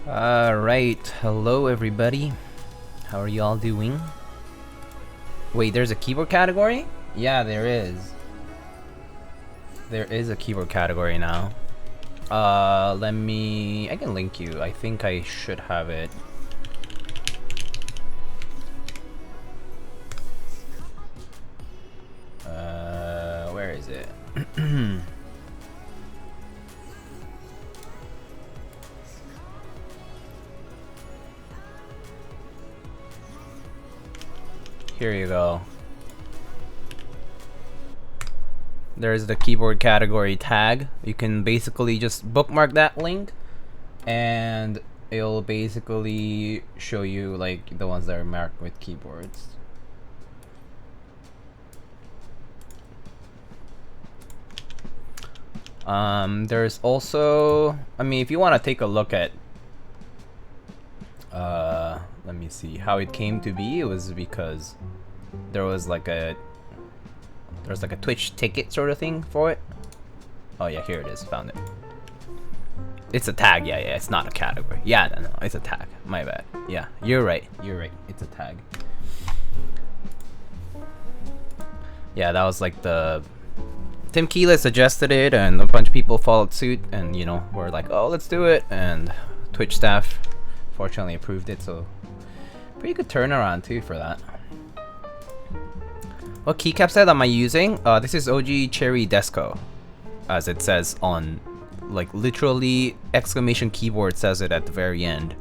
Alright, hello everybody. How are y'all doing? Wait, there's a keyboard category? Yeah, there is. There is a keyboard category now. I can link you. I think I should have it. Where is it? Here you go. There's the keyboard category tag. You can basically just bookmark that link and it'll basically show you like the ones that are marked with keyboards. There's also, I mean, if you want to take a look at let me see how it came to be. It was because there was like a Twitch ticket sort of thing for it. Oh yeah, here it is. Found it. It's a tag. Yeah, it's not a category. Yeah, no, it's a tag. My bad. Yeah, you're right. It's a tag. Yeah, that was like the Tim Keelis suggested it, and a bunch of people followed suit, and you know, we're like, oh, let's do it, and Twitch staff fortunately approved it, so pretty good turnaround too for that. What keycap set am I using? This is OG Cherry Desco, as it says on, like, literally exclamation keyboard says it at the very end.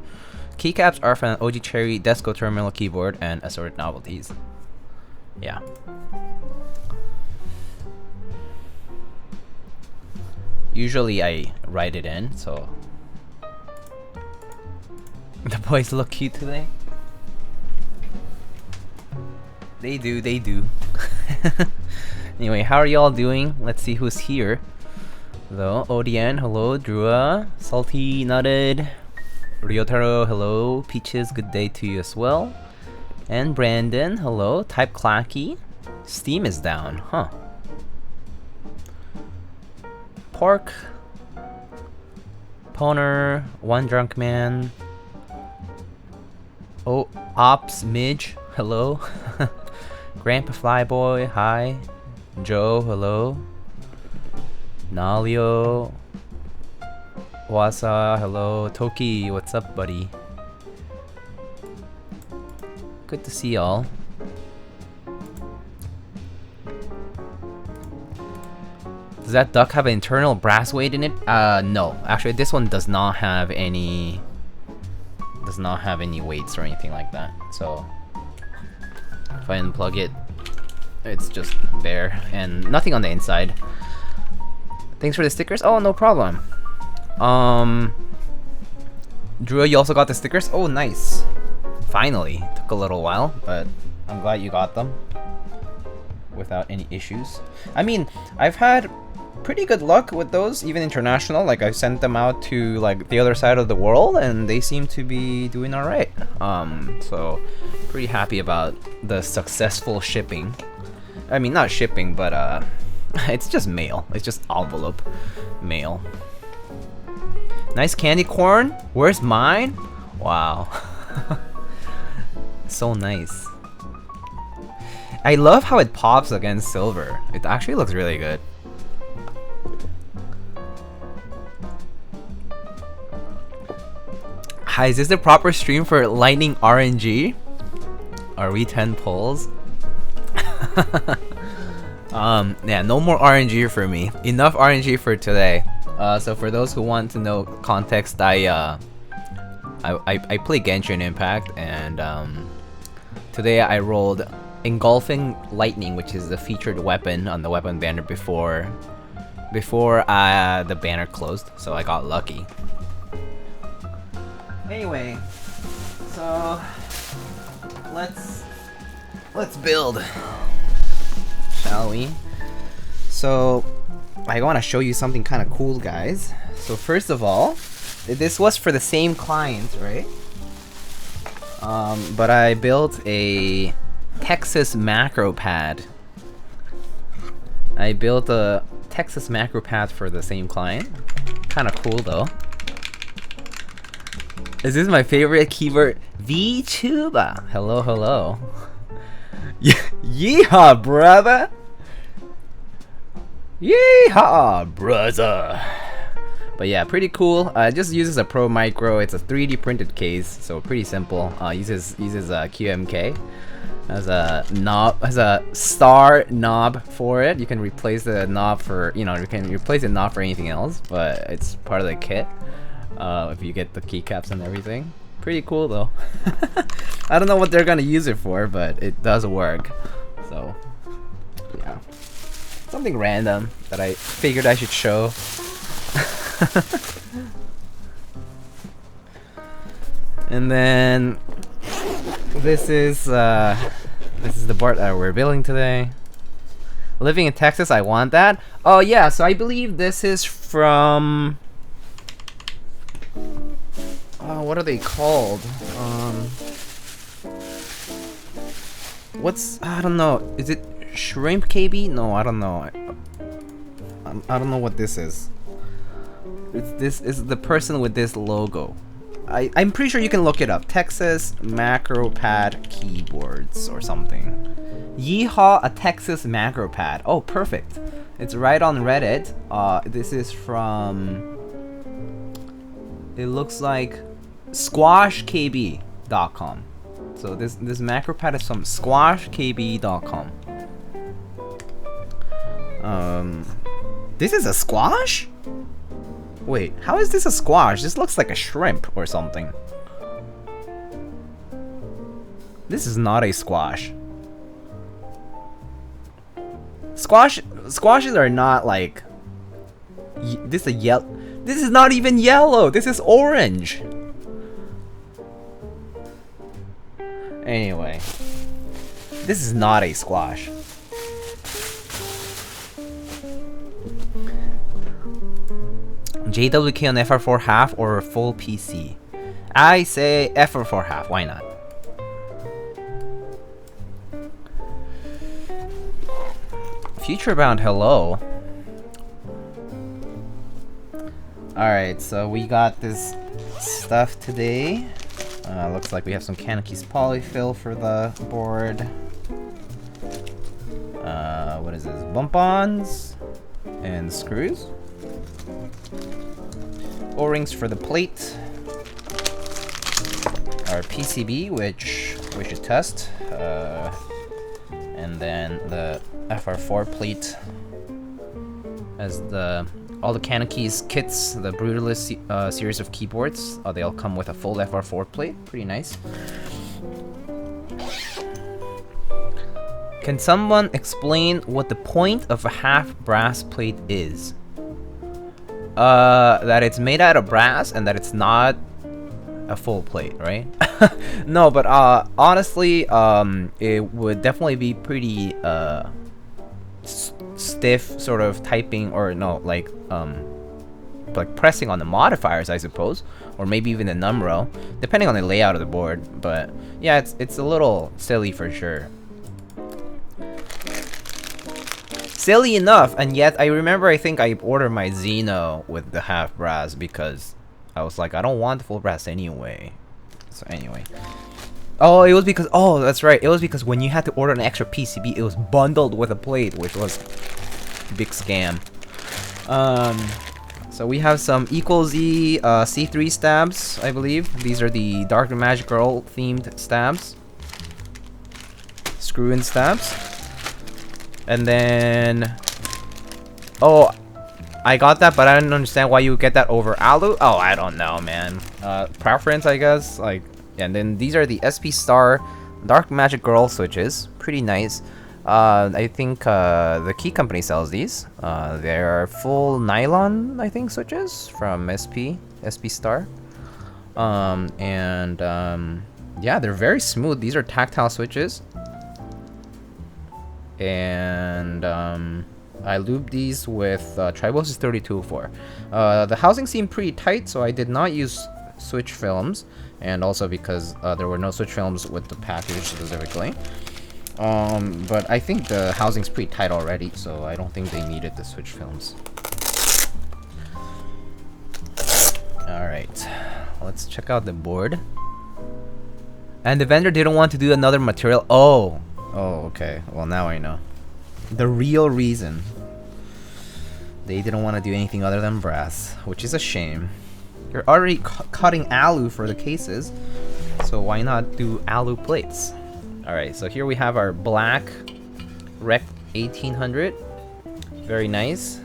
Keycaps are from OG Cherry Desco terminal keyboard and assorted novelties. Yeah. Usually I write it in, so the boys look cute today. They do. Anyway, how are y'all doing? Let's see who's here. Hello, Odien, hello, Drua, Salty Nutted, Ryotaro, hello, Peaches, good day to you as well. And Brandon, hello, Type Clacky. Steam is down, huh? Pork, Poner, One Drunk Man. Oh, Ops Midge, hello. Grandpa Flyboy, hi. Joe, hello. Nalio, Wasa, hello. Toki, what's up, buddy? Good to see y'all. Does that duck have an internal brass weight in it? No. Actually, this one does not have any weights or anything like that. So if I unplug it, it's just there and nothing on the inside. Thanks for the stickers. Oh, no problem. Drew, you also got the stickers? Oh, nice. Finally. Took a little while, but I'm glad you got them without any issues. I mean, I've had pretty good luck with those, even international. Like, I sent them out to like the other side of the world and they seem to be doing all right. So pretty happy about the successful shipping. I mean, not shipping, but it's just mail. It's just envelope mail. Nice candy corn. Where's mine? Wow. So nice. I love how it pops against silver. It actually looks really good. Hi, is this the proper stream for lightning RNG? Are we 10 pulls? Yeah, no more RNG for me. Enough RNG for today. So for those who want to know context, I play Genshin Impact, and today I rolled Engulfing Lightning, which is the featured weapon on the weapon banner before the banner closed. So I got lucky. Anyway, so let's build, shall we? So I want to show you something kind of cool, guys. So first of all, this was for the same client, right? But I built a Texas macro pad. I built a Texas macro pad for the same client. Kind of cool though. Is this my favorite keyword? VTuber. Hello, hello. Yeehaw, brother. Yeehaw, brother. But yeah, pretty cool. It just uses a Pro Micro. It's a 3D printed case, so pretty simple. Uses QMK as a knob, as a star knob for it. You can replace the knob for, you can replace the knob for anything else, but it's part of the kit. If you get the keycaps and everything. Pretty cool though. I don't know what they're gonna use it for, but it does work. So yeah, something random that I figured I should show. And then this is the board that we're building today. Living in Texas, I want that. Oh yeah, so I believe this is from what are they called? I don't know. Is it Shrimp KB? No, I don't know. I don't know what this is. This is the person with this logo. I'm pretty sure you can look it up. Texas Macro Pad Keyboards or something. Yeehaw, a Texas Macro Pad. Oh, perfect. It's right on Reddit. This is from... It looks like squashkb.com. So this macro pad is from squashkb.com. This is a squash? Wait, how is this a squash? This looks like a shrimp or something. This is not a squash. Squashes are not like... This is not even yellow. This is orange. Anyway, this is not a squash. JWK on FR4 half or full PC? I say FR4 half. Why not? Futurebound, hello. Alright, so we got this stuff today. Looks like we have some CannonKeys polyfill for the board. What is this? Bump-ons and screws. O-rings for the plate. Our PCB, which we should test. And then the FR4 plate as all the CannonKeys kits, the Brutalist series of keyboards, they all come with a full FR4 plate. Pretty nice. Can someone explain what the point of a half brass plate is? That it's made out of brass and that it's not a full plate, right? No, but honestly, it would definitely be pretty stiff sort of typing, or no, like pressing on the modifiers, I suppose, or maybe even the numero, depending on the layout of the board. But yeah, it's a little silly for sure. Silly enough, and yet I remember I think I ordered my Xeno with the half brass because I was like, I don't want the full brass anyway. So anyway. Oh, it was because, oh, that's right. It was because when you had to order an extra PCB, it was bundled with a plate, which was a big scam. So we have some Equal Z C3 stabs, I believe. These are the Dark Magic Girl themed stabs. Screw-in stabs. And then... Oh, I got that, but I didn't understand why you would get that over Alu. Oh, I don't know, man. Preference, I guess. Like, and then these are the SP Star Dark Magic Girl switches. Pretty nice. I think the Key Company sells these. They're full nylon, I think, switches from SP Star. Yeah, they're very smooth. These are tactile switches. And I lubed these with Tribosys 3204. The housing seemed pretty tight, so I did not use switch films, and also because there were no switch films with the package specifically. But I think the housing's pretty tight already, so I don't think they needed the switch films. Alright, let's check out the board. And the vendor didn't want to do another material. Oh, okay. Well, now I know the real reason. They didn't want to do anything other than brass, which is a shame. You're already cutting alu for the cases, so why not do alu plates? Alright, so here we have our black Rekt1800. Very nice.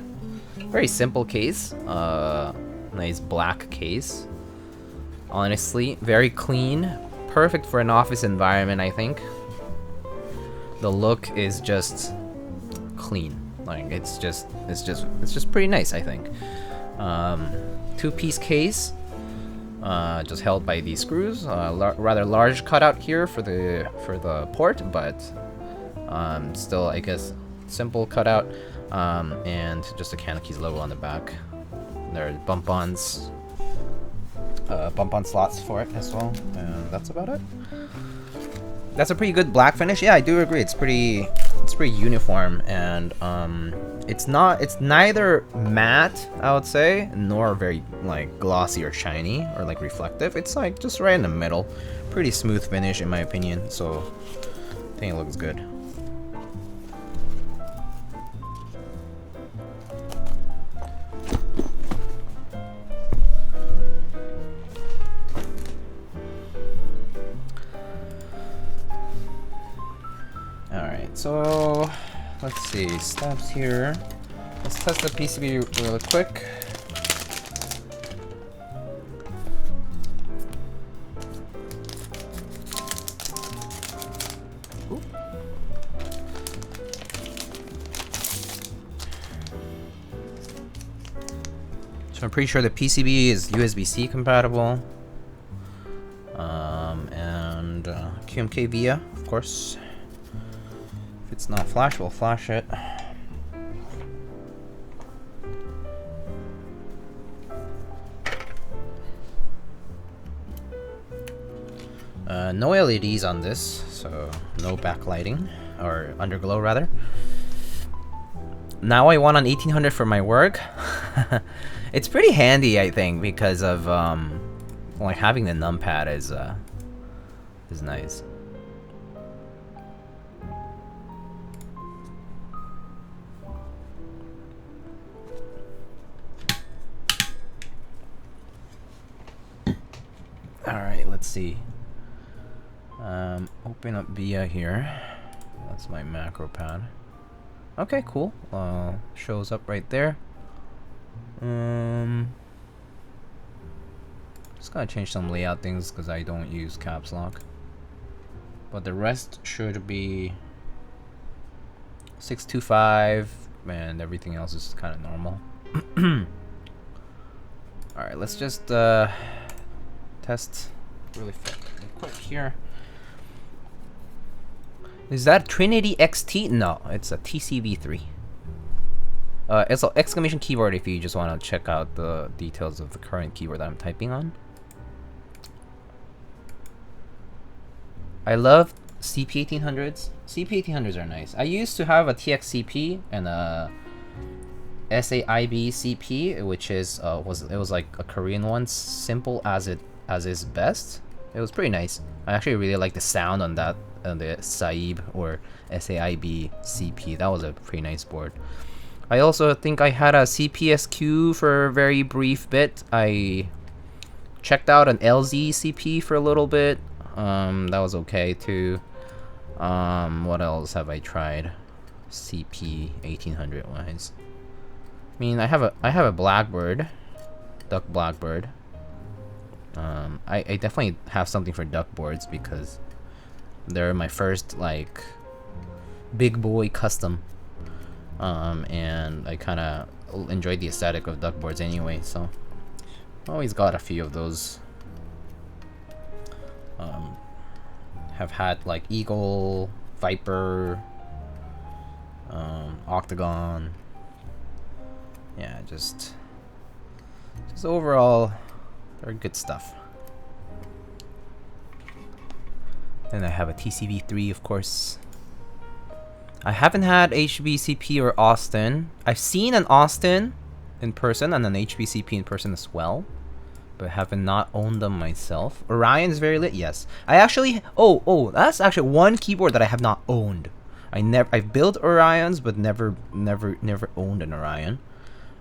Very simple case. Nice black case. Honestly, very clean. Perfect for an office environment, I think. The look is just clean. Like it's just pretty nice, I think. Two-piece case, just held by these screws. Rather large cutout here for the port, but still, I guess, simple cutout. And just a CannonKeys logo on the back. There are bump-on slots for it as well, and that's about it. That's a pretty good black finish. Yeah, I do agree. It's pretty uniform, and it's neither matte, I would say, nor very like glossy or shiny or like reflective. It's like just right in the middle. Pretty smooth finish in my opinion. So I think it looks good. So, let's see, stabs here. Let's test the PCB really quick. Ooh. So I'm pretty sure the PCB is USB-C compatible. And QMK via, of course. It's not flash, we'll flash it. No LEDs on this, so no backlighting, or underglow rather. Now I want an 1800 for my work. It's pretty handy, I think, because of like having the numpad is nice. Alright, let's see. Open up VIA here. That's my macro pad. Okay, cool. Shows up right there. Just gotta change some layout things because I don't use caps lock. But the rest should be 625, and everything else is kind of normal. Alright, let's just test really quick here. Is that Trinity XT? No, it's a TCV3. It's an exclamation keyboard if you just want to check out the details of the current keyboard that I'm typing on. I love CP1800s. CP1800s are nice. I used to have a TXCP and a SAIB CP, which is was like a Korean one, simple as is best. It was pretty nice. I actually really like the sound on that, the Saib or SAIB CP. That was a pretty nice board. I also think I had a CPSQ for a very brief bit. I checked out an LZ CP for a little bit. That was okay too. What else have I tried? CP 1800 wise. I mean, I have a Blackbird, Duck Blackbird. I definitely have something for duck boards because they're my first like big boy custom. And I kind of enjoyed the aesthetic of duck boards anyway, so always got a few of those. Have had like Eagle, Viper, Octagon. Yeah, just overall, they're good stuff. Then I have a TCV3, of course. I haven't had HBCP or Austin. I've seen an Austin in person and an HBCP in person as well. but have not owned them myself. Orion's very lit, yes. I actually, that's actually one keyboard that I have not owned. I've built Orions, but never owned an Orion.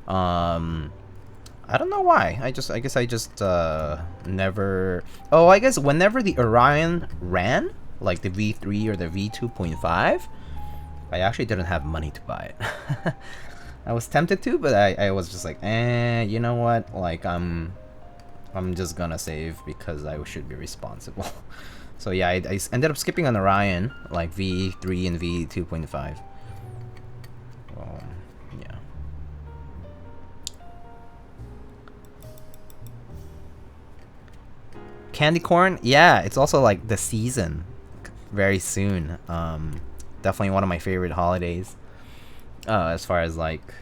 I don't know why. I guess I just never. Oh, I guess whenever the Orion ran, like the V3 or the V2.5, I actually didn't have money to buy it. I was tempted to, but I was just like, you know what? Like I'm just gonna save because I should be responsible. So yeah, I ended up skipping on Orion, like V3 and V2.5. Yeah. Candy corn, yeah, it's also like the season, very soon. Definitely one of my favorite holidays. As far as like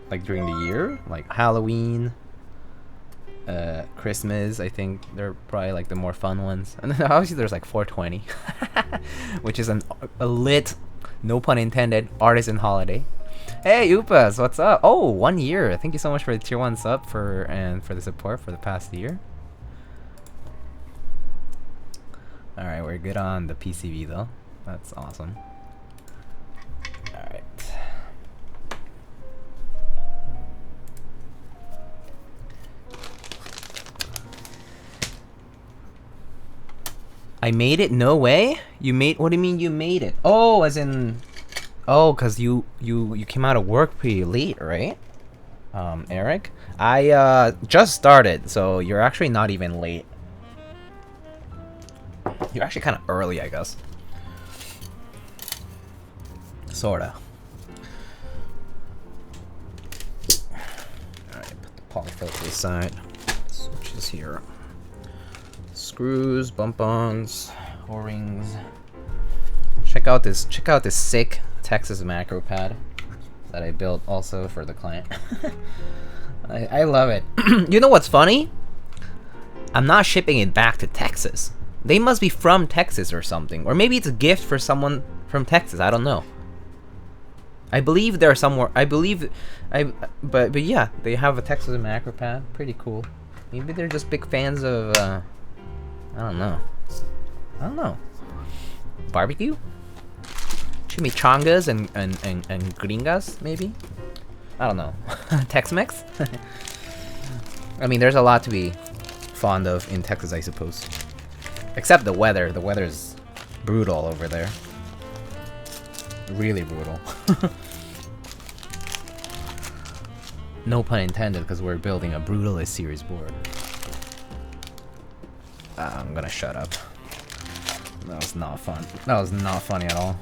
during the year, like Halloween, Christmas, I think they're probably like the more fun ones. And then obviously there's like 420, which is a lit, no pun intended, artisan holiday. Hey Upas, what's up? Oh, 1 year. Thank you so much for the tier 1 sub and for the support for the past year. Alright, we're good on the PCV though. That's awesome. Alright. I made it? No way? You made, what do you mean you made it? Oh, as in, oh, cause you came out of work pretty late, right? Eric? I just started, so you're actually not even late. You're actually kind of early, I guess. Sorta. Alright, put the polyfilter aside. Switches here. Screws, bump-ons, O-rings. Check out this sick Texas macro pad that I built also for the client. I love it. You know what's funny? I'm not shipping it back to Texas. They must be from Texas or something. Or maybe it's a gift for someone from Texas. I don't know. I believe they're somewhere. But yeah, they have a Texas macro pad. Pretty cool. Maybe they're just big fans of, I don't know. Barbecue? Chimichangas and gringas, maybe? I don't know. Tex-Mex? I mean, there's a lot to be fond of in Texas, I suppose. Except the weather. The weather's brutal over there. Really brutal. No pun intended, because we're building a Brutalist series board. I'm gonna shut up. That was not fun. That was not funny at all.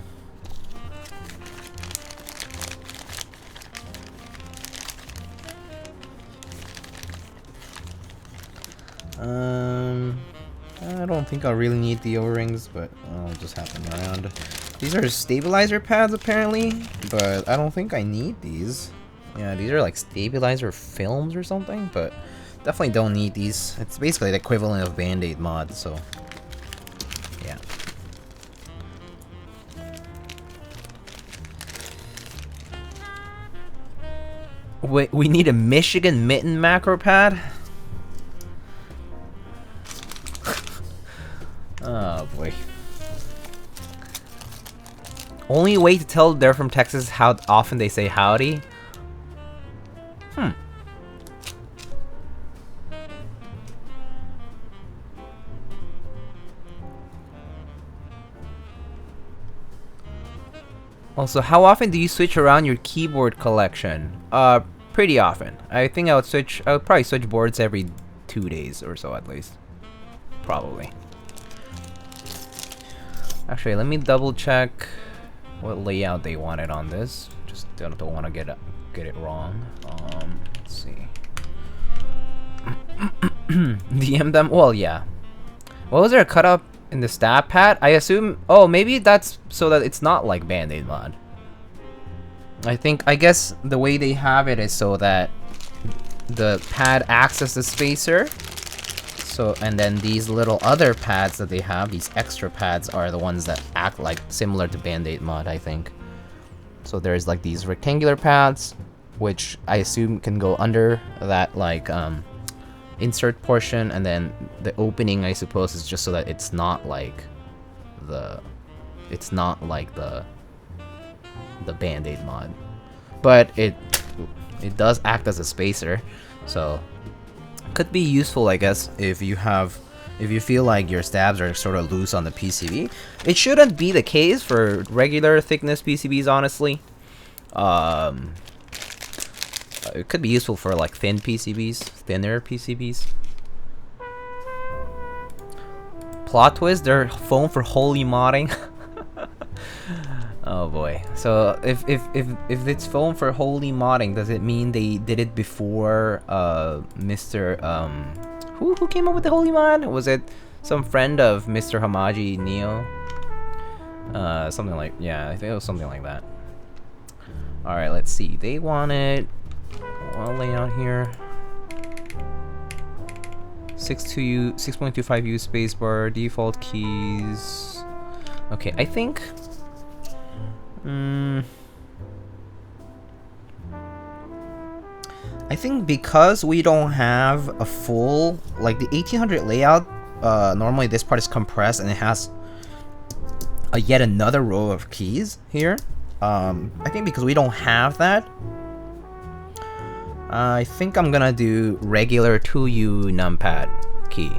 I don't think I'll really need the O-rings, but I'll just have them around. These are stabilizer pads apparently, but I don't think I need these. Yeah, these are like stabilizer films or something, but definitely don't need these. It's basically the equivalent of Band-Aid mod, so yeah. Wait, we need a Michigan mitten macro pad? Oh boy. Only way to tell they're from Texas how often they say howdy? Also, how often do you switch around your keyboard collection? Pretty often. I think I would probably switch boards every 2 days or so at least. Probably. Actually, let me double check what layout they wanted on this. Just don't want to get it wrong. Let's see. DM them. Well, yeah. What was there a cut up in the stab pad? I assume. Oh, maybe that's so that it's not like Band-Aid mod. I guess the way they have it is so that the pad acts as the spacer. So, and then these little other pads that they have, these extra pads, are the ones that act like similar to Band-Aid mod, I think. So there's like these rectangular pads, which I assume can go under that like insert portion, and then the opening, I suppose, is just so that it's not like the Band-Aid mod, but it does act as a spacer, so could be useful, I guess, if you feel like your stabs are sort of loose on the PCB. It shouldn't be the case for regular thickness PCBs, honestly. It could be useful for like thinner PCBs. Plot twist, they're foam for holy modding. Oh boy. So if it's foam for holy modding, does it mean they did it before Mr. Who came up with the holy mod? Was it some friend of Mr. Hamaji Neo? Something like, yeah, I think it was something like that. Alright, let's see. They wanted one layout here. 6.25U spacebar, default keys. Okay, I think because we don't have a full, like the 1800 layout, normally this part is compressed and it has yet another row of keys here. I think because we don't have that, I think I'm gonna do regular 2U numpad key.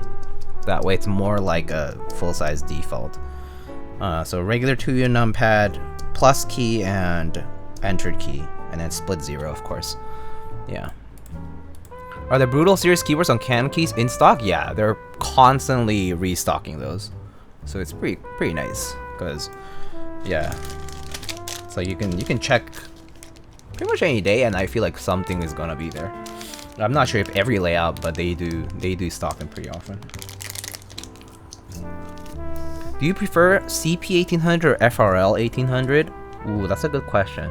That way it's more like a full-size default. So regular 2U numpad plus key and entered key, and then split 0, of course. Yeah. Are the Brutal series keyboards on CannonKeys in stock? Yeah, they're constantly restocking those, so it's pretty nice. Cause yeah, so you can check pretty much any day, and I feel like something is gonna be there. I'm not sure if every layout, but they do stock them pretty often. Do you prefer CP1800 or FRL1800? Ooh, that's a good question.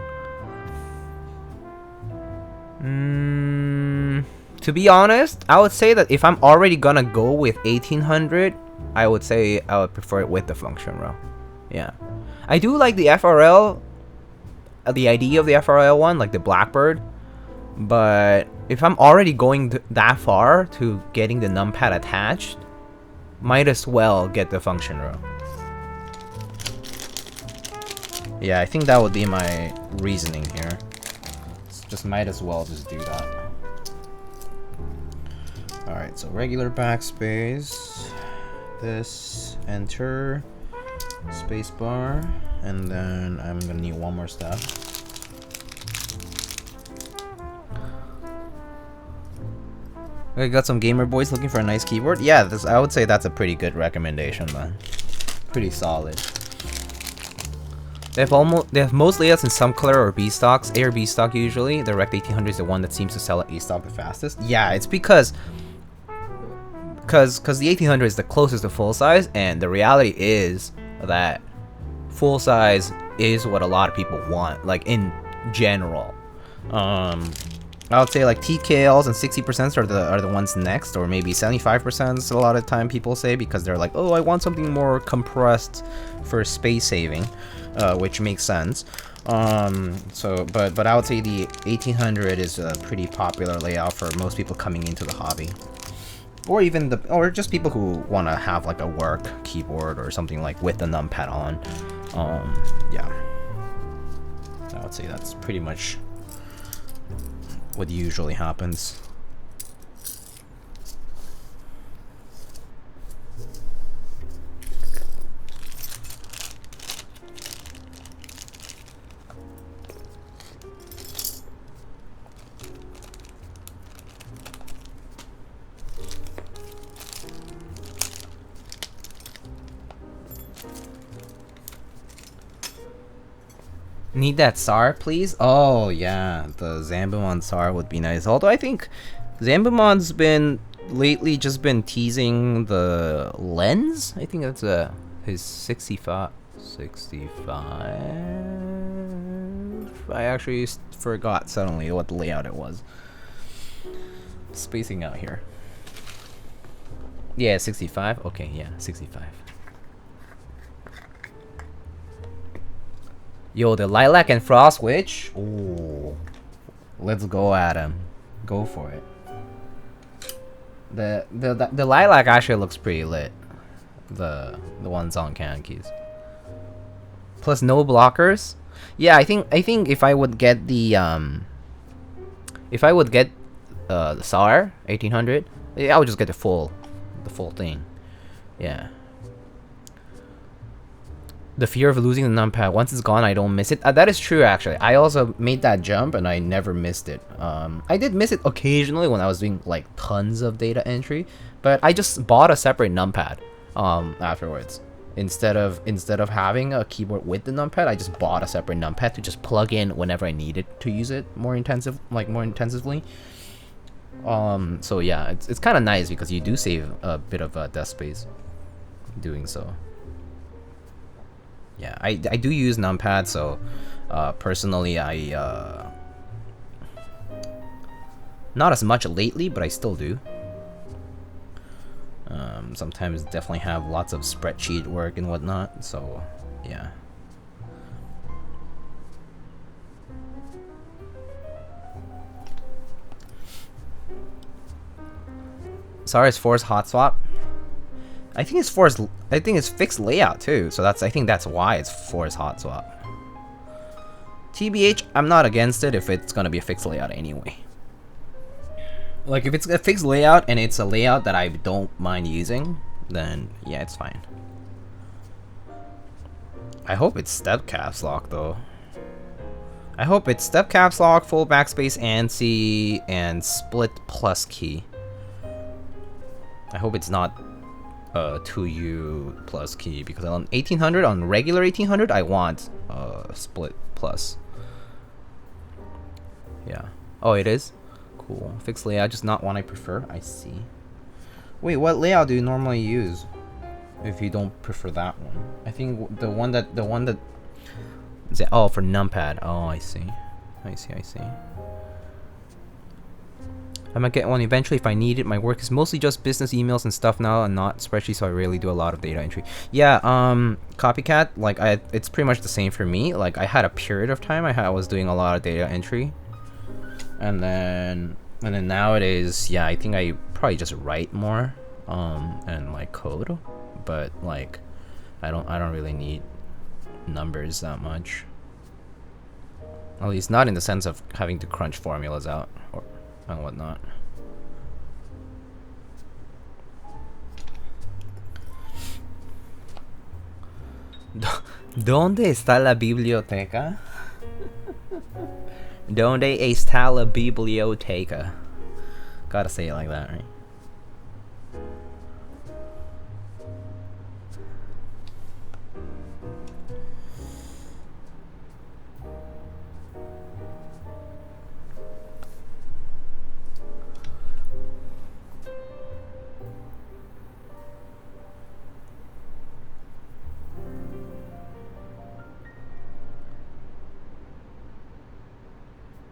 To be honest, I would say that if I'm already gonna go with 1800, I would say I would prefer it with the function row. Yeah, I do like the FRL, the idea of the FRL one, like the Blackbird, but if I'm already going that far to getting the numpad attached, might as well get the function row. Yeah, I think that would be my reasoning here. Just might as well just do that. Alright, so regular backspace, this, enter, spacebar, and then I'm gonna need one more step. I got some gamer boys looking for a nice keyboard. Yeah, I would say that's a pretty good recommendation, man. Pretty solid. They have most layouts in some color or B stocks. A or B stock usually. The Rekt1800 is the one that seems to sell at A stock the fastest. Yeah, it's because the 1800 is the closest to full size, and the reality is that full size is what a lot of people want, like in general. I would say like TKLs and 60% are the ones next, or maybe 75% a lot of time people say, because they're like, oh, I want something more compressed for space saving, which makes sense. But I would say the 1800 is a pretty popular layout for most people coming into the hobby, or just people who want to have like a work keyboard or something like with the numpad on. Yeah, I would say that's pretty much what usually happens. Need that SAR, please? Oh, yeah, the Zambumon SAR would be nice. Although I think Zambumon's been lately just been teasing the lens. I think that's his 65. I actually forgot suddenly what the layout it was. Spacing out here. Yeah, 65. Okay, yeah, 65. Yo, the Lilac and Frost Witch. Ooh, let's go at him. Go for it. The lilac actually looks pretty lit. The ones on CannonKeys. Plus no blockers. Yeah, I think if I would get the SAR 1800, yeah, I would just get the full thing. Yeah. The fear of losing the numpad. Once it's gone, I don't miss it. That is true, actually. I also made that jump, and I never missed it. I did miss it occasionally when I was doing, like, tons of data entry. But I just bought a separate numpad afterwards. Instead of having a keyboard with the numpad, I just bought a separate numpad to just plug in whenever I needed to use it more intensively. So yeah, it's kind of nice because you do save a bit of desk space doing so. Yeah, I do use numpad, so personally I not as much lately, but I still do. Sometimes definitely have lots of spreadsheet work and whatnot, so yeah. Sorry, it's forced hot swap. I think it's fixed layout too, so I think that's why it's forced hot swap. TBH, I'm not against it if it's gonna be a fixed layout anyway. Like, if it's a fixed layout and it's a layout that I don't mind using, then yeah, it's fine. I hope it's step caps lock though. I hope it's step caps lock, full backspace ANSI, and split plus key. I hope it's not 2U plus key, because on 1800, on regular 1800, I want split plus. Yeah. Oh, it is? Cool. Fixed layout, just not one I prefer. I see. Wait, what layout do you normally use if you don't prefer that one? I think the one that is it, oh, for numpad. Oh, I see. I see. I might get one eventually if I need it. My work is mostly just business emails and stuff now, and not spreadsheets, so I really do a lot of data entry. Yeah, Copycat, like it's pretty much the same for me. Like, I had a period of time I was doing a lot of data entry, and then nowadays, yeah, I think I probably just write more, and like code, but like I don't really need numbers that much. At least not in the sense of having to crunch formulas out or and whatnot. ¿Dónde está la biblioteca? ¿Dónde está la biblioteca? Gotta say it like that, right?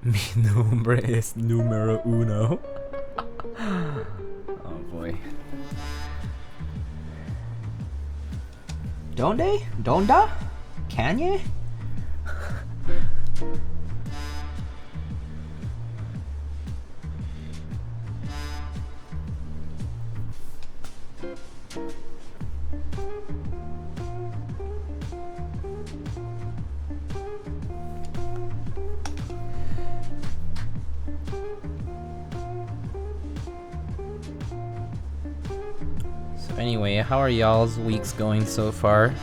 Mi nombre es número uno. Oh boy. ¿Dónde? ¿Dónde? Kanye? Anyway, how are y'all's weeks going so far?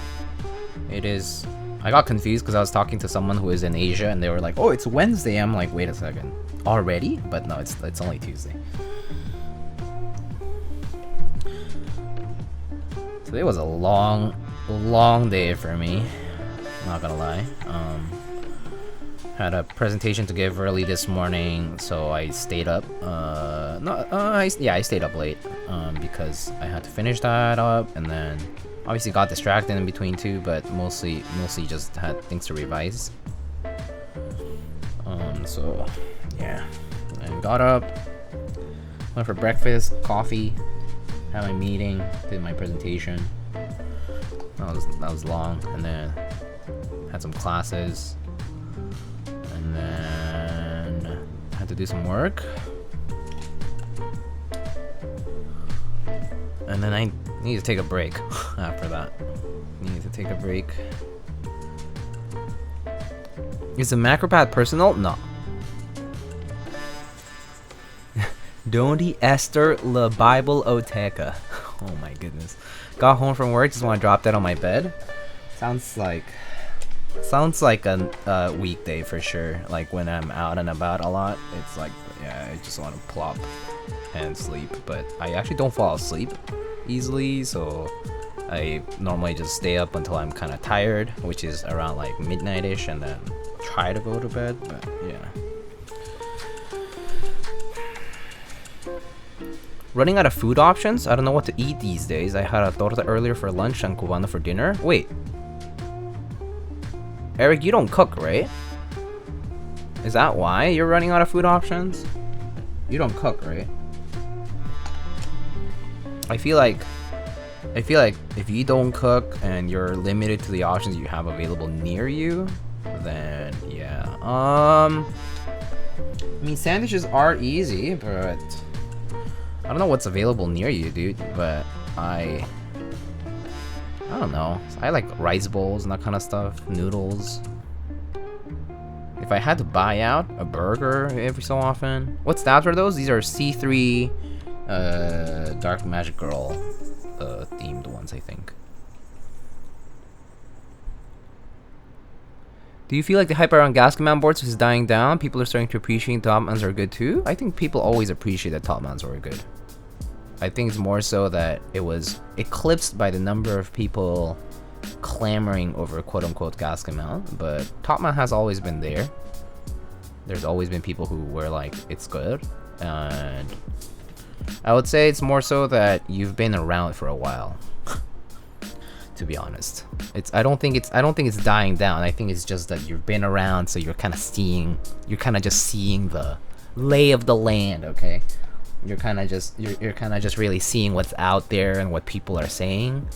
I got confused because I was talking to someone who is in Asia and they were like, oh, it's Wednesday. I'm like, wait a second, already? But no, it's only Tuesday. Today was a long day for me, not gonna lie. Had a presentation to give early this morning, so I stayed up. I stayed up late because I had to finish that up, and then obviously got distracted in between too, but mostly just had things to revise. So yeah, and got up, went for breakfast, coffee, had my meeting, did my presentation. That was long, and then had some classes. And then had to do some work. And then I need to take a break after that. Need to take a break. Is the macropad personal? No. Donde Esther La Bible Oteca. Oh my goodness. Got home from work, just want to drop that on my bed. Sounds like a weekday for sure. Like when I'm out and about a lot, it's like, yeah, I just want to plop and sleep. But I actually don't fall asleep easily, so I normally just stay up until I'm kind of tired, which is around like midnight-ish, and then try to go to bed. But yeah. Running out of food options? I don't know what to eat these days. I had a torta earlier for lunch and cubano for dinner. Wait. Eric, you don't cook, right? Is that why you're running out of food options? You don't cook, right? I feel like if you don't cook and you're limited to the options you have available near you, then yeah. I mean, sandwiches are easy, but I don't know what's available near you, dude, but I don't know. I like rice bowls and that kind of stuff, noodles. If I had to buy out a burger every so often. What stabs are those? These are C3 Dark Magic Girl themed ones, I think. Do you feel like the hype around gas command boards is dying down? People are starting to appreciate top mounts are good too? I think people always appreciate that top mounts were good. I think it's more so that it was eclipsed by the number of people clamoring over quote-unquote gasket mount, but top mount has always been there. There's always been people who were like, it's good, and I would say it's more so that you've been around for a while. To be honest, I don't think it's dying down. I think it's just that you've been around, so you're kind of just seeing the lay of the land, okay? You're kind of just really seeing what's out there and what people are saying,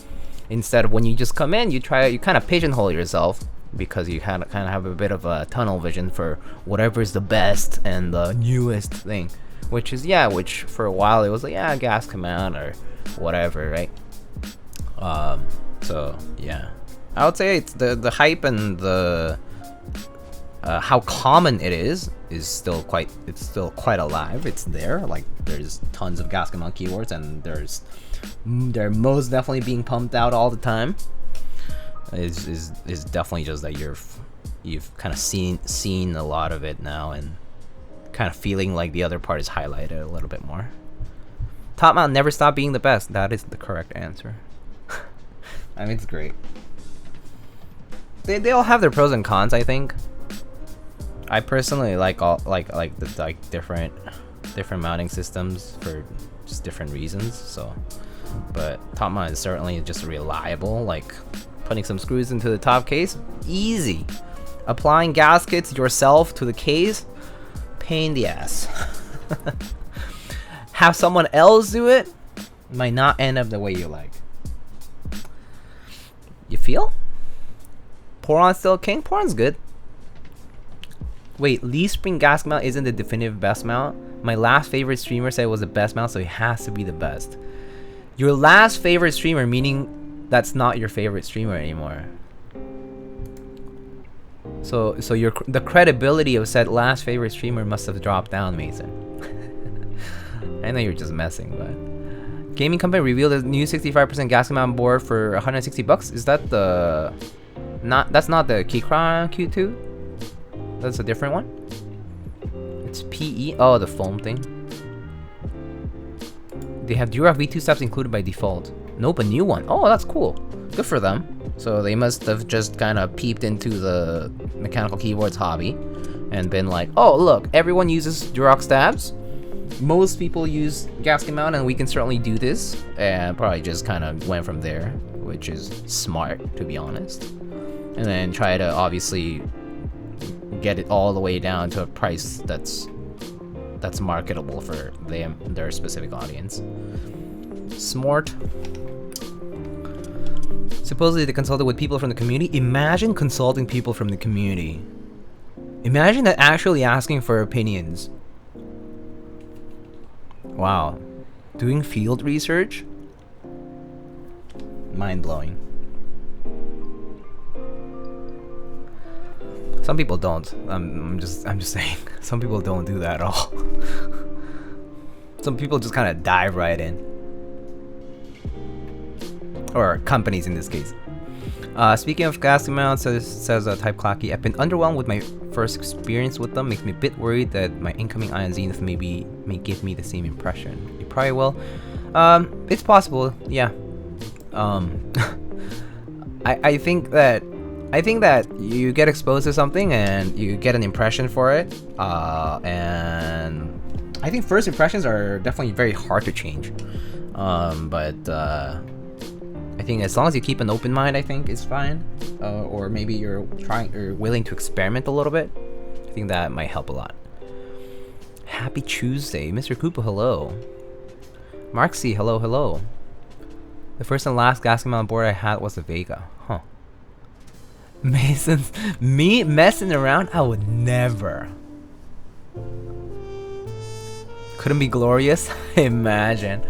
instead of when you just come in, you kind of pigeonhole yourself because you kind of have a bit of a tunnel vision for whatever is the best and the newest thing, which for a while it was like, yeah, gas command or whatever, right? So yeah, I would say it's the hype and the how common it is still quite alive. It's there. Like there's tons of gas command keywords, and they're most definitely being pumped out all the time. Is definitely just that you've kind of seen a lot of it now, and kind of feeling like the other part is highlighted a little bit more. Top mount never stop being the best. That is the correct answer. I mean, it's great. They all have their pros and cons, I think. I personally like the different mounting systems for just different reasons. So, but top mount is certainly just reliable. Like putting some screws into the top case, easy. Applying gaskets yourself to the case, pain in the ass. Have someone else do it, might not end up the way you like. You feel? Poron's still king? Poron's good. Wait, leaf spring gasket mount isn't the definitive best mount? My last favorite streamer said it was the best mount, so it has to be the best. Your last favorite streamer, meaning that's not your favorite streamer anymore. So the credibility of said last favorite streamer must have dropped down, Mason. I know you're just messing, but gaming company revealed a new 65% gasket mount board for 160 bucks. Is that the that's not the Keycap Q2? That's a different one. It's PE. Oh, the foam thing. They have Dura V2 steps included by default. Nope, a new one. Oh, that's cool. Good for them. So they must have just kind of peeped into the mechanical keyboards hobby and been like, oh look, everyone uses Durox stabs. Most people use gasket mount, and we can certainly do this. And probably just kind of went from there, which is smart, to be honest. And then try to obviously get it all the way down to a price that's marketable for their specific audience. Smart. Supposedly they consulted with people from the community. Imagine consulting people from the community. Imagine that actually asking for opinions. Wow. Doing field research? mind-blowing. Some people don't. I'm just saying. Some people don't do that at all. Some people just kind of dive right in. Or companies in this case. Speaking of gasket mounts, says Type Clacky, I've been underwhelmed with my first experience with them. Makes me a bit worried that my incoming Ion Zenith may give me the same impression. You probably will. It's possible, yeah. I think that you get exposed to something and you get an impression for it, and I think first impressions are definitely very hard to change. But I think as long as you keep an open mind, I think it's fine. Or maybe you're willing to experiment a little bit. I think that might help a lot. Happy Tuesday, Mr. Koopa, hello. Mark C, hello, hello. The first and last gasket mount board I had was the Vega. Huh. Me messing around? I would never. Couldn't be glorious? Imagine.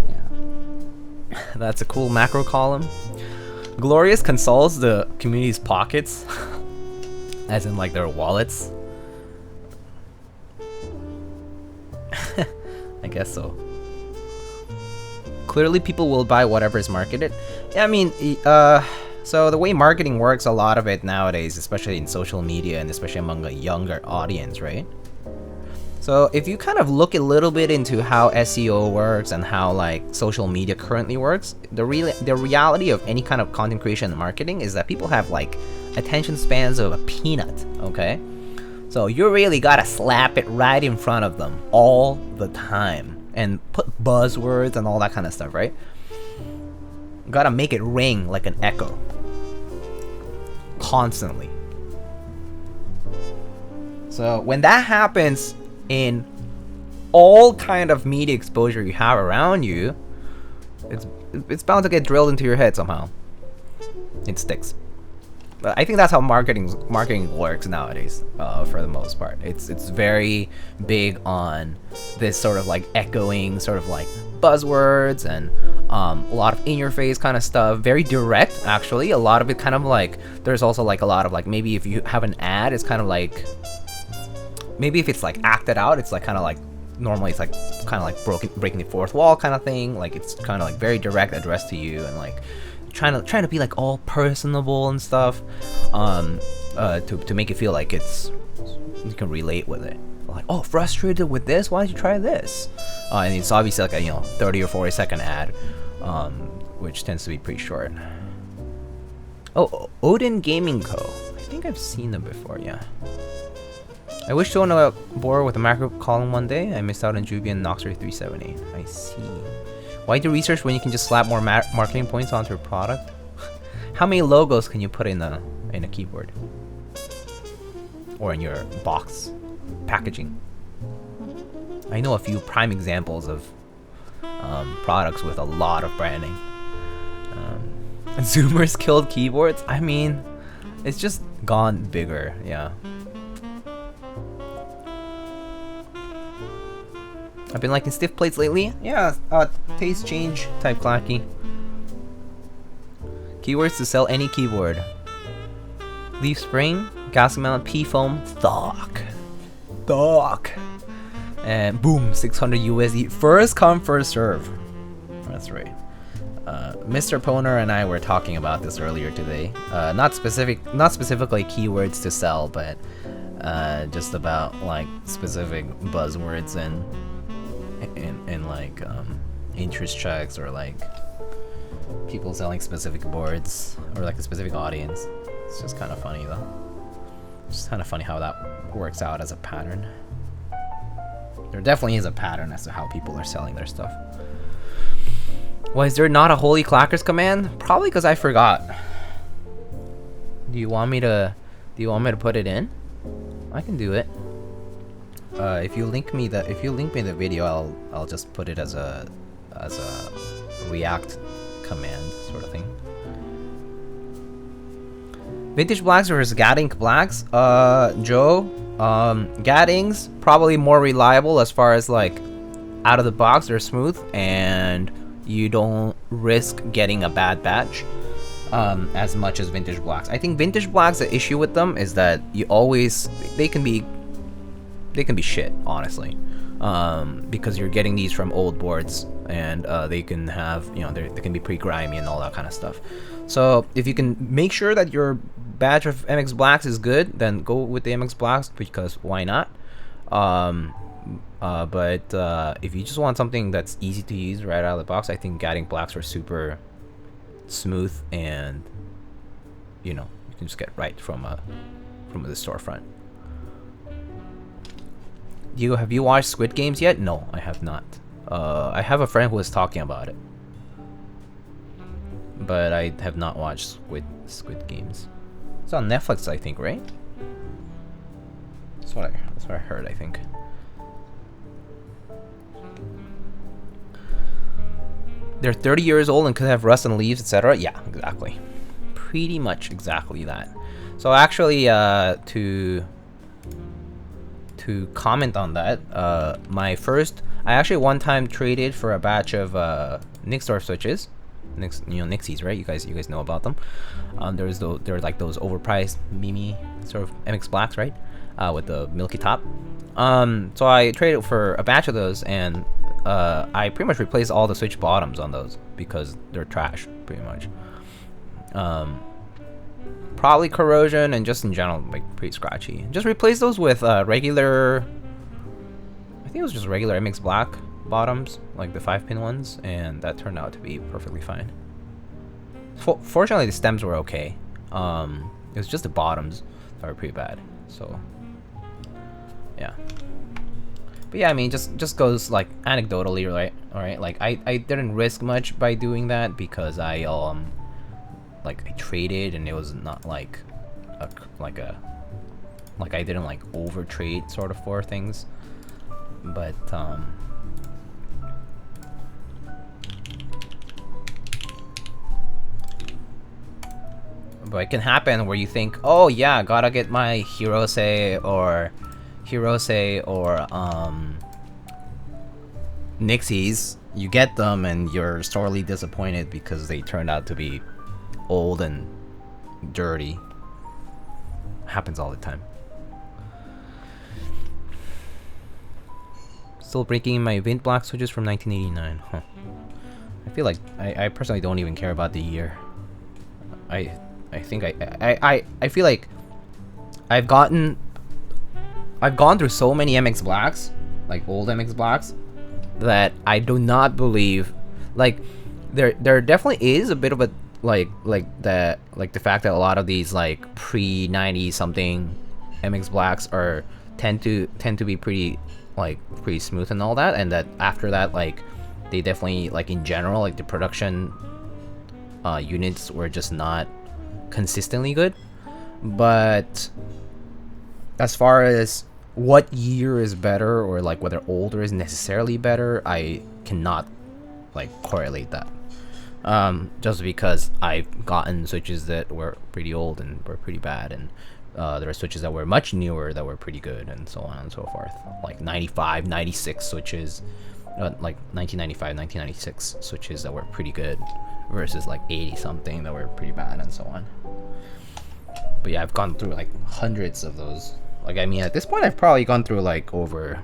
Yeah. That's a cool macro column. Glorious consoles the community's pockets. As in like their wallets. I guess so. Clearly people will buy whatever is marketed. Yeah, I mean, so the way marketing works, a lot of it nowadays, especially in social media and especially among a younger audience, right? So if you kind of look a little bit into how SEO works and how like social media currently works, the reality of any kind of content creation and marketing is that people have like attention spans of a peanut, okay? So you really gotta slap it right in front of them all the time and put buzzwords and all that kind of stuff, right? Gotta make it ring like an echo. Constantly. So when that happens in all kind of media exposure you have around you, it's bound to get drilled into your head somehow. It sticks. But I think that's how marketing works nowadays, for the most part. It's very big on this sort of like echoing, sort of like buzzwords and a lot of in-your-face kind of stuff. Very direct, actually. A lot of it kind of like, there's also like a lot of like, maybe if you have an ad, it's kind of like, maybe if it's like acted out, it's like kind of like, normally it's like kind of like breaking the fourth wall kind of thing. Like it's kind of like very direct, addressed to you, and like trying to be like all personable and stuff, to make it feel like you can relate with it. Like, oh, frustrated with this? Why don't you try this? And it's obviously like a 30 or 40 second ad, which tends to be pretty short. Oh, Odin Gaming Co. I think I've seen them before, yeah. I wish to own a board with a macro column one day. I missed out on Jubian and Noxer 378. I see. Why do research when you can just slap more marketing points onto a product? How many logos can you put in a keyboard? Or in your box packaging? I know a few prime examples of products with a lot of branding. Zoomers killed keyboards? I mean, it's just gone bigger, yeah. I've been liking stiff plates lately. Yeah, taste change, Type Clacky. Keywords to sell any keyboard. Leaf spring, gasket mount, P foam, stock. And boom, 600 USD. First come, first serve. That's right. Mr. Poner and I were talking about this earlier today. Not specifically keywords to sell, but just about like specific buzzwords and like interest checks, or like people selling specific boards, or like a specific audience. It's just kind of funny though. It's just kind of funny how that works out as a pattern. There definitely is a pattern as to how people are selling their stuff. Why is there not a Holy Clackers command? Probably because I forgot. Do you want me to put it in? I can do it. If you link me the video, I'll just put it as a React command sort of thing. Vintage blacks versus Gadding blacks. Joe, Gaddings probably more reliable as far as like out of the box. They're smooth and you don't risk getting a bad batch as much as vintage blacks. I think vintage blacks, the issue with them is that you always they can be shit, honestly, because you're getting these from old boards, and they can have, you know, they can be pretty grimy and all that kind of stuff. So if you can make sure that your batch of MX blacks is good, then go with the MX blacks, because why not? But if you just want something that's easy to use right out of the box, I think Gadding blacks are super smooth, and you know, you can just get right from the storefront. Have you watched Squid Games yet? No, I have not. I have a friend who was talking about it, but I have not watched Squid Games. It's on Netflix, I think, right? That's what I heard, I think. They're 30 years old and could have rust and leaves, etc. Yeah, exactly. Pretty much exactly that. So actually, to comment on that, I actually one time traded for a batch of Nixdorf switches. Nixies, right? You guys know about them. There were like those overpriced Mimi sort of MX blacks, right? With the milky top. So I traded for a batch of those, and I pretty much replaced all the switch bottoms on those because they're trash, pretty much. Probably corrosion and just in general, like, pretty scratchy. Just replace those with regular, I think it was just regular MX black bottoms, like the 5-pin ones, and that turned out to be perfectly fine. Fortunately, the stems were okay. It was just the bottoms that were pretty bad. So yeah. But yeah, I mean, just goes like anecdotally, right? All right, like I didn't risk much by doing that because I traded, and it was not like I didn't like over trade sort of for things, but it can happen where you think, oh yeah, gotta get my Hirose or Nixies. You get them and you're sorely disappointed because they turned out to be old and dirty. Happens all the time. Still breaking my Vint black switches from 1989. Huh. I feel like I personally don't even care about the year. I think I feel like I've gone through so many MX blacks, like old MX blacks, that I do not believe, like, there definitely is a bit of a like the fact that a lot of these like pre-90 something MX blacks tend to be pretty smooth and all that, and that after that, like, they definitely, like, in general, like, the production units were just not consistently good. But as far as what year is better, or like whether older is necessarily better, I cannot like correlate that. Just because I've gotten switches that were pretty old and were pretty bad, and there are switches that were much newer that were pretty good, and so on and so forth. Like 95, 96 switches, like 1995, 1996 switches that were pretty good versus like 80 something that were pretty bad, and so on. But yeah, I've gone through like hundreds of those. Like, I mean, at this point, I've probably gone through like over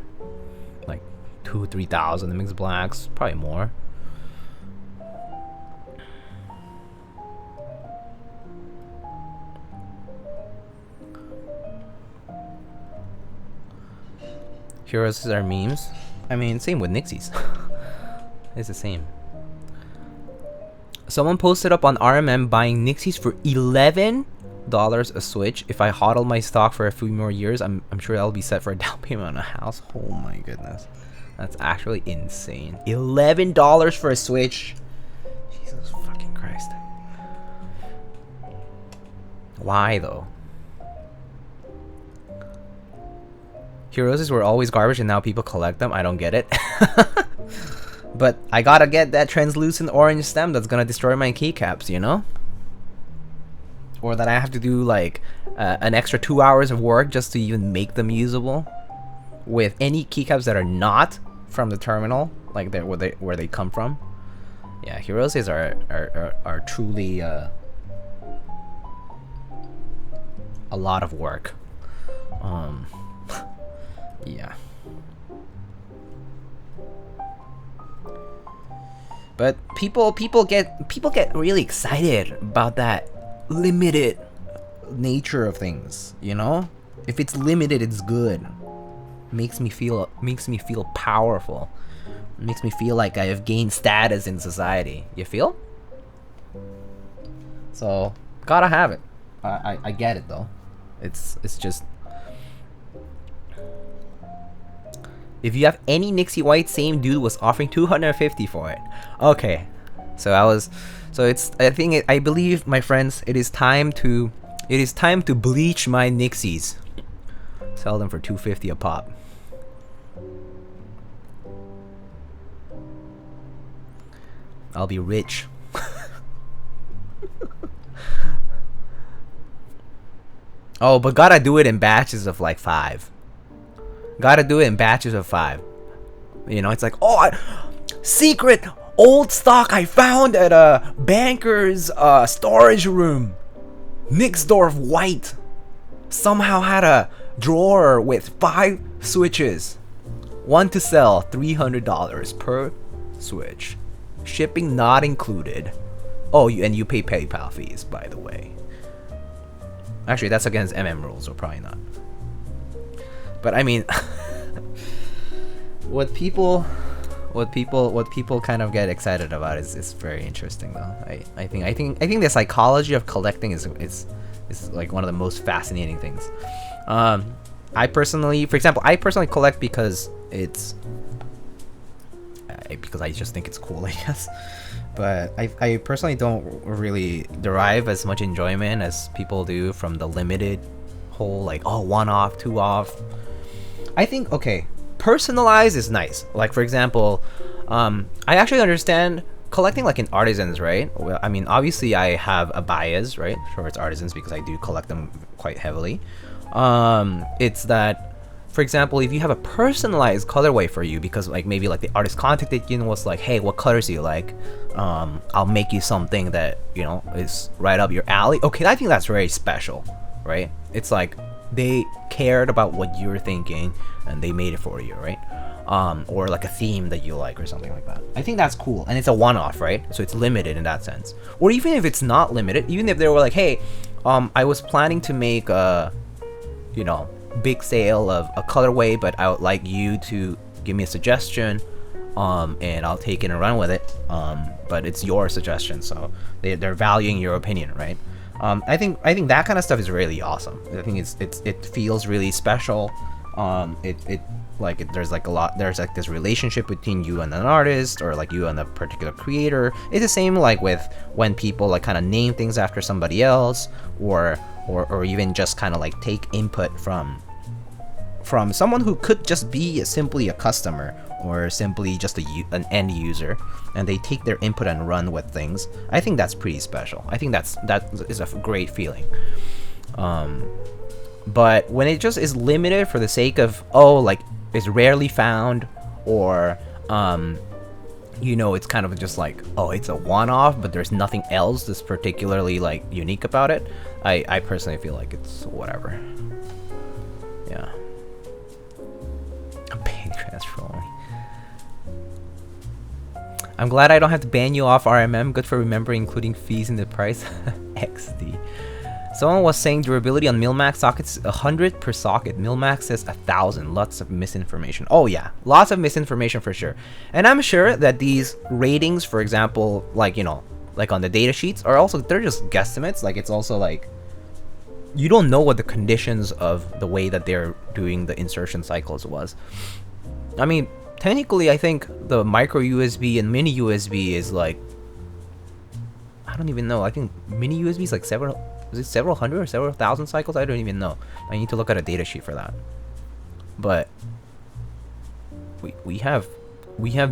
like 2,000-3,000 MX blacks, probably more. Heroes are memes. I mean, same with Nixies. It's the same. Someone posted up on RMM buying Nixies for $11 a switch. If I hodl my stock for a few more years, I'm sure I'll be set for a down payment on a house. Oh my goodness, that's actually insane. $11 for a switch. Jesus fucking Christ. Why though? Heroes were always garbage and now people collect them. I don't get it. But I gotta get that translucent orange stem that's gonna destroy my keycaps, you know? Or that I have to do like an extra 2 hours of work just to even make them usable with any keycaps that are not from the terminal, like where they come from. Yeah, Hiroses are truly a lot of work. Yeah. But people get really excited about that limited nature of things, you know? If it's limited, it's good. Makes me feel powerful. Makes me feel like I have gained status in society. You feel? So gotta have it. I get it though. It's just, if you have any Nixie White, same dude was offering 250 for it. Okay, so I believe, my friends, it is time to bleach my Nixies. Sell them for 250 a pop. I'll be rich. Oh, but gotta do it in batches of like 5. Gotta do it in batches of 5. You know, it's like, oh, secret old stock I found at a banker's storage room. Nixdorf White somehow had a drawer with 5 switches. One to sell, $300 per switch. Shipping not included. Oh, and you pay PayPal fees, by the way. Actually, that's against MM rules, so probably not. But I mean, what people kind of get excited about is very interesting, though. I think the psychology of collecting is like one of the most fascinating things. I personally collect because because I just think it's cool, I guess. But I personally don't really derive as much enjoyment as people do from the limited whole, like, oh, 1 off, 2 off. I think, okay, personalized is nice. Like, for example, I actually understand collecting like in artisans, right? Well, I mean, obviously I have a bias, right, towards artisans because I do collect them quite heavily. It's that, for example, if you have a personalized colorway for you, because like maybe like the artist contacted you and was like, hey, what colors do you like? I'll make you something that, you know, is right up your alley. Okay, I think that's very special, right? It's like they cared about what you were thinking and they made it for you, right? Or like a theme that you like or something like that. I think that's cool, and it's a one-off, right? So it's limited in that sense. Or even if it's not limited, even if they were like, hey, I was planning to make a, you know, big sale of a colorway, but I would like you to give me a suggestion, and I'll take it and run with it. But it's your suggestion, so they're valuing your opinion, right? I think that kind of stuff is really awesome. I think it feels really special. There's like this relationship between you and an artist, or like you and a particular creator. It's the same like with when people like kind of name things after somebody else, or even just kind of like take input from someone who could just be simply a customer or simply just an end user, and they take their input and run with things. I think that's pretty special. I think that is a great feeling. But when it just is limited for the sake of, oh, like it's rarely found, or you know, it's kind of just like, oh, it's a one-off, but there's nothing else that's particularly like unique about it. I personally feel like it's whatever. Yeah. I'm paying transfer only. I'm glad I don't have to ban you off RMM. Good for remembering including fees in the price. XD. Someone was saying durability on Milmax sockets 100 per socket. Milmax says 1,000. Lots of misinformation. Oh yeah, lots of misinformation for sure. And I'm sure that these ratings, for example, like, you know, like on the data sheets, are also, they're just guesstimates. Like, it's also like, you don't know what the conditions of the way that they're doing the insertion cycles was. I mean, technically, I think the micro USB and mini USB is like, I don't even know. I think mini USB is like several hundred or several thousand cycles? I don't even know. I need to look at a data sheet for that. But we have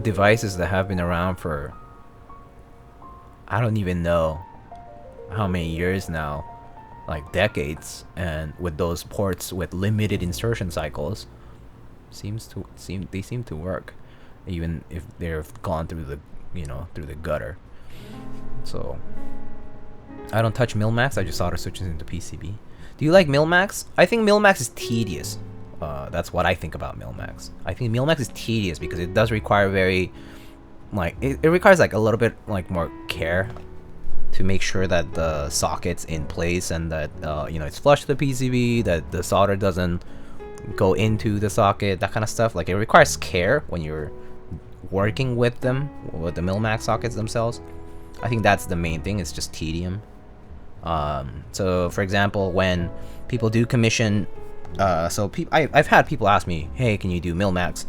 devices that have been around for, I don't even know how many years now, like decades, and with those ports with limited insertion cycles, they seem to work, even if they've gone through the you know, through the gutter. So I don't touch Mil-Max, I just solder switches into PCB. Do you like Mil-Max? I think Mil-Max is tedious. That's what I think about Mil-Max. I think Mil-Max is tedious because it does require very, like, it requires like a little bit like more care to make sure that the socket's in place and that you know, it's flush to the PCB, that the solder doesn't go into the socket, that kind of stuff. Like, it requires care when you're working with them, with the Mil-Max sockets themselves. I think that's the main thing. It's just tedium. So for example, when people do commission, I've had people ask me, hey, can you do Mil-Max,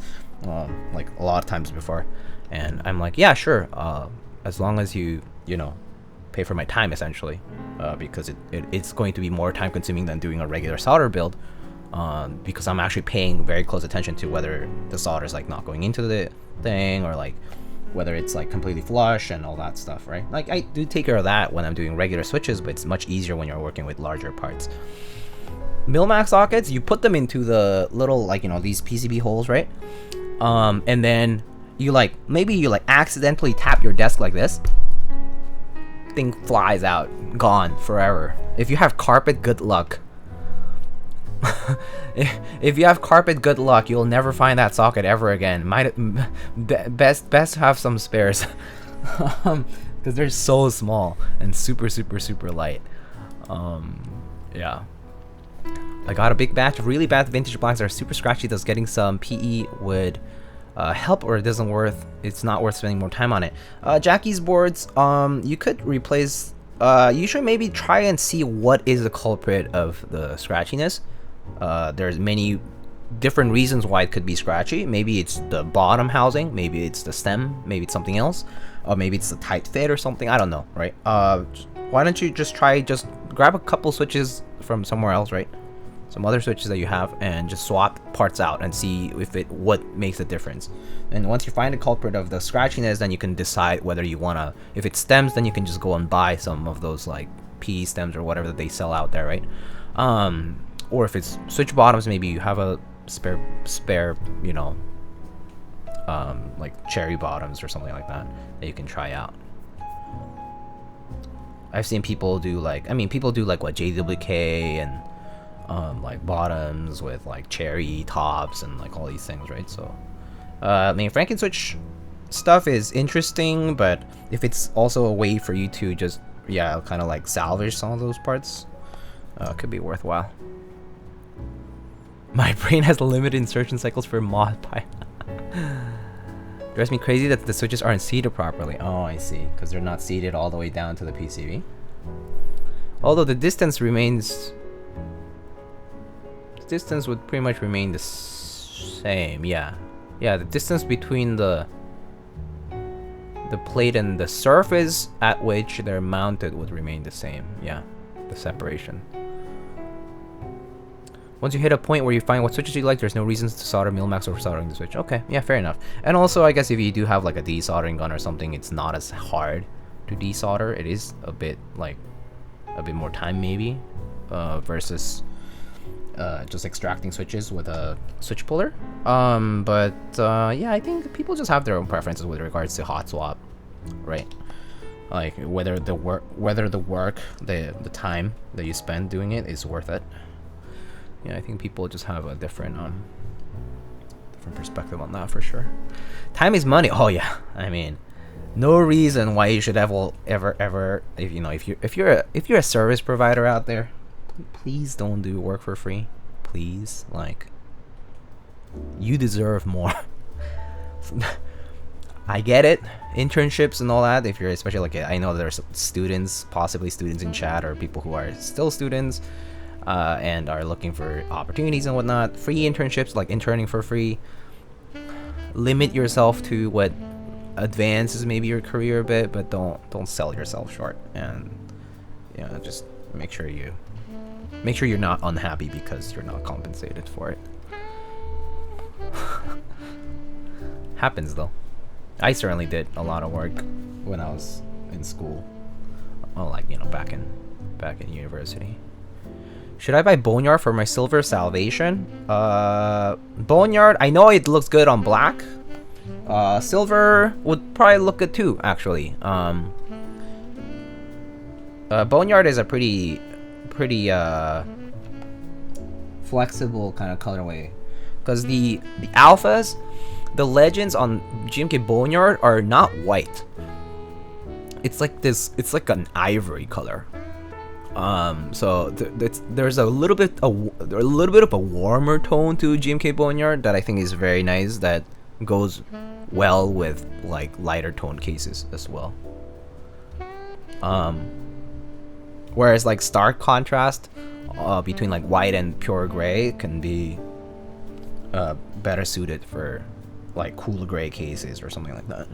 like a lot of times before, and I'm like, yeah, sure, as long as you know, pay for my time, essentially, because it's going to be more time consuming than doing a regular solder build, because I'm actually paying very close attention to whether the solder is like not going into the thing, or like whether it's like completely flush and all that stuff, right? Like, I do take care of that when I'm doing regular switches, but it's much easier when you're working with larger parts. Mil-Max sockets, you put them into the little, like, you know, these PCB holes, right? And then you like, maybe you like accidentally tap your desk like this, thing flies out, gone forever. If you have carpet, good luck. If you have carpet, good luck. You'll never find that socket ever again. Best have some spares, because they're so small and super light. Yeah. I got a big batch of really bad vintage blinds that are super scratchy. Thus, getting some PE would help, or it's not worth spending more time on it. Jackie's boards, you could replace. You should maybe try and see what is the culprit of the scratchiness. There's many different reasons why it could be scratchy. Maybe it's the bottom housing, maybe it's the stem, maybe it's something else, or maybe it's the tight fit or something. I don't know, right? Why don't you just grab a couple switches from somewhere else, right? Some other switches that you have, and just swap parts out and see what makes a difference. And once you find the culprit of the scratchiness, then you can decide whether you wanna, if it stems, then you can just go and buy some of those like PE stems or whatever that they sell out there, right? Or if it's switch bottoms, maybe you have a spare, you know, like cherry bottoms or something like that you can try out. I've seen people do like, people do like what, JWK and like bottoms with like cherry tops and like all these things, right? So Franken-switch stuff is interesting, but if it's also a way for you to just, yeah, kind of like salvage some of those parts, could be worthwhile. My brain has limited insertion cycles for mod pie. Drives me crazy that the switches aren't seated properly. Oh, I see, because they're not seated all the way down to the PCB. Although the distance remains, the distance would pretty much remain the same. Yeah, the distance between the plate and the surface at which they're mounted would remain the same. Yeah, the separation. Once you hit a point where you find what switches you like, there's no reasons to solder Mil-Max over soldering the switch. Okay, yeah, fair enough. And also, I guess if you do have like a desoldering gun or something, it's not as hard to desolder. It is a bit more time maybe, versus just extracting switches with a switch puller. Yeah, I think people just have their own preferences with regards to hot swap, right? Like whether the time that you spend doing it is worth it. Yeah, I think people just have a different perspective on that for sure. Time is money. Oh yeah, no reason why you should ever if you're a service provider out there, please don't do work for free. Please, like, you deserve more. I get it, internships and all that. If you're especially like, I know there's students, possibly students in chat, or people who are still students. And are looking for opportunities and whatnot. Free internships, like interning for free. Limit yourself to what advances maybe your career a bit, but don't sell yourself short. And yeah, just make sure you're not unhappy because you're not compensated for it. Happens though. I certainly did a lot of work when I was in school. Well, like, back in university. Should I buy Boneyard for my Silver Salvation? Boneyard, I know it looks good on black. Silver would probably look good too, actually. Boneyard is a pretty flexible kind of colorway, because the alphas, the legends on GMK Boneyard are not white. It's like this. It's like an ivory color. So there's a little bit of a warmer tone to GMK Boneyard that I think is very nice. That goes well with like lighter toned cases as well. Whereas like stark contrast between like white and pure gray can be better suited for like cool gray cases or something like that.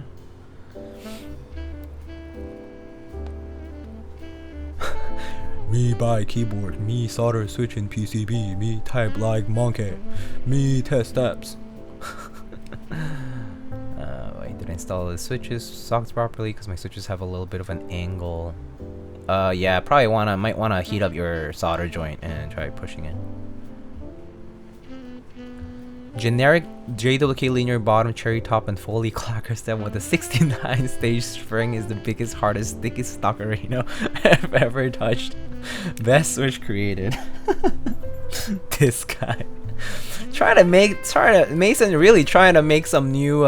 Me buy keyboard, me solder switch in PCB, me type like monkey, me test steps. I didn't install the switches sockets properly because my switches have a little bit of an angle. Yeah, probably might wanna heat up your solder joint and try pushing it. Generic JWK linear bottom, cherry top, and Foley clacker stem with a 69 stage spring is the biggest, hardest, thickest stockerino I've ever touched. Best switch created. This guy. Mason really trying to make some new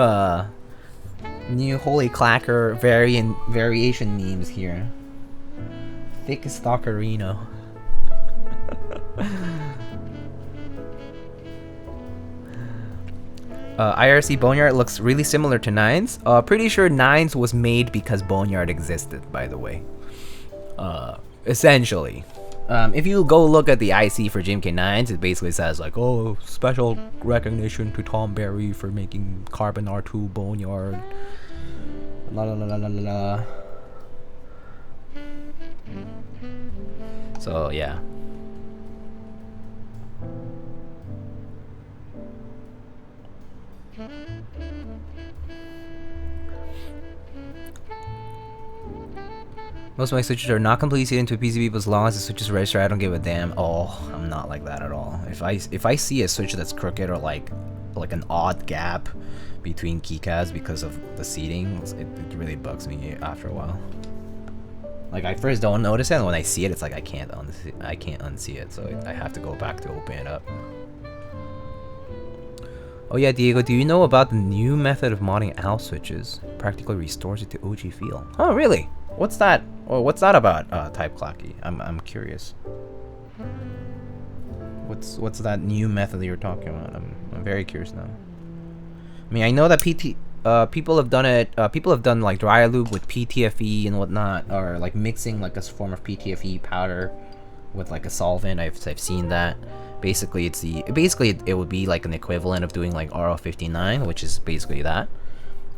new Holy Clacker variation memes here. Thickest stockerino. IRC Boneyard looks really similar to Nines. Pretty sure Nines was made because Boneyard existed, by the way. Essentially. If you go look at the IC for GMK9s, it basically says like, oh, special recognition to Tom Berry for making Carbon R2 Boneyard. La la la la la la. So yeah. Most of my switches are not completely seated into a PCB, but as long as the switch is registered, I don't give a damn. Oh, I'm not like that at all. If I see a switch that's crooked or like an odd gap between keycaps because of the seating, it really bugs me after a while. Like I first don't notice it, and when I see it, it's like I can't unsee it, so I have to go back to open it up. Oh yeah, Diego, do you know about the new method of modding AL switches? Practically restores it to OG feel. Oh really? What's that? Or what's that about, Type Clacky? I'm curious. What's that new method you're talking about? I'm very curious now. I mean, I know that people have done it. People have done like dry lube with PTFE and whatnot, or like mixing like a form of PTFE powder with like a solvent. I've seen that. Basically, it would be like an equivalent of doing like RO59, which is basically that.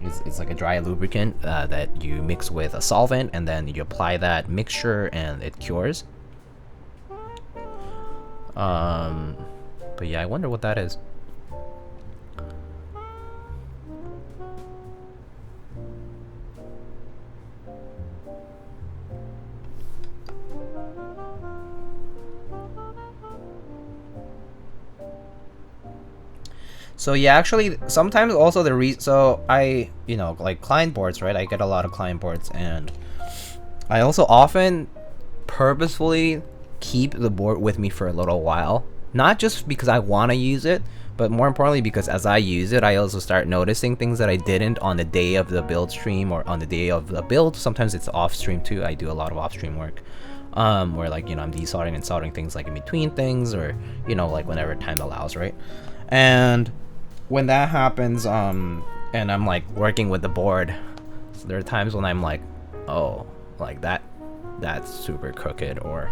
It's like a dry lubricant that you mix with a solvent, and then you apply that mixture and it cures. But yeah, I wonder what that is. So yeah, actually, sometimes also so I, like client boards, right? I get a lot of client boards, and I also often purposefully keep the board with me for a little while. Not just because I want to use it, but more importantly because as I use it, I also start noticing things that I didn't on the day of the build stream or on the day of the build. Sometimes it's off stream too. I do a lot of off stream work. Where like, I'm desoldering and soldering things like in between things, or, like whenever time allows, right? And when that happens, and I'm like working with the board, so there are times when I'm like, oh, like that's super crooked, or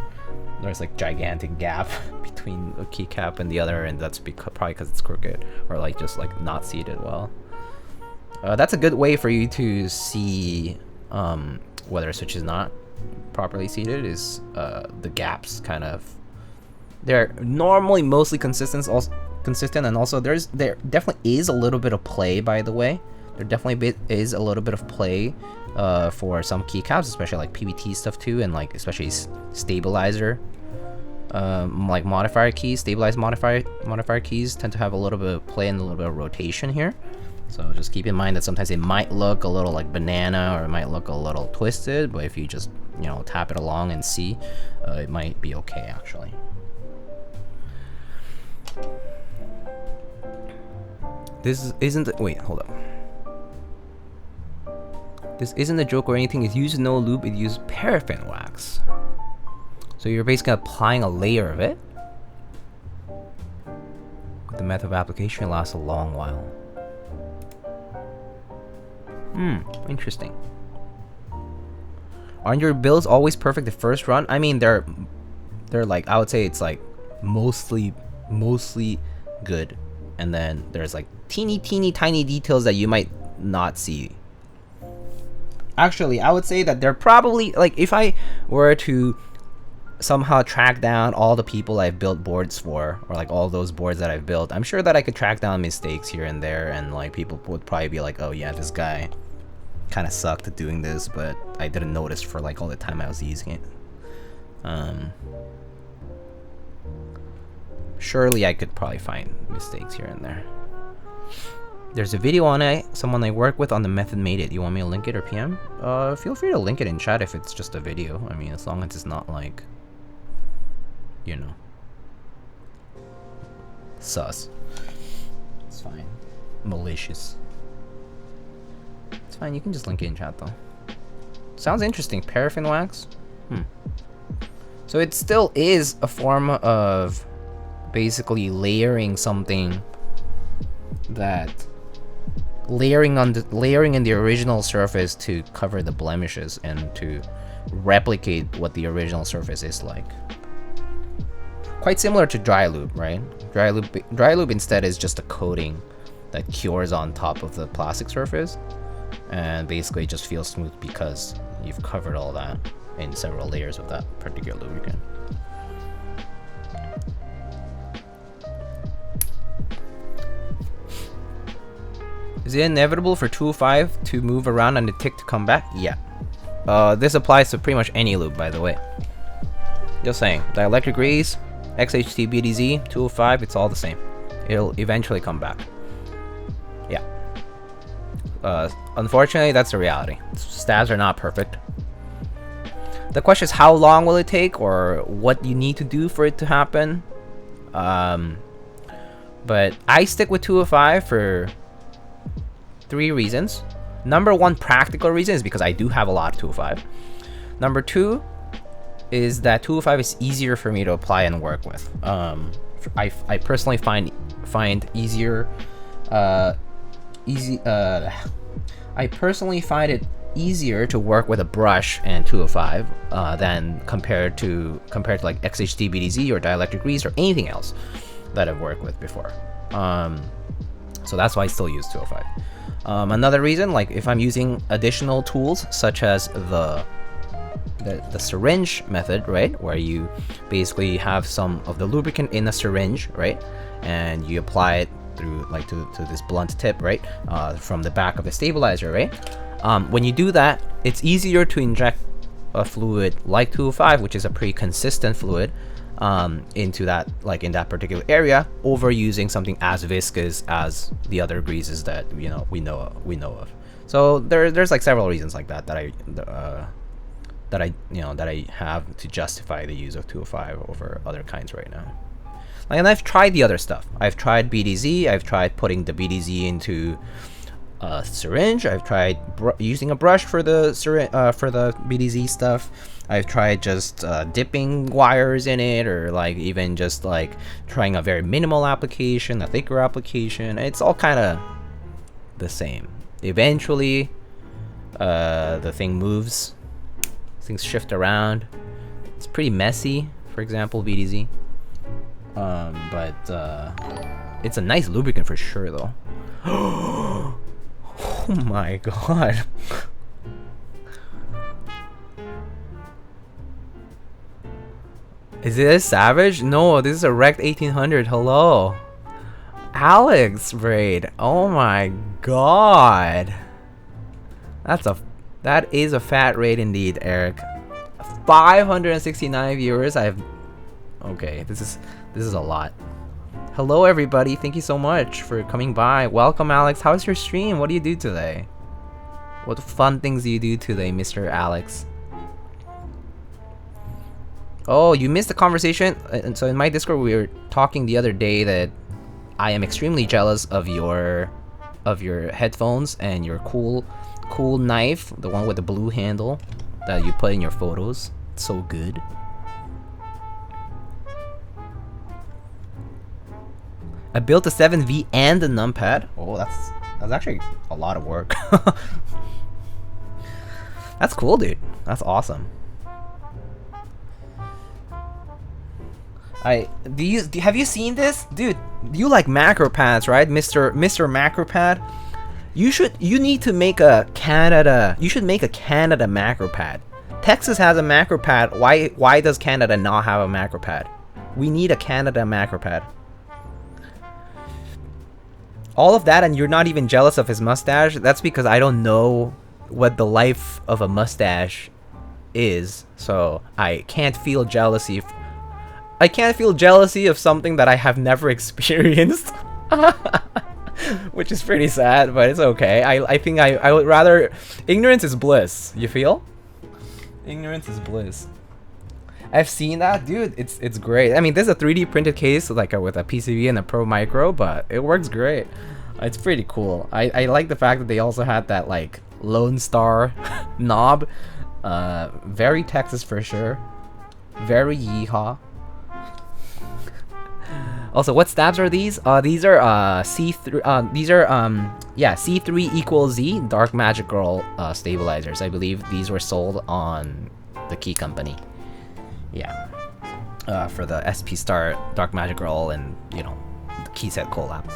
there's like gigantic gap between a keycap and the other, and that's probably because it's crooked, or like just like not seated well. That's a good way for you to see whether a switch is not properly seated, is the gaps kind of, they're normally mostly consistent, and also there definitely is a little bit of play, by the way. There definitely is a little bit of play for some keycaps, especially like PBT stuff too, and like especially stabilizer like modifier keys. Stabilized modifier keys tend to have a little bit of play and a little bit of rotation here. So just keep in mind that sometimes it might look a little like banana, or it might look a little twisted, but if you just, you know, tap it along and see, it might be okay actually. This isn't, wait, hold up. This isn't a joke or anything. It uses no lube, it uses paraffin wax. So you're basically applying a layer of it. The method of application lasts a long while. Interesting. Aren't your builds always perfect the first run? I mean, they're like, I would say it's like mostly good, and then there's like teeny tiny details that you might not see. Actually, I would say that they're probably, like, if I were to somehow track down all the people I've built boards for, or like all those boards that I've built, I'm sure that I could track down mistakes here and there, and like people would probably be like, oh yeah, this guy kind of sucked at doing this, but I didn't notice for like all the time I was using it. Surely I could probably find mistakes here and there. There's a video on it, someone I work with on the method made it. You want me to link it or PM? Feel free to link it in chat if it's just a video. I mean, as long as it's not like, you know, sus. It's fine. Malicious. It's fine, you can just link it in chat though. Sounds interesting. Paraffin wax? So it still is a form of basically layering something, that layering in the original surface to cover the blemishes and to replicate what the original surface is like. Quite similar to dry lube, right? Dry lube instead is just a coating that cures on top of the plastic surface, and basically just feels smooth because you've covered all that in several layers of that particular lubricant. Is it inevitable for 205 to move around and the tick to come back? Yeah. This applies to pretty much any lube, by the way. Just saying. Dielectric grease, XHT BDZ, 205, it's all the same. It'll eventually come back. Yeah. Unfortunately, that's the reality. Stabs are not perfect. The question is, how long will it take, or what you need to do for it to happen? But I stick with 205 for 3 reasons. Number 1 practical reason is because I do have a lot of 205. Number 2 is that 205 is easier for me to apply and work with. I personally find easier I personally find it easier to work with a brush and 205 than compared to like XHT BDZ or dielectric grease or anything else that I've worked with before. So that's why I still use 205. Another reason, like if I'm using additional tools such as the syringe method, right, where you basically have some of the lubricant in a syringe, right, and you apply it through like to this blunt tip, right, from the back of the stabilizer, right. When you do that, it's easier to inject a fluid like 205, which is a pretty consistent fluid, into that, like in that particular area, over using something as viscous as the other greases that we know of. So there's like several reasons like that that I have to justify the use of 205 over other kinds right now. Like, and I've tried the other stuff. I've tried BDZ. I've tried putting the BDZ into a syringe. I've tried using a brush for the BDZ stuff. I've tried just dipping wires in it, or like even just like trying a very minimal application, a thicker application. It's all kind of the same. Eventually, the thing moves. Things shift around. It's pretty messy. For example, BDZ. But it's a nice lubricant for sure, though. Oh my god. Is it a Savage? No, this is a Rekt1800. Hello. Alex Braid. Oh my god. That is a fat rate indeed, Eric. 569 viewers. Okay, this is a lot. Hello everybody, thank you so much for coming by. Welcome Alex, how's your stream? What do you do today? What fun things do you do today, Mr. Alex? Oh, you missed the conversation? And so in my Discord we were talking the other day that I am extremely jealous of your headphones and your cool knife, the one with the blue handle that you put in your photos. It's so good. I built a 7V and a numpad. Oh, that's actually a lot of work. That's cool, dude. That's awesome. Have you seen this, dude? You like macro pads, right, Mr. Macro Pad? You need to make a Canada. You should make a Canada macro pad. Texas has a macro pad. Why does Canada not have a macro pad? We need a Canada macro pad. All of that, and you're not even jealous of his mustache. That's because I don't know what the life of a mustache is, so I can't feel jealousy. I can't feel jealousy of something that I have never experienced. Which is pretty sad, but it's okay. I think I would rather... Ignorance is bliss, you feel? Ignorance is bliss. I've seen that, dude. It's great. I mean, this is a 3D printed case, like with a PCB and a Pro Micro, but it works great. It's pretty cool. I like the fact that they also had that like Lone Star knob. Very Texas for sure. Very yeehaw. Also, what stabs are these? These are C3. These are C3 equals Z Dark Magic Girl stabilizers. I believe these were sold on the Key Company. Yeah, for the SP Star Dark Magic Girl and the Key Set collab.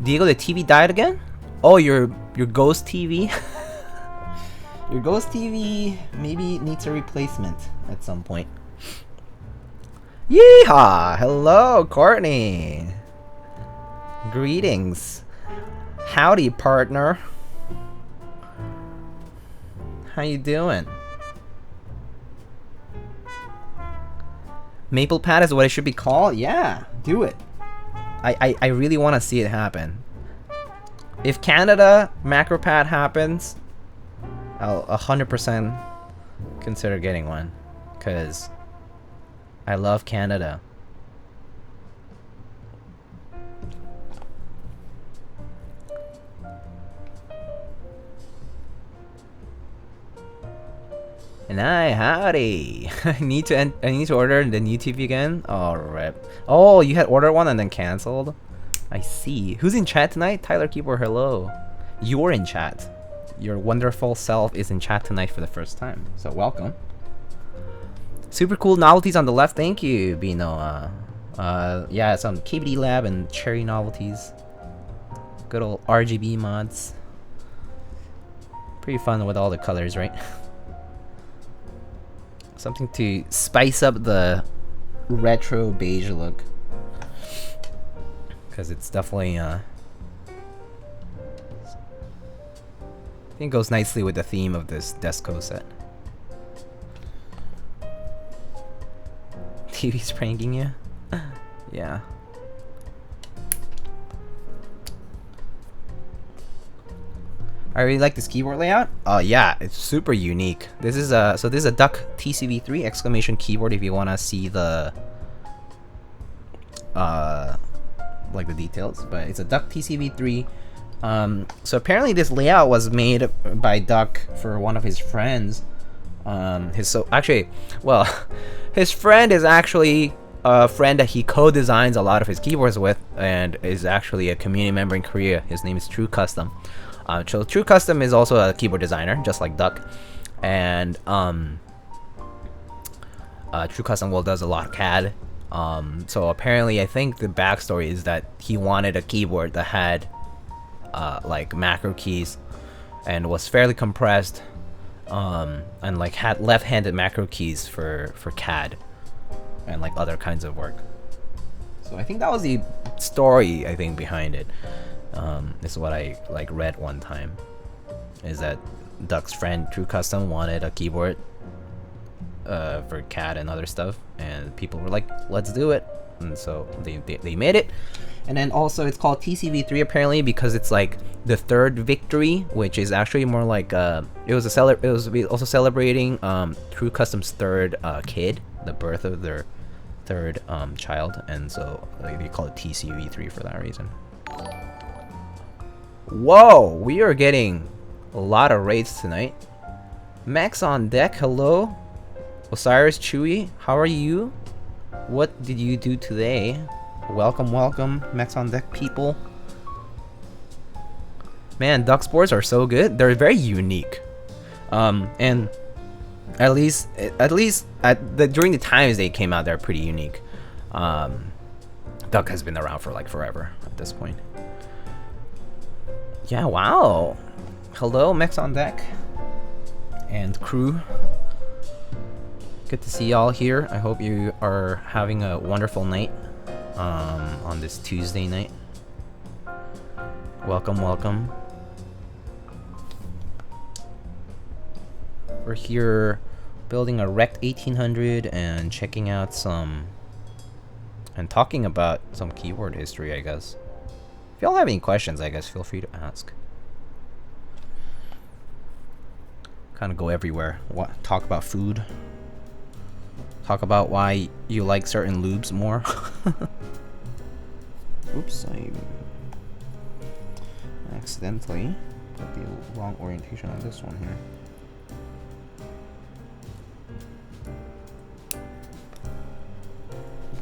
Diego, the TV died again? Oh, your ghost TV. Your ghost TV maybe needs a replacement at some point. Yeehaw! Hello, Courtney. Greetings. Howdy, partner. How you doing? Maple pad is what it should be called? Yeah, do it. I really want to see it happen. If Canada macro pad happens, I'll 100% consider getting one, because I love Canada. And howdy. I need to order the new TV again. Oh, rip. Oh, you had ordered one and then canceled. I see. Who's in chat tonight? Tyler Keyboard, hello. You're in chat. Your wonderful self is in chat tonight for the first time. So welcome. Super cool novelties on the left. Thank you, Bino. Yeah, some KBD Lab and Cherry novelties. Good old RGB mods. Pretty fun with all the colors, right? Something to spice up the retro beige look, because it's definitely I think goes nicely with the theme of this Desco set. TV's pranking you? Yeah. I really like this keyboard layout. Yeah, it's super unique. This is a Duck TCV3 exclamation keyboard if you want to see the like the details, but it's a Duck TCV3. So apparently this layout was made by Duck for one of his friends. His friend is actually a friend that he co-designs a lot of his keyboards with, and is actually a community member in Korea. His name is True Custom. So True Custom is also a keyboard designer, just like Duck, and True Custom does a lot of CAD. So apparently, I think the backstory is that he wanted a keyboard that had like macro keys and was fairly compressed, and like had left-handed macro keys for CAD and like other kinds of work. So I think that was the story behind it. This is what I like read one time, is that Duck's friend True Custom wanted a keyboard for CAD and other stuff, and people were like, let's do it. and so they made it. And then also it's called TCV3 apparently because it's like the third victory, which is actually more like it was also celebrating True Custom's third kid, the birth of their third child, and so they call it TCV3 for that reason. Whoa, we are getting a lot of raids tonight. Max on deck, hello. Osiris Chewy, how are you? What did you do today? Welcome, welcome, Max on deck people. Man, duck spores are so good. They're very unique. And at least during the times they came out, they're pretty unique. Duck has been around for like forever at this point. Yeah, wow. Hello, Max on deck and crew. Good to see y'all here. I hope you are having a wonderful night on this Tuesday night. Welcome, welcome. We're here building a Rekt1800 and checking out some and talking about some keyword history, I guess. If y'all have any questions, I guess feel free to ask. Kind of go everywhere. Talk about food. Talk about why you like certain lubes more. Oops, I accidentally put the wrong orientation on this one here.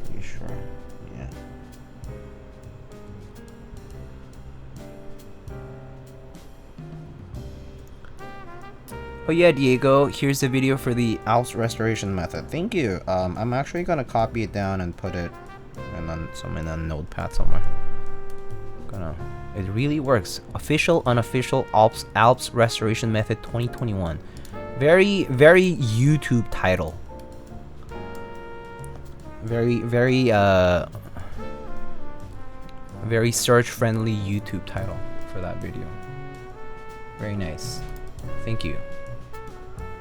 Pretty sure, yeah. Oh yeah, Diego, here's the video for the Alps restoration method. Thank you. I'm actually gonna copy it down and put it in a notepad somewhere. It really works. Official, unofficial Alps restoration method 2021. Very, very YouTube title. Very, very, very search-friendly YouTube title for that video. Very nice. Thank you.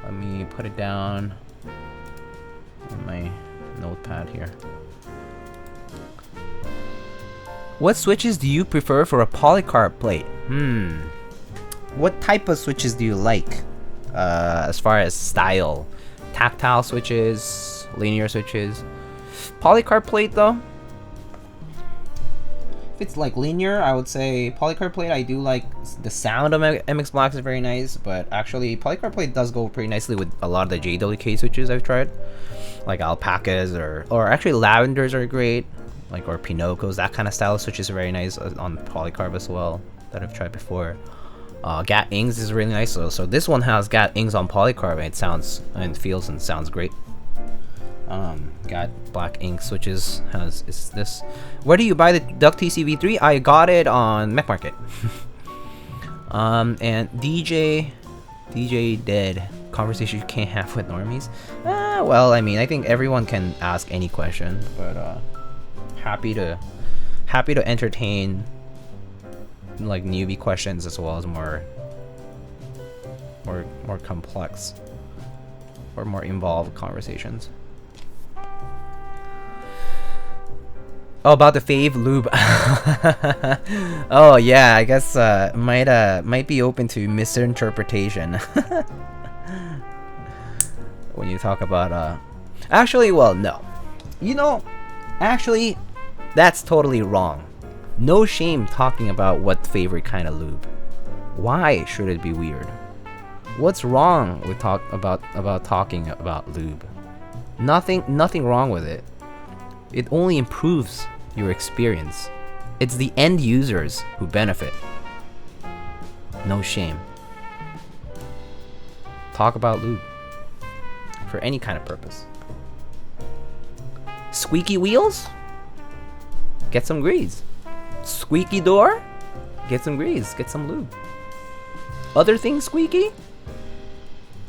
Let me put it down on my notepad here. What switches do you prefer for a polycarb plate? What type of switches do you like? As far as style, tactile switches, linear switches. Polycarb plate though, if it's like linear, I would say polycarb plate. I do like the sound of MX Blacks is very nice, but actually polycarb plate does go pretty nicely with a lot of the JWK switches I've tried, like alpacas or actually lavenders are great, like or Pinocchos. That kind of style of switch is very nice on polycarb as well that I've tried before. Gat Ings is really nice. So this one has Gat Ings on polycarb and it sounds and feels and sounds great. Got black ink switches is this. Where do you buy the Duck TCV3? I got it on Mech Market. And DJ dead conversation you can't have with normies. Well, I mean, I think everyone can ask any question, but happy to entertain like newbie questions as well as more complex or more involved conversations. Oh, about the fave lube. Oh yeah, I guess might be open to misinterpretation. When you talk about actually, well, no. You know, actually that's totally wrong. No shame talking about what favorite kind of lube. Why should it be weird? What's wrong with talking about lube? Nothing wrong with it. It only improves your experience. It's the end users who benefit. No shame. Talk about lube for any kind of purpose. Squeaky wheels? Get some grease. Squeaky door? Get some grease. Get some lube. Other things squeaky?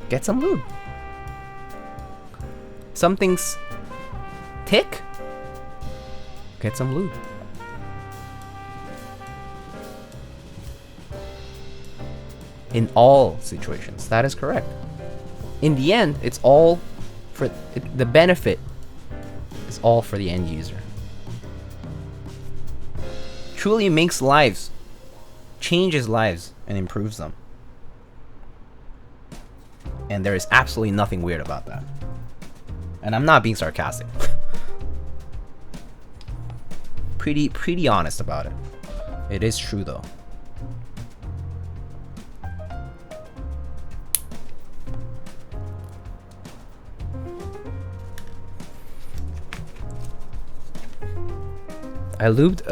Get some lube. Some things tick? Get some lube. In all situations, that is correct. In the end, it's all for the benefit is all for the end user. truly makes lives, changes lives, and improves them. And there is absolutely nothing weird about that. And I'm not being sarcastic. pretty honest about it. It is true though. I lubed,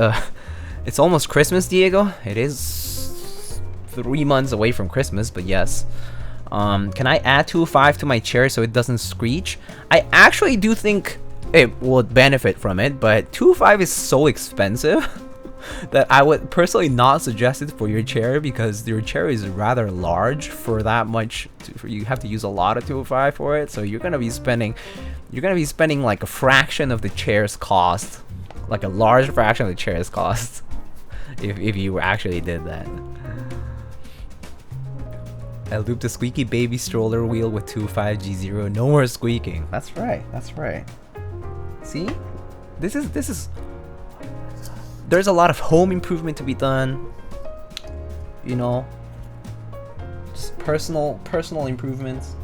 it's almost Christmas, Diego. It is 3 months away from Christmas, but yes. Can I add 205 to my chair so it doesn't screech? I actually do think it would benefit from it, but 205 is so expensive that I would personally not suggest it for your chair, because your chair is rather large for that much. You have to use a lot of 205 for it, so you're gonna be spending like a fraction of the chair's cost. Like a large fraction of the chair's cost if you actually did that. I looped a squeaky baby stroller wheel with 25G0. No more squeaking. That's right. That's right. See? This is there's a lot of home improvement to be done. You know, just personal improvements.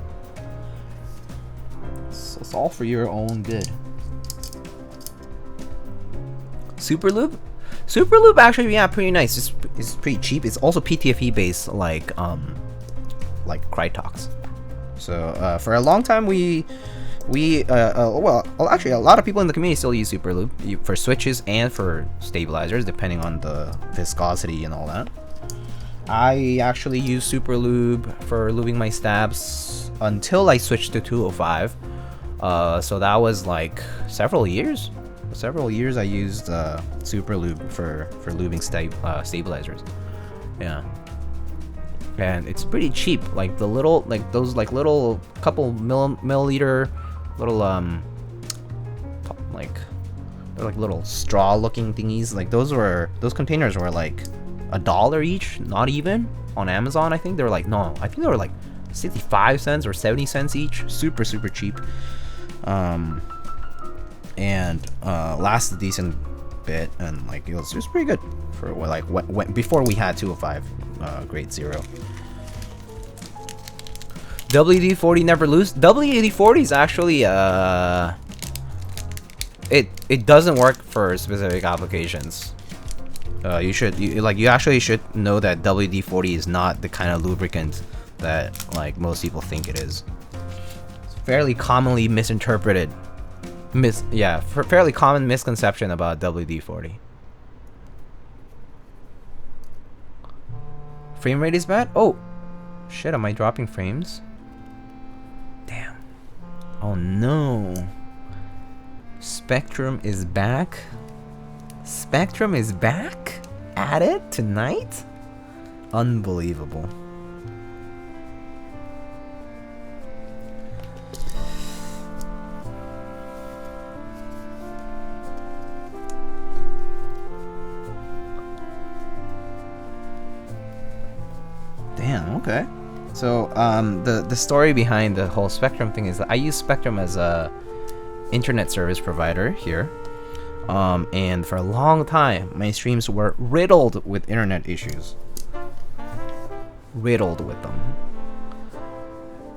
It's all for your own good. Super Lube actually, yeah, pretty nice. It's pretty cheap. It's also PTFE based, like Crytox. So for a long time well, actually a lot of people in the community still use Super Lube for switches and for stabilizers, depending on the viscosity and all that. I actually use Super Lube for lubing my stabs until I switched to 205. So that was like several years I used Super Lube for lubing stabilizers. Yeah, and it's pretty cheap. Like the little, like those like little couple milliliter little like they're like little straw looking thingies. Like those containers were like $1 each, not even, on Amazon. I think they were like, no, I think they were like 65 cents or 70 cents each. Super cheap. And lasted a decent bit, and like it was pretty good for like when before we had 205 grade 0. WD-40 never lose. WD-40 is actually it doesn't work for specific applications. You actually should know that WD-40 is not the kind of lubricant that like most people think it is. It's fairly commonly misinterpreted. Fairly common misconception about WD-40. Frame rate is bad? Oh, shit, am I dropping frames? Damn. Oh no. Spectrum is back? Spectrum is back? At it tonight? Unbelievable. Damn, okay. So, the story behind the whole Spectrum thing is that I use Spectrum as a internet service provider here. And for a long time, my streams were riddled with internet issues. Riddled with them.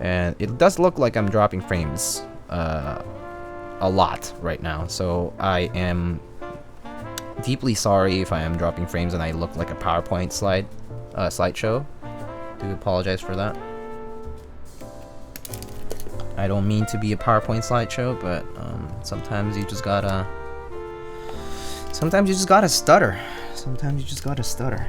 And it does look like I'm dropping frames a lot right now. So I am deeply sorry if I am dropping frames and I look like a PowerPoint slideshow. Do apologize for that. I don't mean to be a PowerPoint slideshow, but sometimes you just gotta stutter. Sometimes you just gotta stutter.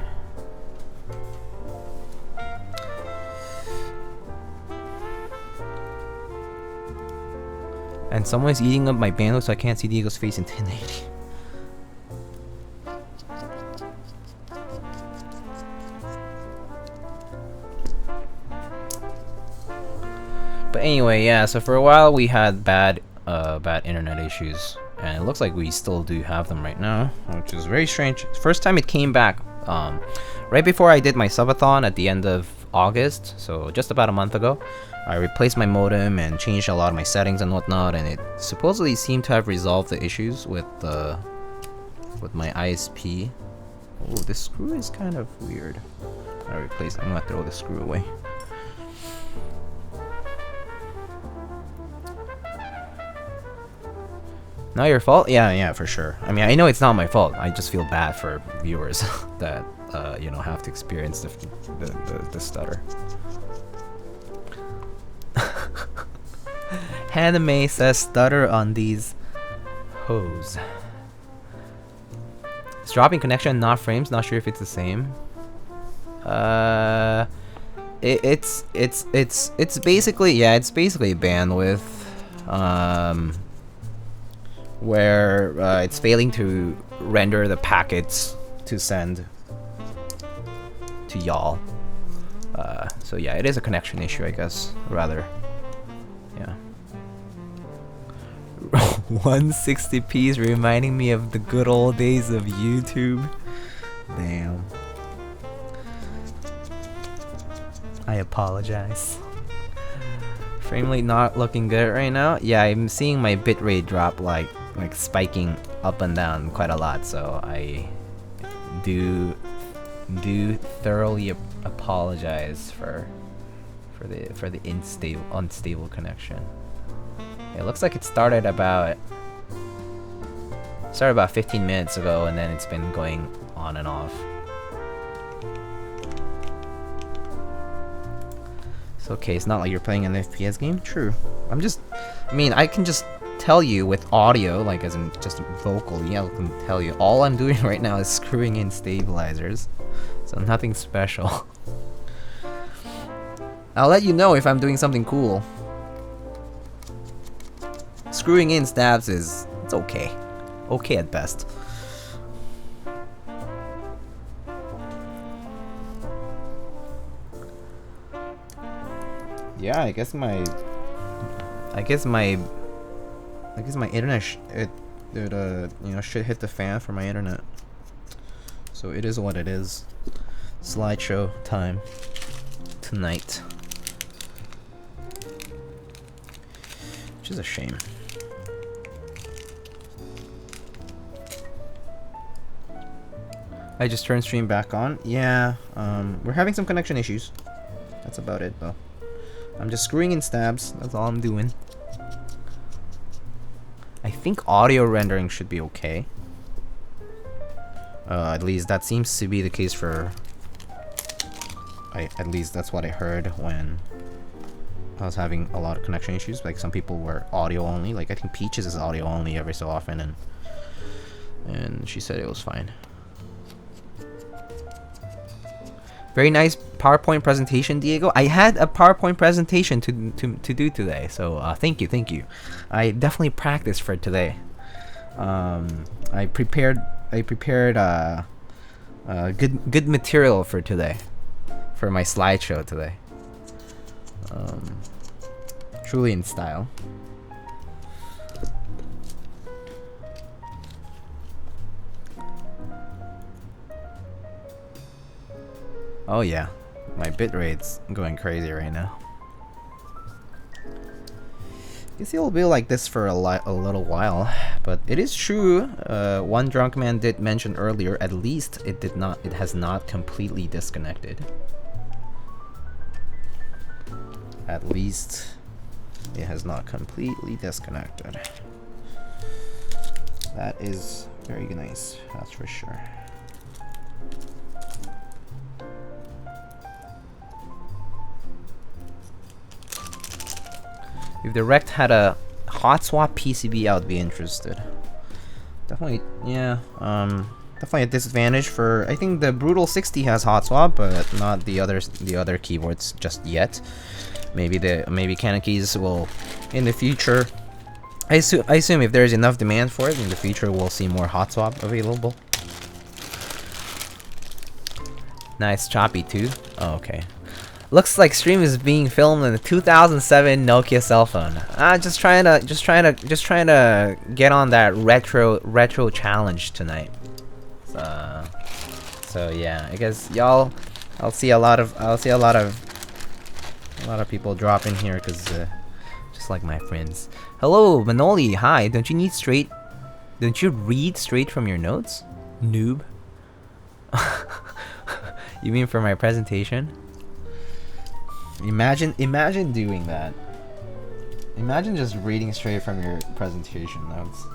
And someone's eating up my bandwidth, so I can't see Diego's face in 1080. But anyway, yeah, so for a while we had bad internet issues, and it looks like we still do have them right now, which is very strange. First time it came back right before I did my subathon at the end of August, so just about a month ago. I replaced my modem and changed a lot of my settings and whatnot, and it supposedly seemed to have resolved the issues with my ISP. Oh, this screw is kind of weird. I'm gonna throw the screw away. Not your fault? Yeah, for sure. I mean, I know it's not my fault. I just feel bad for viewers that you know, have to experience the stutter. Haname says stutter on these hoes. It's dropping connection, not frames. Not sure if it's the same. It's basically, yeah, it's basically bandwidth. Where it's failing to render the packets to send to y'all. So yeah, it is a connection issue, I guess. Rather, yeah. 160p is reminding me of the good old days of YouTube. Damn. I apologize. Frame rate not looking good right now. Yeah, I'm seeing my bitrate drop like spiking up and down quite a lot, so I do thoroughly apologize for the unstable connection. It looks like it started about 15 minutes ago, and then it's been going on and off. It's okay, it's not like you're playing an FPS game. True. I mean, I can just tell you with audio, like as in just vocally, I can tell you all I'm doing right now is screwing in stabilizers. So nothing special. I'll let you know if I'm doing something cool. Screwing in stabs it's okay. Okay at best. Yeah, I guess my internet you know, should hit the fan for my internet. So it is what it is. Slideshow time tonight, which is a shame. I just turned stream back on. Yeah, we're having some connection issues. That's about it though. I'm just screwing in stabs. That's all I'm doing. I think audio rendering should be okay. At least that seems to be the case for... at least that's what I heard when I was having a lot of connection issues. Like some people were audio only. Like I think Peaches is audio only every so often, and she said it was fine. Very nice PowerPoint presentation, Diego. I had a PowerPoint presentation to do today, so thank you. I definitely practiced for today. I prepared good material for today, for my slideshow today. Truly in style. Oh yeah, my bitrate's going crazy right now. Guess it'll be like this for a little while, but it is true. One drunk man did mention earlier. At least it has not completely disconnected. At least it has not completely disconnected. That is very nice. That's for sure. If the Rekt had a hot swap PCB, I would be interested. Definitely, yeah. Definitely a disadvantage for. I think the Brutal 60 has hot swap, but not the other keyboards just yet. Maybe CannonKeys will in the future. I assume if there's enough demand for it in the future, we'll see more hot swap available. Nice choppy too. Oh, okay. Looks like stream is being filmed in a 2007 Nokia cell phone. Just trying to get on that retro challenge tonight. So yeah, I guess y'all, I'll see a lot of people drop in here because just like my friends. Hello, Manoli. Hi. Don't you read straight from your notes, noob? You mean for my presentation? Imagine doing that. Imagine just reading straight from your presentation notes.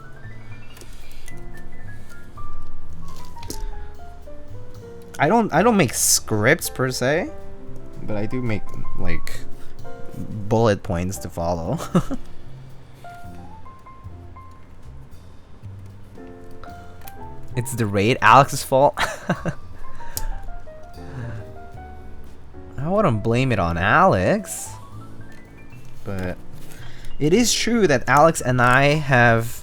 I don't make scripts per se, but I do make like bullet points to follow. It's the raid, Alex's fault. I wouldn't blame it on Alex, but it is true that Alex and I have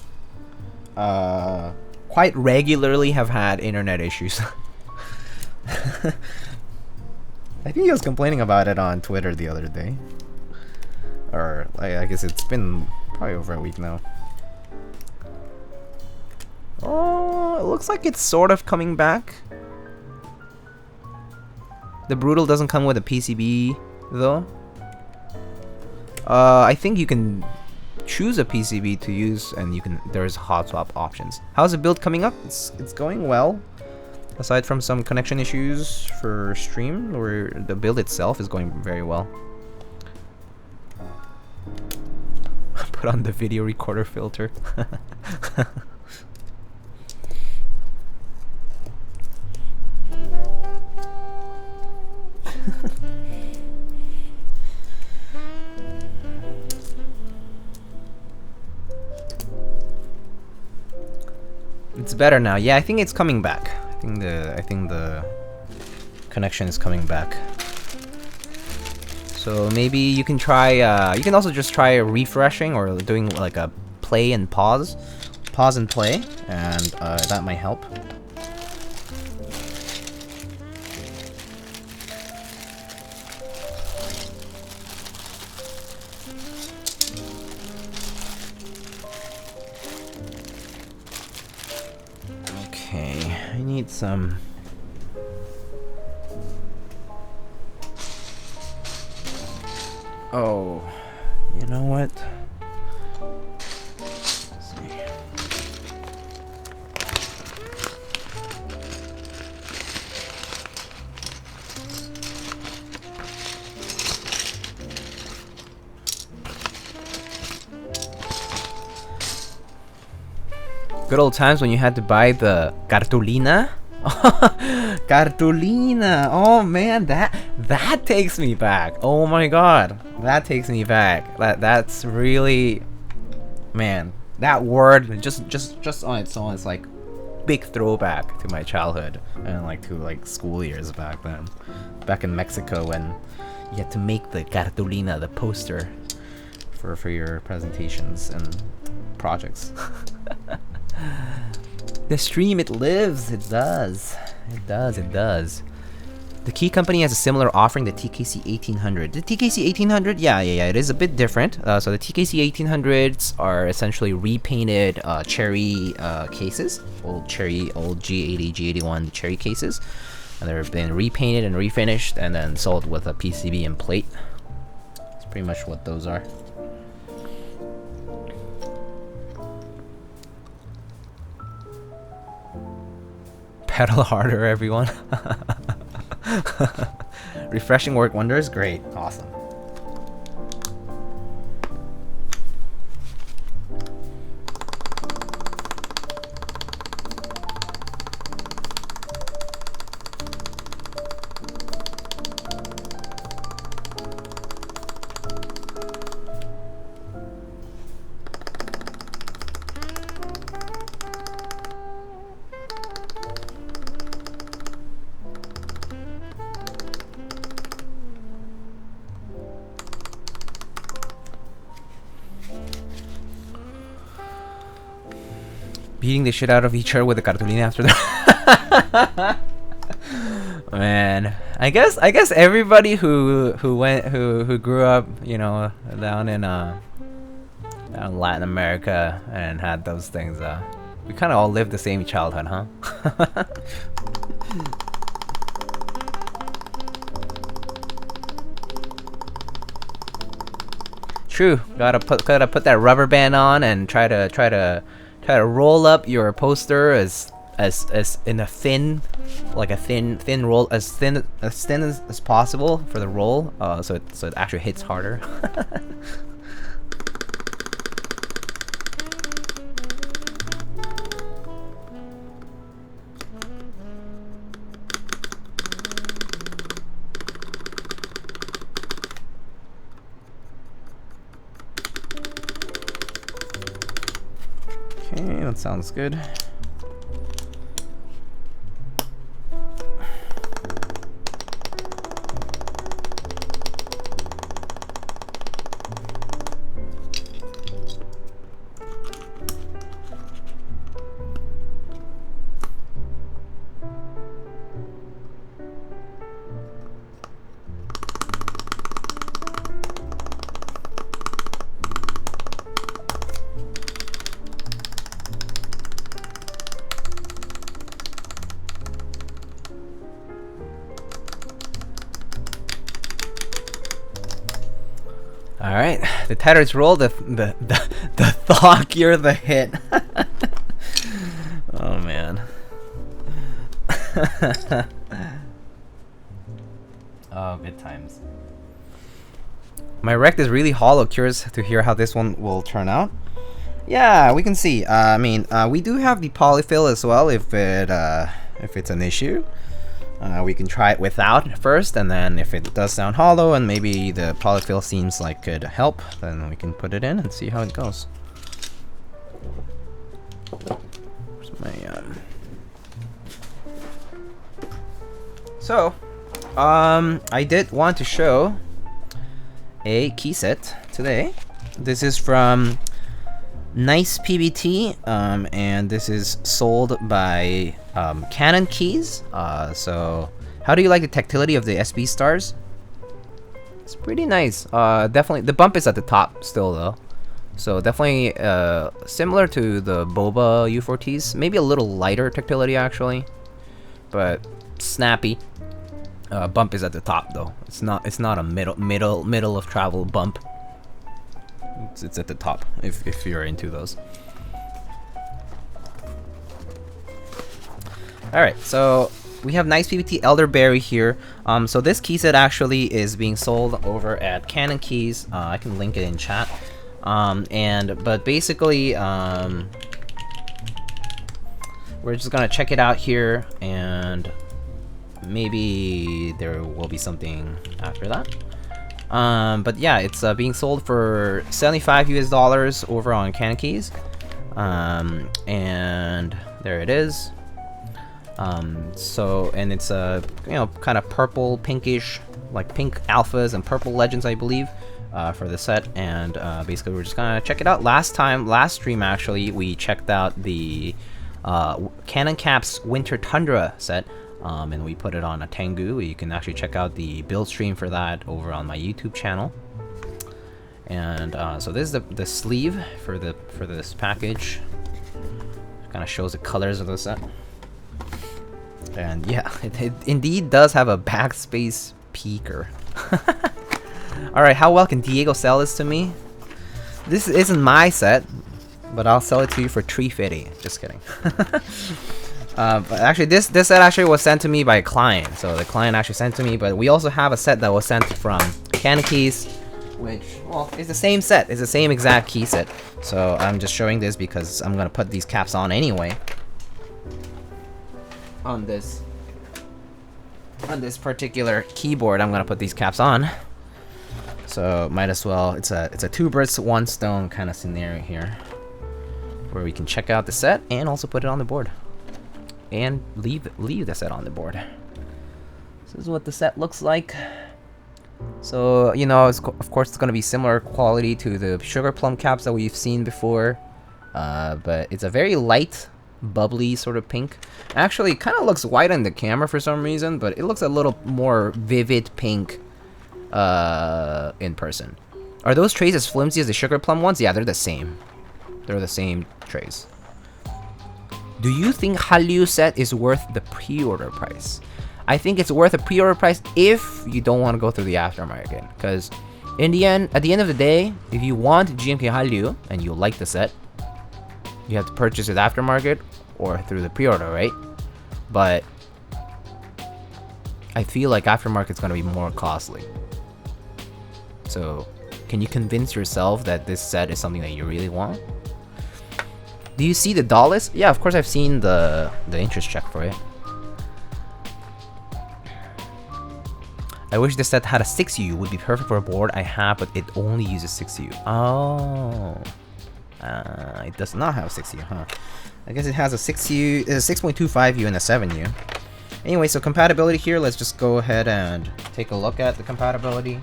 quite regularly have had internet issues. I think he was complaining about it on Twitter the other day, or I guess it's been probably over a week now. Oh, it looks like it's sort of coming back. The Brutal doesn't come with a PCB though. I think you can choose a PCB to use, and there's hot swap options. How's the build coming up? It's going well. Aside from some connection issues for stream, or the build itself is going very well. Put on the video recorder filter. It's better now. Yeah, I think it's coming back. I think the connection is coming back. So maybe you can try. You can also just try refreshing or doing like a play and pause and play, and that might help. Okay, I need some. Oh, you know what? Let's see. Good old times when you had to buy the cartulina. Cartulina. Oh man, that takes me back. Oh my god, that takes me back. That's really, man. That word just on its own is like big throwback to my childhood and like to like school years back then, back in Mexico when you had to make the cartulina, the poster for your presentations and projects. The stream, it lives. It does. It does. It does. The Key Company has a similar offering, the TKC1800. The TKC1800, yeah, it is a bit different. So the TKC1800s are essentially repainted cherry cases, old G80, G81 cherry cases, and they've been repainted and refinished and then sold with a PCB and plate. That's pretty much what those are. Pedal harder, everyone. Refreshing work wonders. Great. Awesome. Beating the shit out of each other with a cartulina after that. Man, I guess everybody who grew up, you know, down in Latin America and had those things, we kind of all lived the same childhood, huh? True. Gotta put that rubber band on and try to roll up your poster as as in a thin, like a thin roll, as thin as possible for the roll, so it actually hits harder. Okay, that sounds good. Alright, the tighter roll, the thockier the hit. Oh man. Oh, good times. My Rekt is really hollow. Curious to hear how this one will turn out. Yeah, we can see. I mean, we do have the polyfill as well if it's an issue. We can try it without first, and then if it does sound hollow and maybe the polyfill seems like could help, then we can put it in and see how it goes. Where's my, So, I did want to show a key set today. This is from Nice PBT, and this is sold by CannonKeys. So how do you like the tactility of the SB stars? It's pretty nice. Definitely the bump is at the top still though, so definitely similar to the Boba U4Ts, maybe a little lighter tactility actually, but snappy. Bump is at the top though. It's not a middle of travel bump. It's at the top if you're into those. Alright, so we have Nice PBT Elderberry here. So this key set actually is being sold over at CannonKeys. I can link it in chat. But basically, we're just gonna check it out here, and maybe there will be something after that. But yeah, it's being sold for $75 US over on CannonKeys. And there it is. So, and it's you know, kind of purple, pinkish, like pink alphas and purple legends, I believe, for the set. And basically, we're just gonna check it out. Last stream actually, we checked out the CannonCap's Winter Tundra set. And we put it on a Tengu. You can actually check out the build stream for that over on my YouTube channel. And so this is the sleeve for this package. Kind of shows the colors of the set. And yeah, it indeed does have a backspace peaker. All right, how well can Diego sell this to me? This isn't my set, but I'll sell it to you for $350. Just kidding. But actually, this set actually was sent to me by a client, so the client actually sent to me. But we also have a set that was sent from CannonKeys, which, well, it's the same set. It's the same exact key set. So I'm just showing this because I'm gonna put these caps on anyway. On this particular keyboard, I'm gonna put these caps on. So might as well. It's a two birds one stone kind of scenario here, where we can check out the set and also put it on the board. And leave the set on the board. This is what the set looks like. So, you know, of course it's going to be similar quality to the sugar plum caps that we've seen before. But it's a very light, bubbly sort of pink. Actually, it kind of looks white on the camera for some reason, but it looks a little more vivid pink in person. Are those trays as flimsy as the sugar plum ones? Yeah, they're the same. They're the same trays. Do you think Hallyu set is worth the pre-order price? I think it's worth a pre-order price if you don't want to go through the aftermarket. Because in the end, at the end of the day, if you want GMK Hallyu and you like the set, you have to purchase it aftermarket, or through the pre-order, right? But I feel like aftermarket's gonna be more costly. So, can you convince yourself that this set is something that you really want? Do you see the doll list? Yeah, of course I've seen the interest check for it. I wish this set had a 6U. Would be perfect for a board I have, but it only uses 6U. Oh. It does not have a 6U, huh? I guess it has a 6U, a 6.25U and a 7U. Anyway, so compatibility here, let's just go ahead and take a look at the compatibility.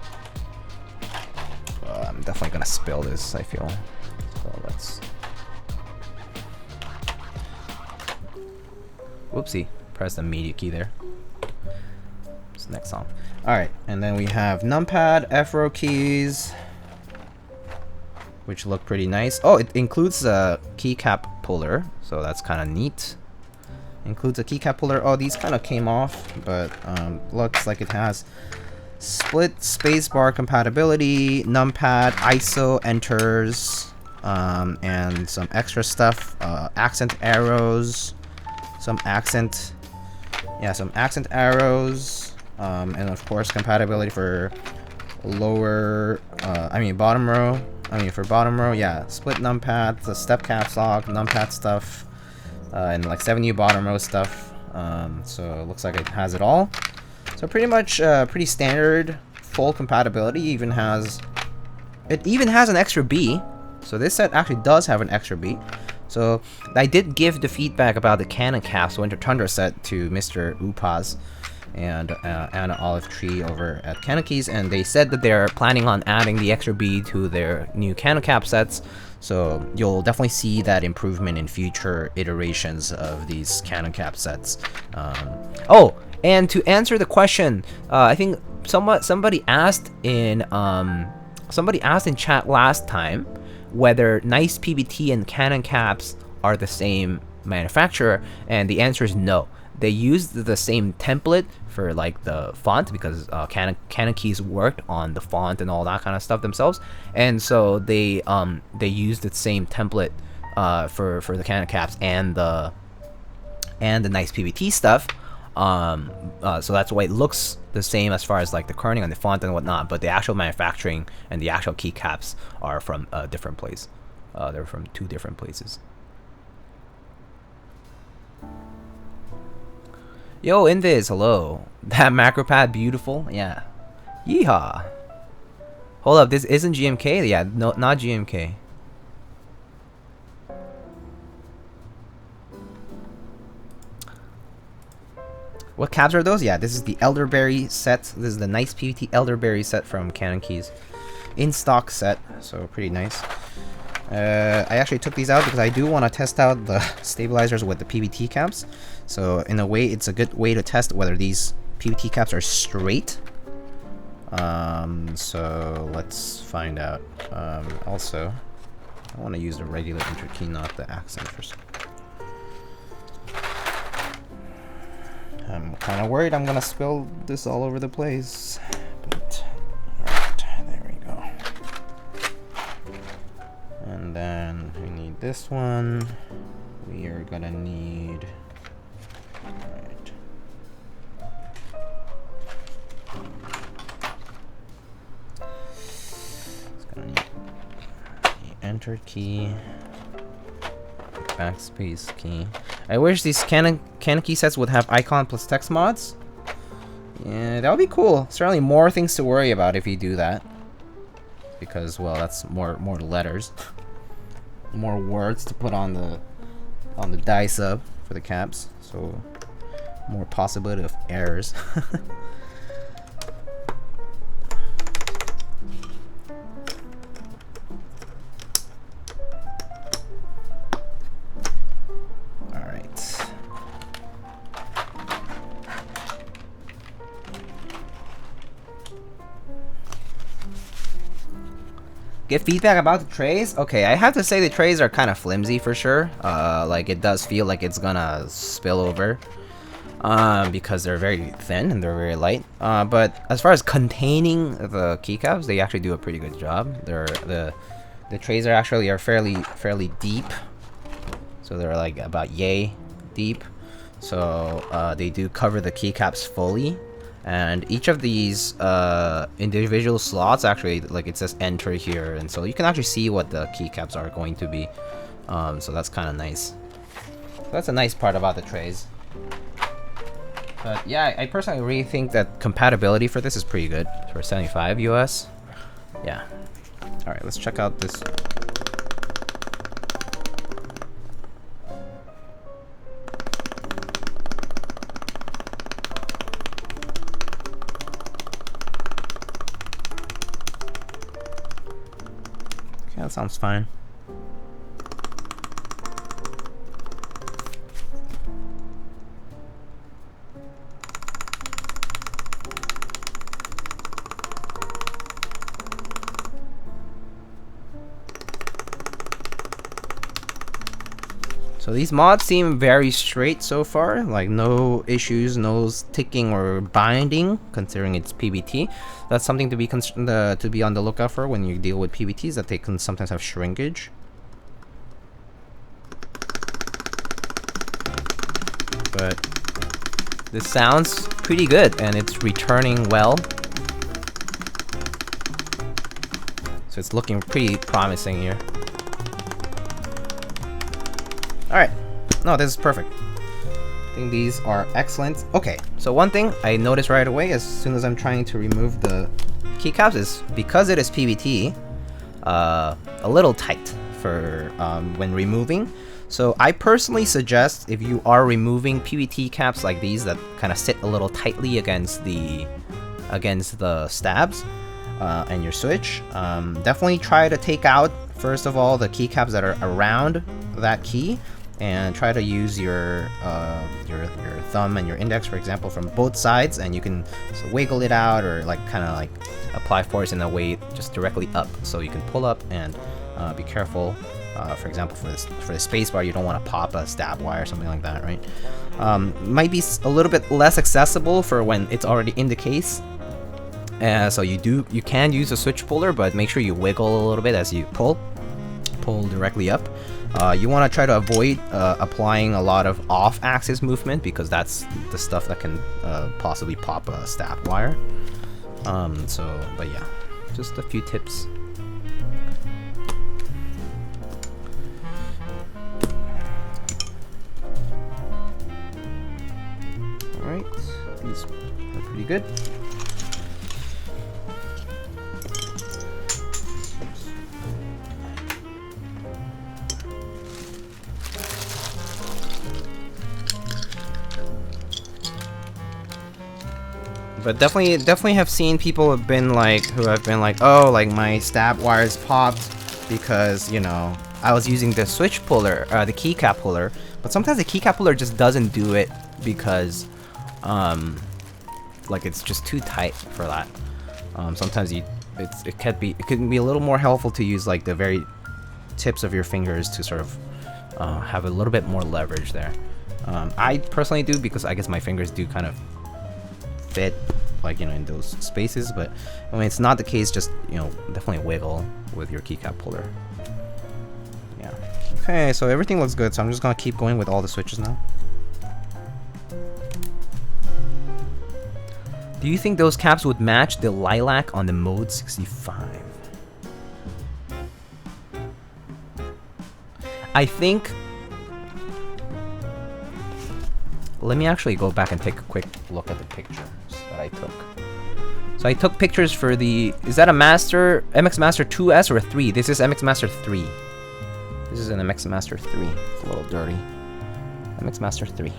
I'm definitely gonna spill this, I feel. So let's... Whoopsie, press the media key there. It's next song. Alright, and then we have numpad, F-row keys, which look pretty nice. Oh, it includes a keycap puller, so that's kind of neat. Includes a keycap puller. Oh, these kind of came off, but looks like it has split spacebar compatibility, numpad, ISO enters, and some extra stuff. Accent arrows, some accent arrows, and of course compatibility for bottom row. For bottom row, yeah, split numpad, the step caps lock, numpad stuff, and like 7U bottom row stuff. So it looks like it has it all. So pretty much pretty standard full compatibility. It even has an extra B. So this set actually does have an extra B. So I did give the feedback about the CannonKeys Winter Tundra set to Mr. Upaz and Anna Olive Tree over at CannonKeys, and they said that they're planning on adding the extra B to their new CannonKeys sets. So you'll definitely see that improvement in future iterations of these CannonKeys sets. Oh, and to answer the question, I think somebody asked in chat last time whether Nice PBT and CannonKeys are the same manufacturer, and the answer is no. They used the same template for like the font because CannonKeys worked on the font and all that kind of stuff themselves, and so they used the same template for the CannonKeys and the Nice PBT stuff. So that's why it looks the same as far as like the kerning and the font and whatnot, but the actual manufacturing and the actual keycaps are from a different place. They're from 2 different places. Yo, Invis, hello. That macro pad, beautiful. Yeah. Yeehaw. Hold up, this isn't GMK? Yeah, no, not GMK. What cabs are those? Yeah, this is the Elderberry set. This is the Nice PVT Elderberry set from CannonKeys. In stock set, so pretty nice. I actually took these out because I do want to test out the stabilizers with the PVT caps. So in a way, it's a good way to test whether these PVT caps are straight. So let's find out. Also, I want to use the regular enter key, not the accent for some. I'm kind of worried I'm gonna spill this all over the place, but alright, there we go. And then we need this one. We are gonna need, alright. It's gonna need the enter key, backspace key. I wish these CannonKey sets would have icon plus text mods. Yeah, that would be cool. Certainly more things to worry about if you do that. Because, well, that's more letters. More words to put on the die sub for the caps. So, more possibility of errors. Get feedback about the trays? Okay, I have to say the trays are kind of flimsy for sure. Like it does feel like it's gonna spill over. Because they're very thin and they're very light. But as far as containing the keycaps, they actually do a pretty good job. The trays are fairly deep. So they're like about yay deep, so they do cover the keycaps fully. And each of these individual slots actually, like it says enter here, and so you can actually see what the keycaps are going to be. So that's kind of nice. So that's a nice part about the trays. But yeah, I personally really think that compatibility for this is pretty good for 75 US. Yeah. All right, let's check out this. That sounds fine. So these mods seem very straight so far, like no issues, no ticking or binding, considering it's PBT. That's something to be on the lookout for when you deal with PBTs, that they can sometimes have shrinkage. But this sounds pretty good, and it's returning well. So it's looking pretty promising here. Alright. No, this is perfect. I think these are excellent. Okay, so one thing I noticed right away as soon as I'm trying to remove the keycaps is, because it is PBT, a little tight for when removing. So I personally suggest, if you are removing PBT caps like these that kind of sit a little tightly against the stabs and your switch, definitely try to take out, first of all, the keycaps that are around that key, and try to use your thumb and your index, for example, from both sides, and you can wiggle it out, or like kind of like apply force in a way just directly up, so you can pull up and be careful. For example, for the space bar, you don't want to pop a stab wire or something like that, right? Might be a little bit less accessible for when it's already in the case. So you can use a switch puller, but make sure you wiggle a little bit as you pull directly up. You want to try to avoid applying a lot of off-axis movement, because that's the stuff that can possibly pop a stab wire. But yeah, just a few tips. Alright, these are pretty good. But definitely have seen people who have been like, oh, like my stab wires popped because, you know, I was using the switch puller, the keycap puller. But sometimes the keycap puller just doesn't do it because, like, it's just too tight for that. Sometimes it can be a little more helpful to use like the very tips of your fingers to sort of have a little bit more leverage there. I personally do, because I guess my fingers do kind of fit, like, you know, in those spaces. But when it's not the case, just, you know, definitely wiggle with your keycap puller. Yeah. Okay, so everything looks good, so I'm just gonna keep going with all the switches now. Do you think those caps would match the lilac on the Mode 65? I think... Let me actually go back and take a quick look at the pictures that I took. So I took pictures for the... Is that a Master... MX Master 2S or a 3? This is MX Master 3. This is an MX Master 3. It's a little dirty. MX Master 3.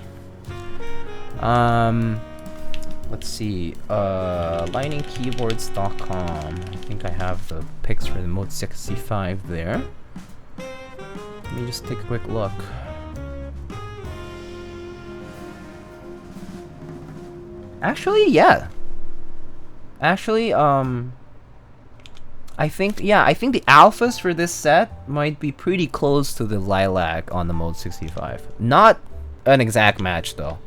Let's see. Liningkeyboards.com. I think I have the pics for the Mode 65 there. Let me just take a quick look. Actually, yeah. Actually, I think the alphas for this set might be pretty close to the lilac on the Mode 65. Not an exact match, though.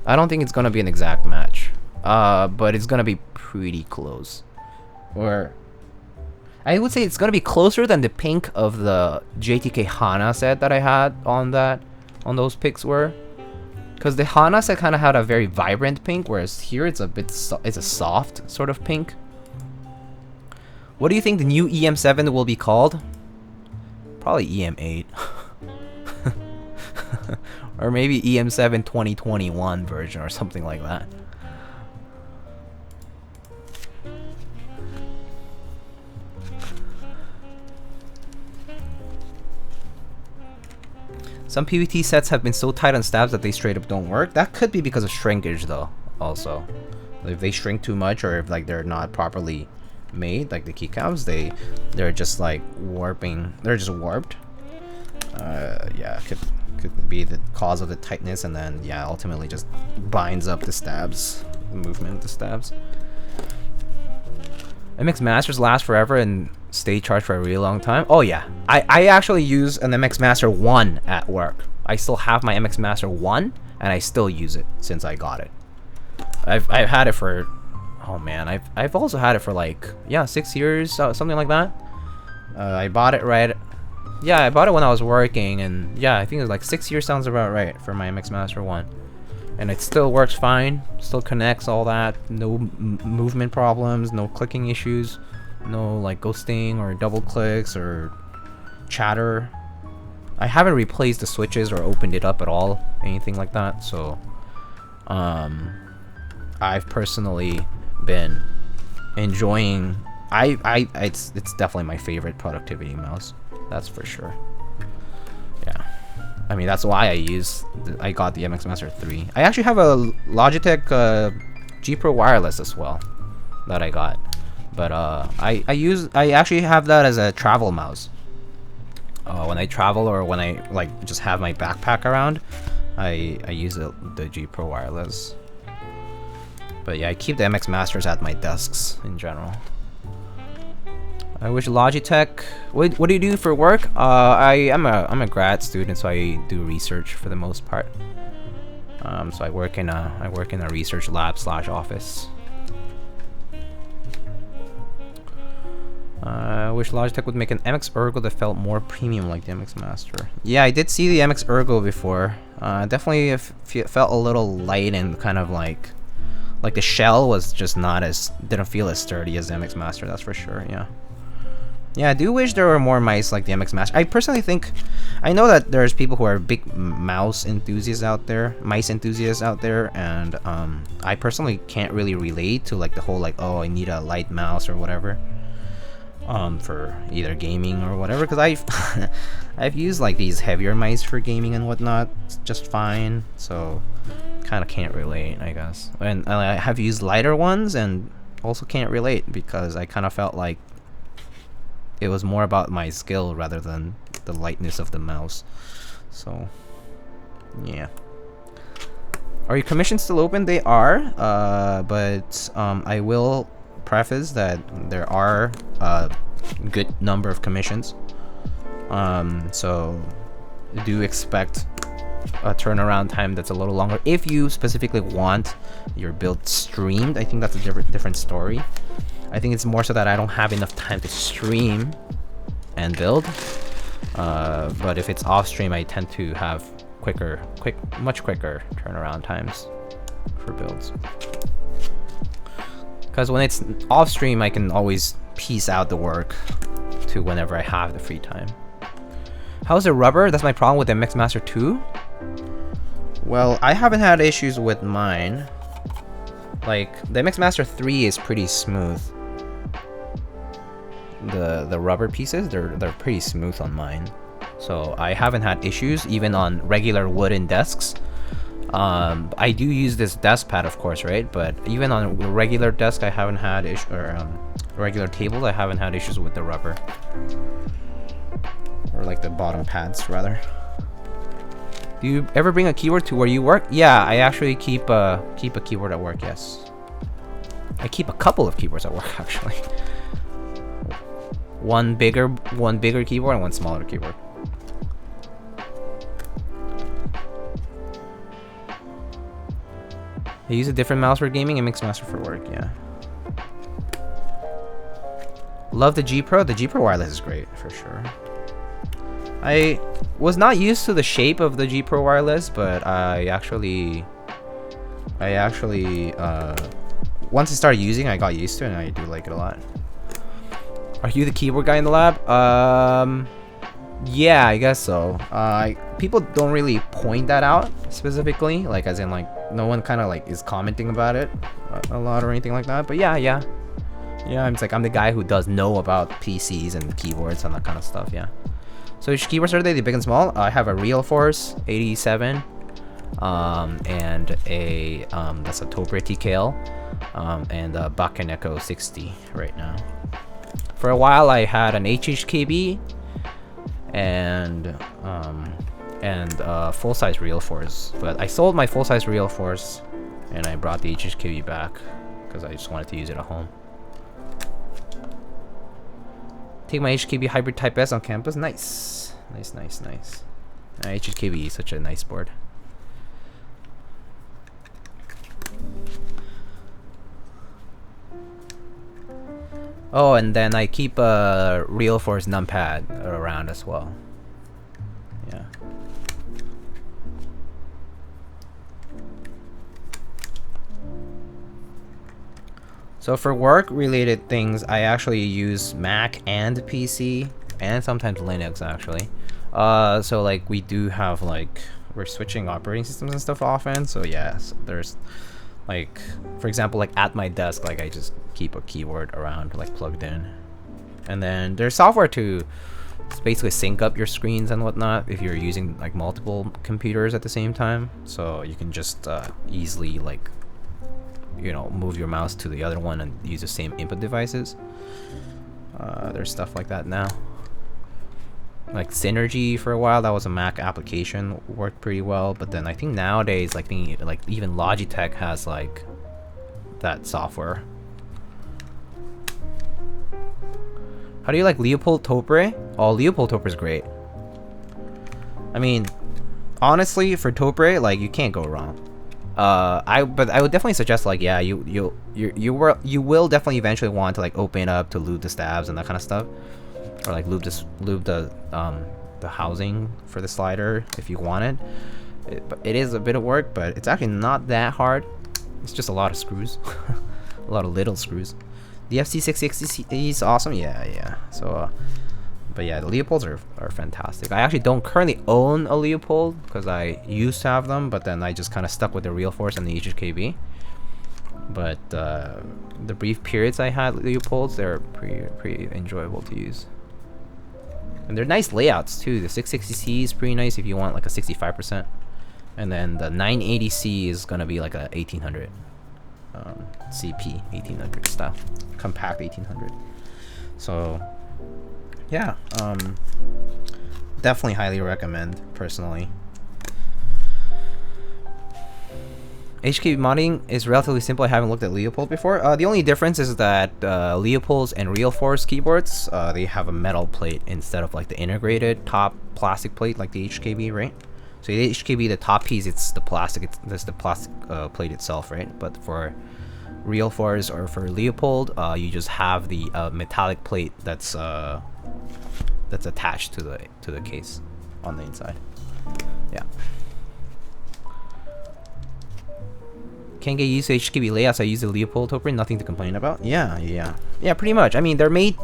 I don't think it's gonna be an exact match. But it's gonna be pretty close. Or I would say it's gonna be closer than the pink of the JTK Hana set that I had on those pics were. Because the Hana set kind of had a very vibrant pink, whereas here it's a bit it's a soft sort of pink. What do you think the new EM7 will be called? Probably EM8. Or maybe EM7 2021 version or something like that. Some PVT sets have been so tight on stabs that they straight up don't work. That could be because of shrinkage though, also. If they shrink too much or if like they're not properly made, like the keycaps, they're just like warping. They're just warped. Yeah, could be the cause of the tightness, and then yeah, ultimately just binds up the stabs, the movement of the stabs. MX Masters last forever and stay charged for a really long time. Oh yeah, I actually use an MX Master 1 at work. I still have my MX Master 1 and I still use it since I got it. I've had it for, oh man, I've also had it for like, yeah, 6 years, something like that. I bought it right, yeah, I bought it when I was working, and yeah, I think it was like 6 years sounds about right for my MX Master 1. And it still works fine, still connects, all that, no movement problems, no clicking issues, no like ghosting or double clicks or chatter. I haven't replaced the switches or opened it up at all, anything like that, so I've personally been enjoying, it's definitely my favorite productivity mouse, that's for sure. Yeah, I mean that's why I got the MX Master 3. I actually have a Logitech G Pro wireless as well that I got, but I actually have that as a travel mouse. When I travel or when I like just have my backpack around, I use the G Pro wireless. But yeah, I keep the MX Masters at my desks in general. I wish Logitech. What do you do for work? I'm a grad student, so I do research for the most part. So I work in a research lab / office. I wish Logitech would make an MX Ergo that felt more premium like the MX Master. Yeah, I did see the MX Ergo before. Definitely felt a little light and kind of like the shell was just didn't feel as sturdy as the MX Master, that's for sure, yeah. Yeah, I do wish there were more mice like the MX Master. I personally think, I know that there's people who are big mice enthusiasts out there, and I personally can't really relate to like the whole like, oh, I need a light mouse or whatever, for either gaming or whatever, because I've used like these heavier mice for gaming and whatnot just fine, so kind of can't relate, I guess. And I have used lighter ones and also can't relate because I kind of felt like it was more about my skill rather than the lightness of the mouse. So yeah. Are your commissions still open? They are, but I will preface that there are a good number of commissions, so do expect a turnaround time that's a little longer. If you specifically want your build streamed, I think that's a different story. I think it's more so that I don't have enough time to stream and build, but if it's off stream, I tend to have much quicker turnaround times for builds. Because when it's off stream, I can always piece out the work to whenever I have the free time. How's the rubber? That's my problem with the MX Master 2. Well, I haven't had issues with mine. Like, the MX Master 3 is pretty smooth. The rubber pieces, they're pretty smooth on mine. So I haven't had issues even on regular wooden desks. I do use this desk pad, of course, right? But even on a regular desk, I haven't had regular tables, I haven't had issues with the rubber. Or like the bottom pads, rather. Do you ever bring a keyboard to where you work? Yeah, I actually keep a keyboard at work, yes. I keep a couple of keyboards at work, actually. One bigger keyboard and one smaller keyboard. I use a different mouse for gaming and MX Master for work, yeah. Love the G Pro. The G Pro wireless is great, for sure. I was not used to the shape of the G Pro Wireless, but I actually once I started using it, I got used to it, and I do like it a lot. Are you the keyboard guy in the lab? Yeah, I guess so. People don't really point that out specifically, like as in like no one kind of like is commenting about it a lot or anything like that. But yeah, I'm the guy who does know about PCs and keyboards and that kind of stuff. Yeah. So which keyboards are they? The big and small? I have a Realforce 87, and a that's a Tobre TKL, and a Bakeneko 60 right now. For a while, I had an HHKB and full-size Realforce, but I sold my full-size Realforce and I brought the HHKB back because I just wanted to use it at home. Take my HKB Hybrid Type S on campus. Nice. HKB is such a nice board. Oh, and then I keep a Realforce numpad around as well. Yeah. So for work-related things, I actually use Mac and PC, and sometimes Linux actually. So like we do have like we're switching operating systems and stuff often. So yes, there's like for example like at my desk, like I just keep a keyboard around like plugged in, and then there's software to basically sync up your screens and whatnot if you're using like multiple computers at the same time. So you can just easily like move your mouse to the other one and use the same input devices. There's stuff like that now. Like Synergy for a while, that was a Mac application, worked pretty well, but then I think nowadays like even Logitech has like that software. How do you like Leopold Tobre? Oh, Leopold Tobre is great. I mean, honestly, for Tobre, like you can't go wrong. But I would definitely suggest like you will definitely eventually want to like open up to lube the stabs and that kind of stuff, or like lube the housing for the slider if you want it. But it is a bit of work, but it's actually not that hard. It's just a lot of screws, a lot of little screws. The FC660 is awesome. Yeah. So, but yeah, the Leopolds are fantastic. I actually don't currently own a Leopold because I used to have them, but then I just kind of stuck with the Realforce and the HKB. But the brief periods I had Leopolds, they're pretty enjoyable to use. And they're nice layouts too. The 660C is pretty nice if you want like a 65%. And then the 980C is gonna be like a 1800 CP 1800 style, compact 1800. So yeah, definitely highly recommend personally. HKB modding is relatively simple. I haven't looked at Leopold before. The only difference is that Leopolds and Realforce keyboards, they have a metal plate instead of like the integrated top plastic plate like the HKB, right? So the HKB, the top piece, it's the plastic. That's the plastic plate itself, right? But for Realforce or for Leopold, you just have the metallic plate that's attached to the case on the inside. Yeah. Can't get used to HKB layouts. I use the Leopold Tobre, nothing to complain about. Yeah, pretty much. I mean, they're made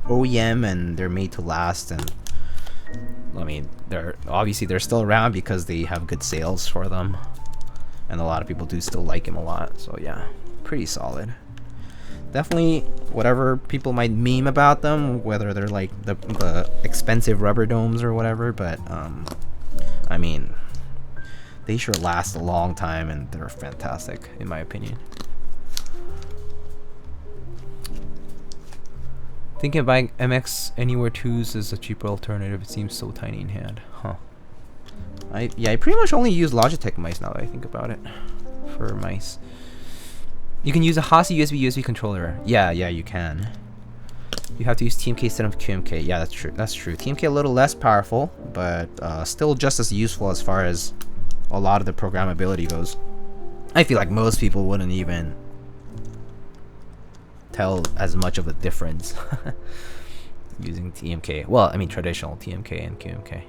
OEM and they're made to last, and I mean, they're still around because they have good sales for them, and a lot of people do still like them a lot. So yeah, pretty solid. Definitely, whatever people might meme about them, whether they're like the expensive rubber domes or whatever, but I mean, they sure last a long time and they're fantastic in my opinion. Thinking of buying MX Anywhere 2s as a cheaper alternative. It seems so tiny in hand. Huh. I pretty much only use Logitech mice now that I think about it. For mice. You can use a Hasi USB controller. Yeah, you can. You have to use TMK instead of QMK. Yeah, that's true. TMK a little less powerful, but still just as useful as far as a lot of the programmability goes. I feel like most people wouldn't even tell as much of a difference. using TMK. Well, I mean traditional TMK and QMK.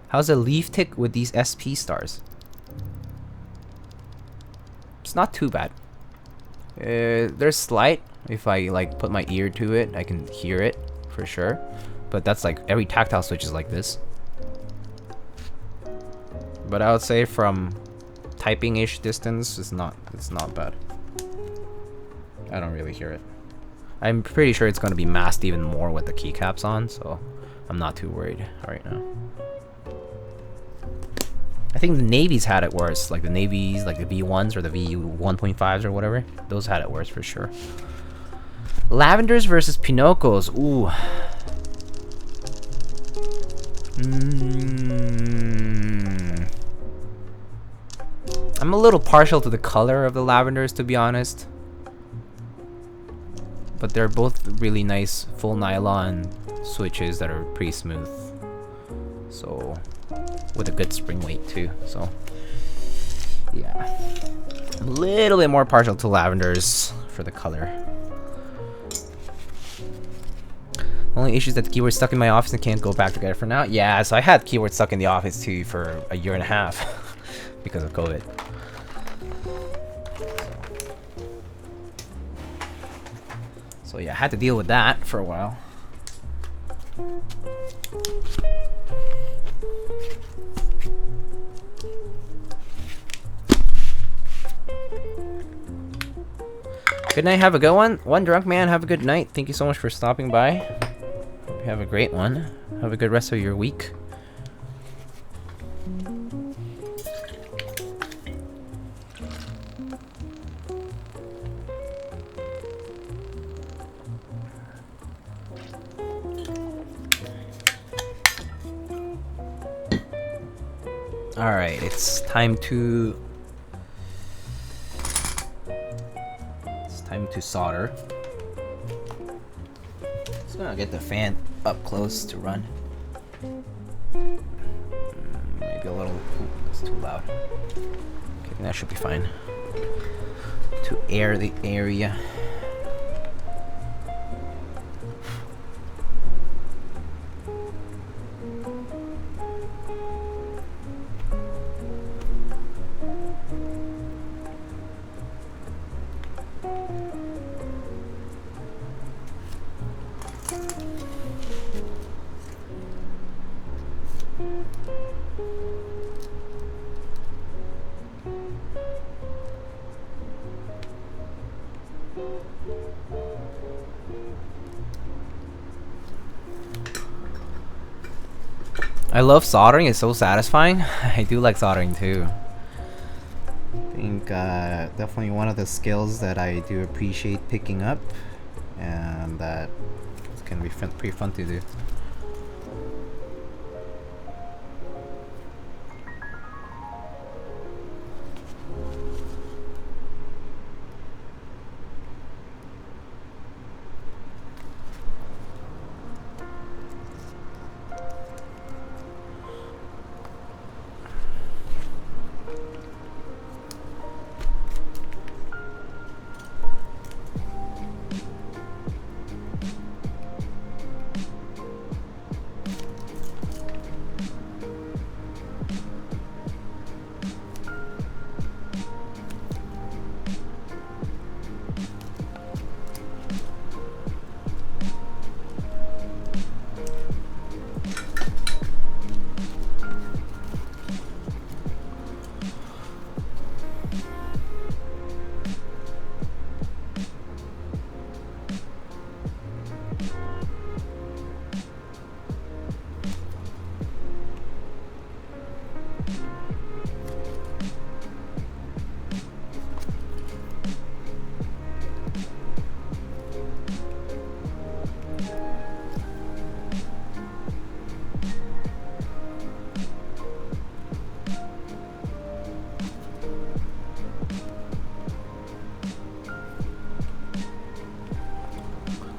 How's the leaf tick with these SP stars? It's not too bad. They're slight. If I like put my ear to it, I can hear it for sure. But that's like every tactile switch is like this. But I would say from typing-ish distance, it's not bad. I don't really hear it. I'm pretty sure it's going to be masked even more with the keycaps on, so I'm not too worried right now. I think the navies had it worse, like the navies, like the V1s or the V1.5s or whatever. Those had it worse for sure. Lavenders versus Pinocchos. Ooh. I'm a little partial to the color of the lavenders, to be honest. But they're both really nice full nylon switches that are pretty smooth. So, with a good spring weight too. So, yeah. I'm a little bit more partial to lavenders for the color. Only issue is that the keyboard's stuck in my office and can't go back to get it for now. Yeah, so I had keyboard stuck in the office too for a year and a half because of COVID. So yeah, I had to deal with that for a while. Good night, have a good one. One drunk man, have a good night. Thank you so much for stopping by. Hope you have a great one. Have a good rest of your week. Alright, it's time to solder. Just gonna get the fan up close to run. Maybe a little. Ooh, that's too loud. Okay, that should be fine. To air the area. I love soldering, it's so satisfying. I do like soldering too. I think definitely one of the skills that I do appreciate picking up, and that can be pretty fun to do.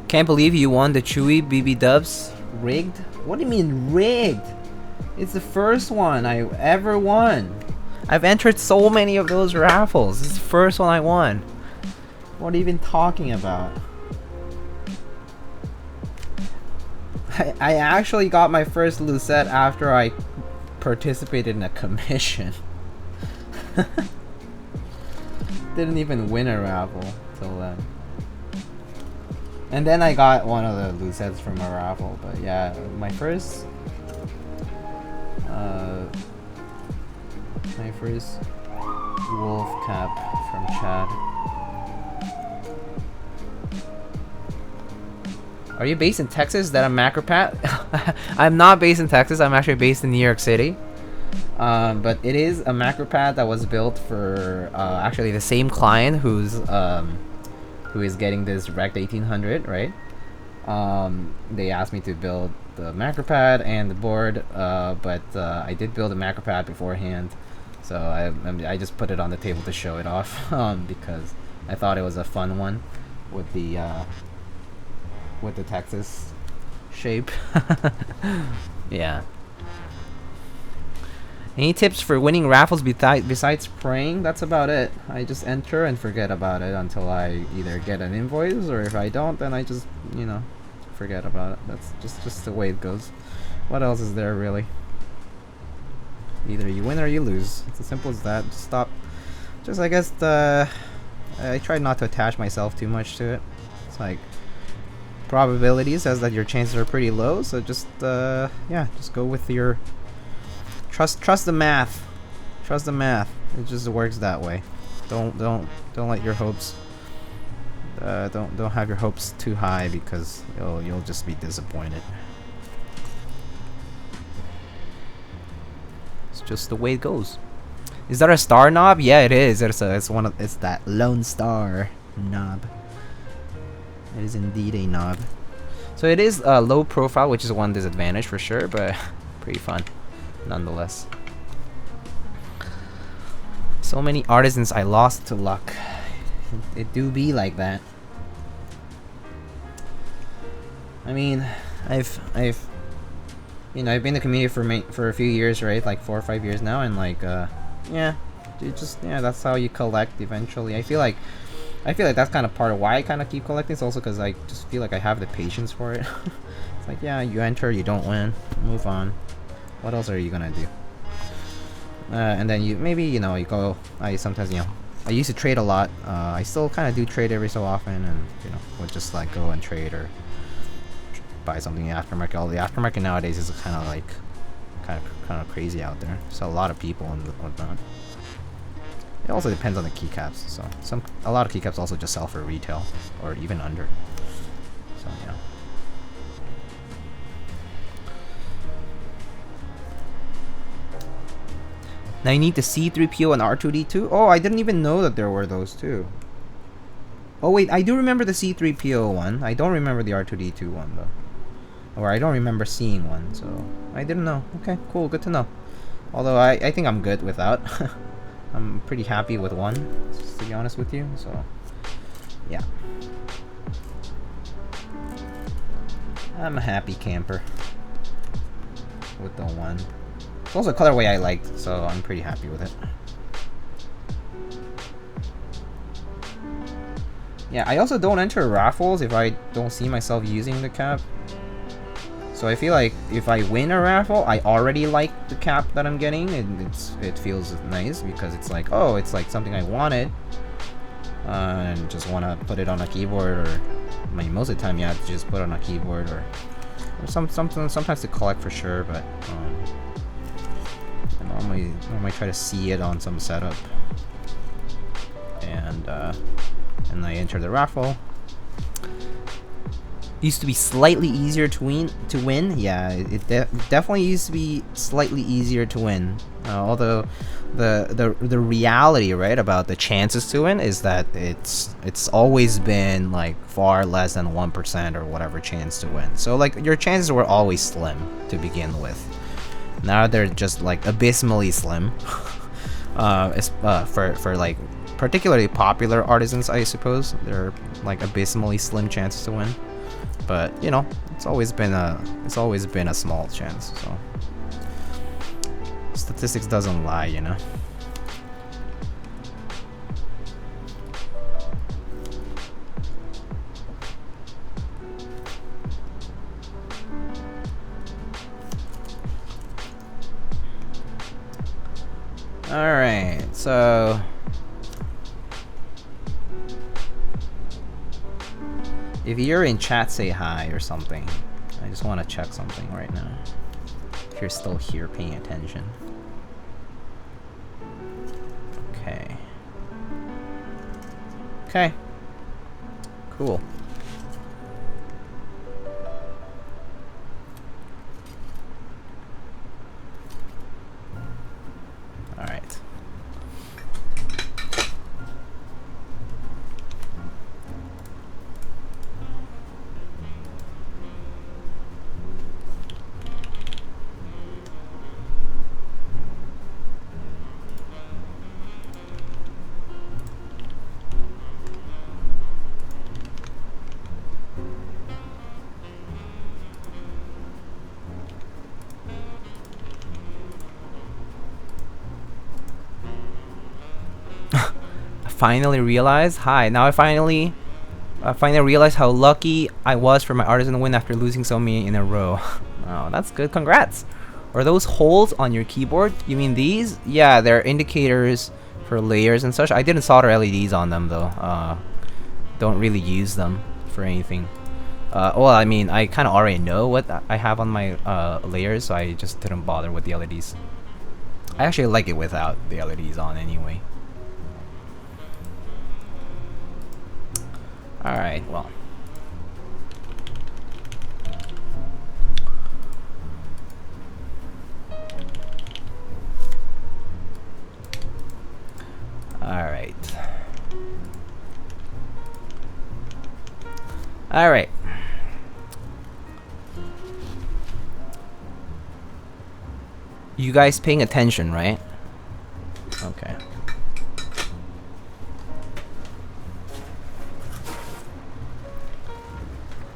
Can't believe you won the Chewy BB Dubs rigged. What do you mean rigged? It's the first one I ever won. I've entered so many of those raffles. It's the first one I won. What are you even talking about? I actually got my first lucette after I participated in a commission. Didn't even win a raffle till then. And then I got one of the lucettes from a raffle, but yeah, my first wolf cap from Chad. Are you based in Texas? Is that a macropat? I'm not based in Texas. I'm actually based in New York City. But it is a macropad that was built for actually the same client who is getting this Rekt1800, right? They asked me to build the macropad and the board, but I did build a macropad beforehand, so I just put it on the table to show it off because I thought it was a fun one with the Texas shape. Yeah. Any tips for winning raffles besides praying? That's about it. I just enter and forget about it until I either get an invoice, or if I don't, then I just, you know, forget about it. That's just the way it goes. What else is there, really? Either you win or you lose. It's as simple as that. Just stop. Just, I guess, I try not to attach myself too much to it. It's like, probability says that your chances are pretty low, so just, yeah, just go with your... Trust the math. Trust the math. It just works that way. Don't let your hopes don't have your hopes too high, because you'll just be disappointed. It's just the way it goes. Is that a star knob? Yeah, it is. It's that Lone Star knob. It is indeed a knob. So it is low profile, which is one disadvantage for sure, but pretty fun nonetheless. So many artisans I lost to luck. It do be like that. I mean, I've you know, I've been in the community for a few years, right? Like 4 or 5 years now, and like yeah, that's how you collect eventually. I feel like that's kind of part of why I kind of keep collecting. It's also because I just feel like I have the patience for it. It's like, yeah, you enter, you don't win, move on. What else are you gonna do? And then you go. I sometimes, I used to trade a lot. I still kind of do trade every so often, and would just like go and trade or buy something in the aftermarket. All the aftermarket nowadays is kind of crazy out there. So a lot of people and whatnot. It also depends on the keycaps. So a lot of keycaps also just sell for retail or even under. So yeah. Now you need the C3PO and R2D2. Oh, I didn't even know that there were those too. Oh wait, I do remember the C3PO one. I don't remember the R2D2 one though. Or I don't remember seeing one, so I didn't know. Okay, cool, good to know. Although I think I'm good without. I'm pretty happy with one, to be honest with you, so yeah. I'm a happy camper with the one. It's also a colorway I liked, so I'm pretty happy with it. Yeah, I also don't enter raffles if I don't see myself using the cap. So I feel like if I win a raffle, I already like the cap that I'm getting, and it feels nice because it's like, oh, it's like something I wanted, and just want to put it on a keyboard, or I mean, most of the time, yeah, just put it on a keyboard, or sometimes to collect for sure, but I normally try to see it on some setup, and I enter the raffle. Used to be slightly easier to win. Yeah, it definitely used to be slightly easier to win. Although the reality, right, about the chances to win is that it's always been like far less than 1% or whatever chance to win. So like your chances were always slim to begin with. Now they're just like abysmally slim. For like particularly popular artisans, I suppose they're like abysmally slim chances to win. But it's always been a small chance. So statistics doesn't lie, Alright, so if you're in chat, say hi or something. I just want to check something right now. If you're still here paying attention. Okay. Okay. Cool. Alright. Finally realized. Hi. Now I finally realized how lucky I was for my artisan win after losing so many in a row. Oh, that's good. Congrats. Are those holes on your keyboard? You mean these? Yeah, they're indicators for layers and such. I didn't solder LEDs on them though. Don't really use them for anything. Well, I mean, I kind of already know what I have on my layers, so I just didn't bother with the LEDs. I actually like it without the LEDs on anyway. Alright, well. Alright. Alright. You guys paying attention, right? Okay.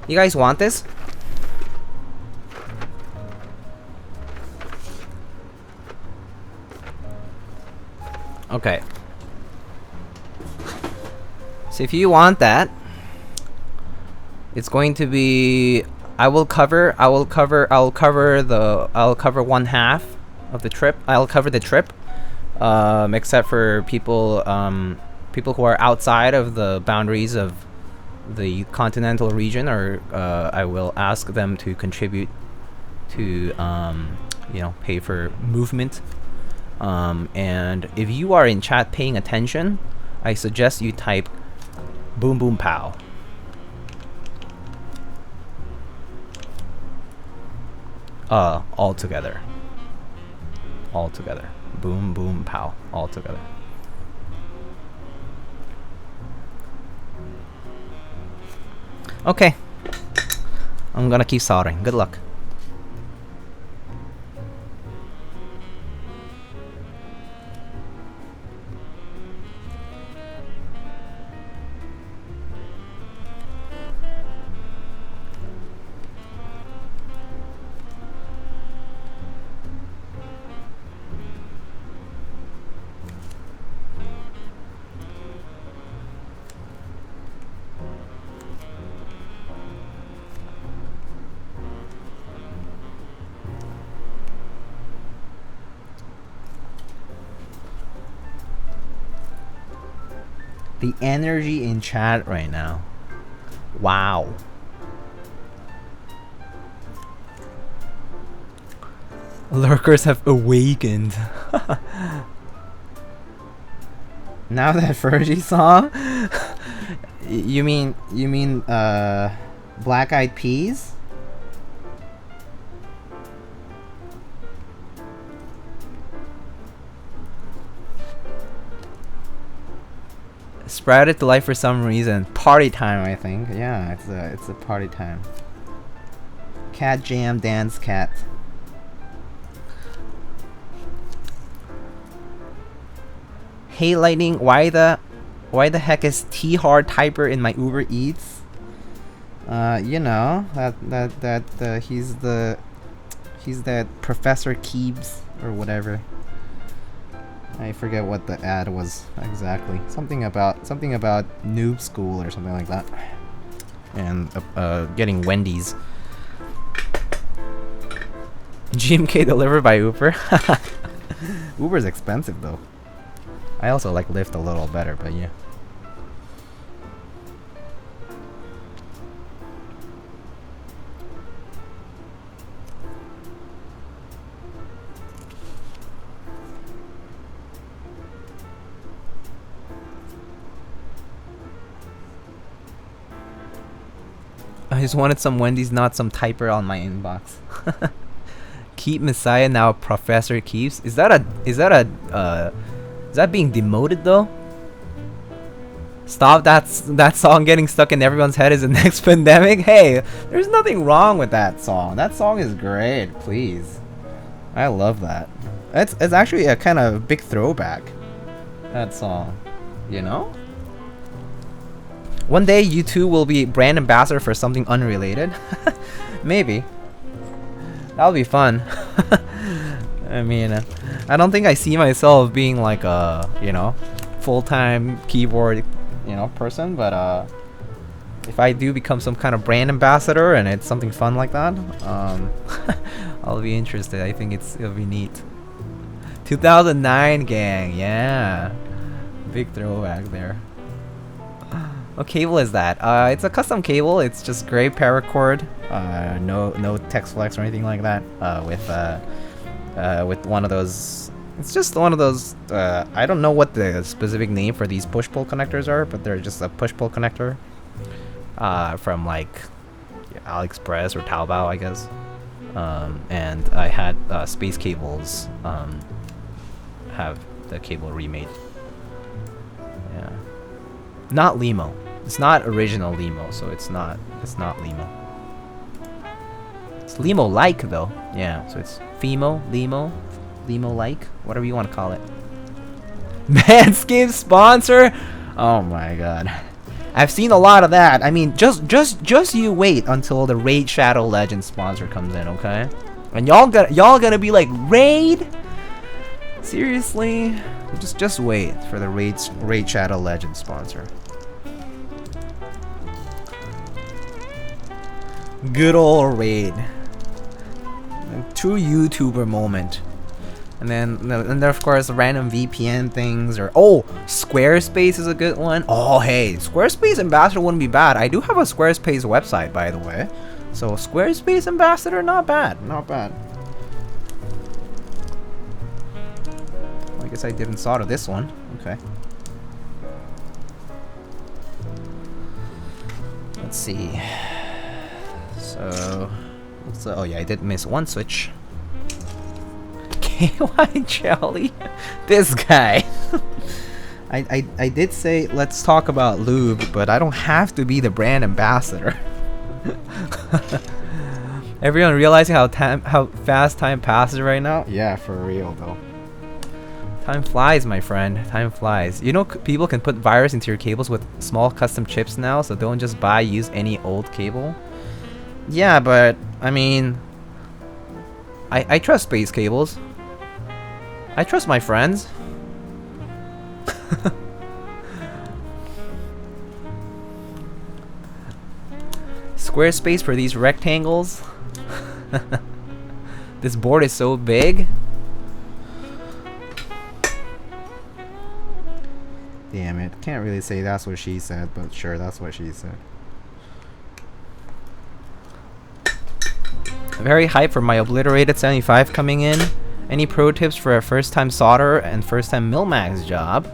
You guys want this? Okay. So if you want that, it's going to be I'll cover 1/2 of the trip. I'll cover the trip. Except for people who are outside of the boundaries of the continental region, or I will ask them to contribute to you know, pay for movement. And if you are in chat paying attention, I suggest you type boom boom pow. All together. Boom boom pow, all together. Okay. I'm gonna keep soldering. Good luck. The energy in chat right now. Wow. Lurkers have awakened. Now that Fergie song? You mean Black Eyed Peas? Spread it to life for some reason. Party time, I think. Yeah, it's a party time. Cat jam, dance cat. Hey Lightning, why the heck is T Hard Typer in my Uber Eats? You know he's that Professor Keebs or whatever. I forget what the ad was exactly. Something about noob school or something like that. And getting Wendy's. GMK delivered by Uber. Uber's expensive though. I also like Lyft a little better, but yeah. I just wanted some Wendy's, not some typer on my inbox. Keep Messiah, now Professor Keeps. Is that being demoted though? Stop that song getting stuck in everyone's head is the next pandemic. Hey, there's nothing wrong with that song. That song is great, please. I love that. It's actually a kind of big throwback. That song, you know? One day you two will be brand ambassador for something unrelated. Maybe. That'll be fun. I mean, I don't think I see myself being like a, you know, full-time keyboard, you know, person, but if I do become some kind of brand ambassador and it's something fun like that, I'll be interested. I think it'll be neat. 2009 gang, yeah. Big throwback there. What cable is that? It's a custom cable. It's just gray paracord. No text flex or anything like that. With one of those. It's just one of those. I don't know what the specific name for these push-pull connectors are, but they're just a push-pull connector. From like AliExpress or Taobao, I guess. And I had Space Cables have the cable remade. Yeah. Not Limo. It's not original Limo, so it's not Limo. It's Limo-like though. Yeah, so it's Fimo, Limo-like, whatever you want to call it. Manscaped sponsor? Oh my god. I've seen a lot of that. I mean, just you wait until the Raid Shadow Legend sponsor comes in, okay? And y'all gonna be like, Raid? Seriously? Just wait for the Raid Shadow Legend sponsor. Good old Raid. True YouTuber moment. And then of course random VPN things, or Squarespace is a good one. Oh hey, Squarespace Ambassador wouldn't be bad. I do have a Squarespace website, by the way. So Squarespace Ambassador, not bad, not bad. I guess I didn't solder this one. Okay. Let's see. So, oh yeah, I did miss one switch. KY Jelly? This guy. I did say let's talk about Lube, but I don't have to be the brand ambassador. Everyone realizing how fast time passes right now? Yeah, for real though. Time flies, my friend. Time flies. You know, people can put virus into your cables with small custom chips now, so don't just use any old cable. Yeah, but I mean, I trust Space Cables. I trust my friends. Squarespace for these rectangles. This board is so big. Damn it. Can't really say that's what she said, but sure, that's what she said. Very hyped for my obliterated 75 coming in. Any pro tips for a first time solder and first time Milmax job?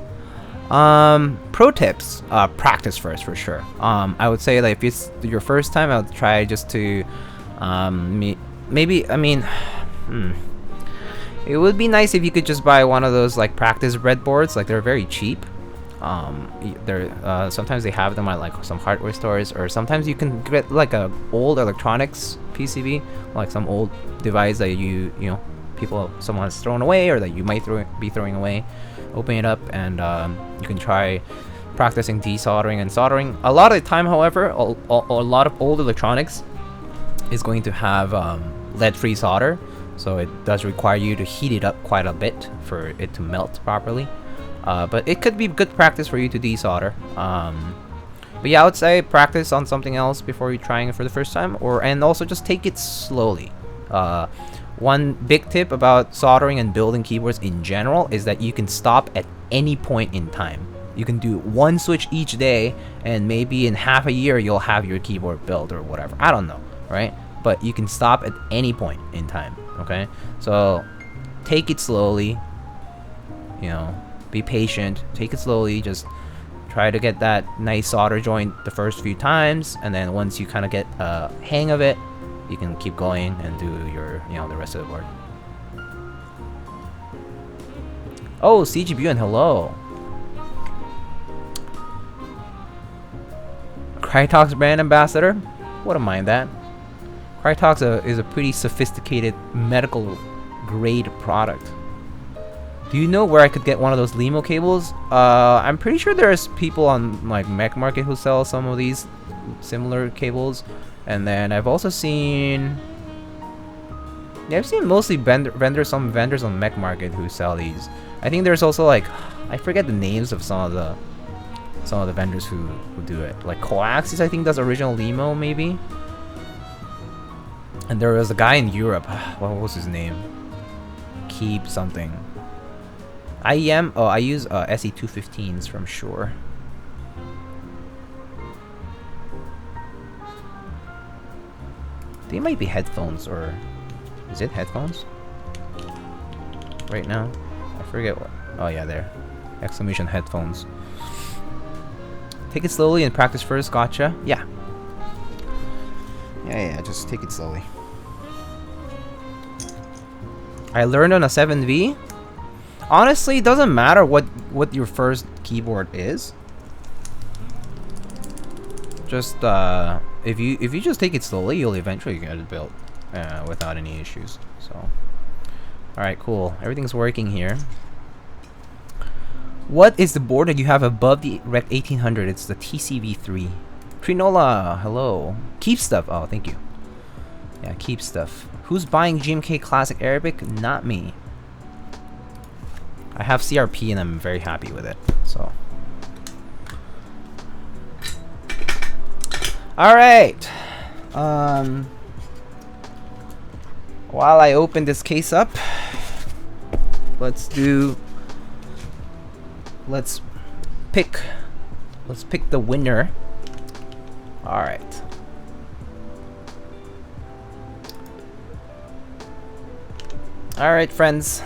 Pro tips, practice first for sure. I would say that if it's your first time, I would try just to maybe, I mean, it would be nice if you could just buy one of those like practice breadboards. Like they're very cheap. Sometimes they have them at like some hardware stores, or sometimes you can get like a old electronics PCB, like some old device that someone has thrown away, or that you might be throwing away. Open it up and you can try practicing desoldering and soldering. A lot of the time, however, a lot of old electronics is going to have lead-free solder, so it does require you to heat it up quite a bit for it to melt properly. But it could be good practice for you to desolder. But yeah, I would say practice on something else before you're trying it for the first time, and also just take it slowly. one big tip about soldering and building keyboards in general is that you can stop at any point in time. You can do one switch each day, and maybe in half a year you'll have your keyboard built or whatever. I don't know, right? But you can stop at any point in time, okay? So take it slowly, you know, be patient, take it slowly, just try to get that nice solder joint the first few times, and then once you kind of get a hang of it, you can keep going and do your, you know, the rest of the board. Oh, CGBU and hello. Crytox brand ambassador? Wouldn't mind that. Crytox is a pretty sophisticated medical grade product. Do you know where I could get one of those Limo cables? I'm pretty sure there's people on like Mech Market who sell some of these similar cables. And then I've also seen... yeah, I've seen mostly some vendors on Mech Market who sell these. I think there's also like... I forget the names of some of the vendors who do it. Like Coaxis, I think does original Limo maybe. And there was a guy in Europe. What was his name? Keep something. IEM? Oh, I use SE215s from Shure. They might be headphones, or is it headphones? Right now? I forget what. Oh yeah, there. Exclamation headphones. Take it slowly and practice first, gotcha. Yeah. Yeah, just take it slowly. I learned on a 7V. Honestly, it doesn't matter what your first keyboard is. Just if you just take it slowly, you'll eventually get it built without any issues. So, all right, cool. Everything's working here. What is the board that you have above the Rekt1800? It's the TCV3. Trinola, hello. Keep stuff. Oh, thank you. Yeah, keep stuff. Who's buying GMK Classic Arabic? Not me. I have CRP and I'm very happy with it. So. All right. While I open this case up, let's pick the winner. All right. All right, friends.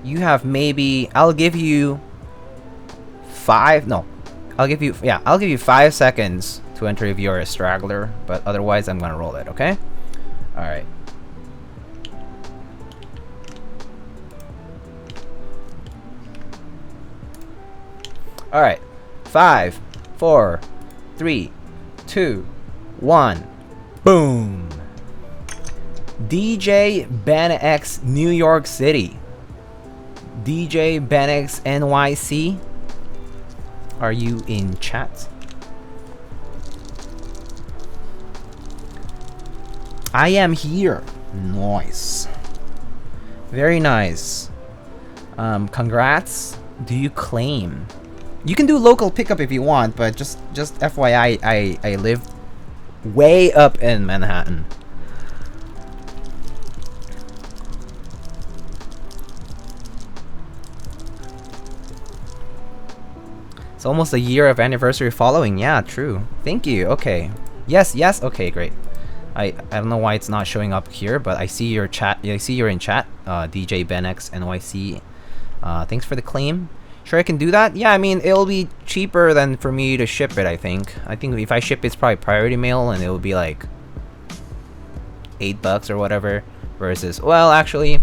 You have maybe, I'll give you 5 seconds to enter if you're a straggler, but otherwise I'm gonna roll it, okay? All right. All right. 5, 4, 3, 2, 1. Boom. DJ Ben X New York City. DJ Ben X NYC. Are you in chat? I am here. Nice. Very nice. Congrats. Do you claim? You can do local pickup if you want, but just FYI, I live way up in Manhattan. It's almost a year of anniversary following. Yeah, true. Thank you. Okay. Yes. Okay, great. I don't know why it's not showing up here, but I see your chat. I see you're in chat. DJ Ben X NYC. Thanks for the claim. Sure, I can do that. Yeah, I mean it'll be cheaper than for me to ship it. I think if I ship it's probably priority mail, and it will be like $8 or whatever. Versus, well, actually,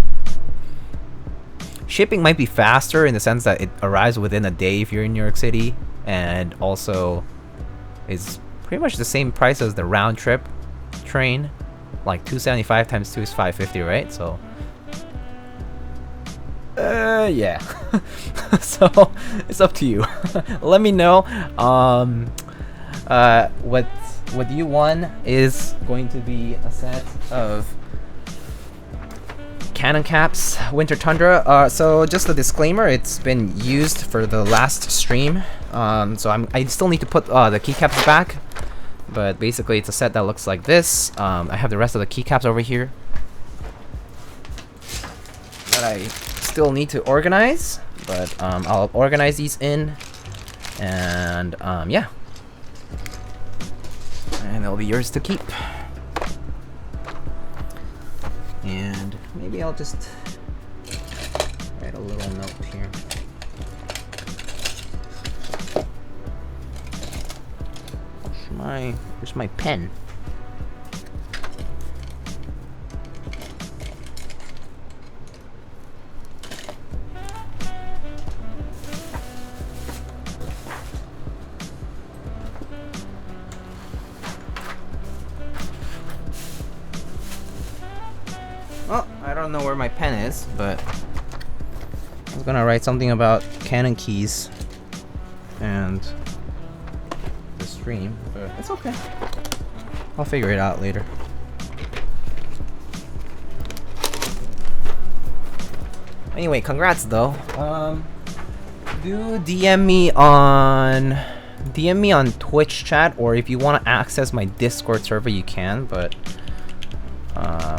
shipping might be faster in the sense that it arrives within a day if you're in New York City, and also is pretty much the same price as the round trip train. Like 275 times 2 is 550, right? So yeah. So it's up to you. Let me know what you won. Is going to be a set of Cannon caps, Winter Tundra. So just a disclaimer, it's been used for the last stream. So I still need to put the keycaps back. but basically it's a set that looks like this. I have the rest of the keycaps over here that I still need to organize, but I'll organize these in, and yeah, and they'll be yours to keep. And maybe I'll just write a little note here. Where's my pen? Well, I don't know where my pen is, but I was gonna write something about CannonKeys and the stream, but it's okay. I'll figure it out later. Anyway, congrats though. Do DM me on Twitch chat, or if you want to access my Discord server, you can. But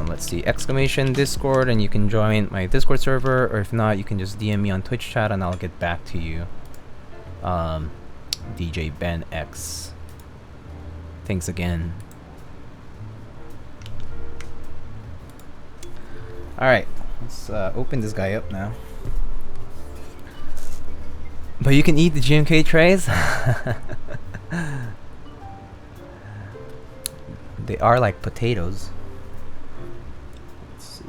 let's see, ! Discord, and you can join my Discord server, or if not, you can just DM me on Twitch chat, and I'll get back to you. DJ Ben X. Thanks again. Alright, let's open this guy up now. But you can eat the GMK trays? They are like potatoes. Let's see,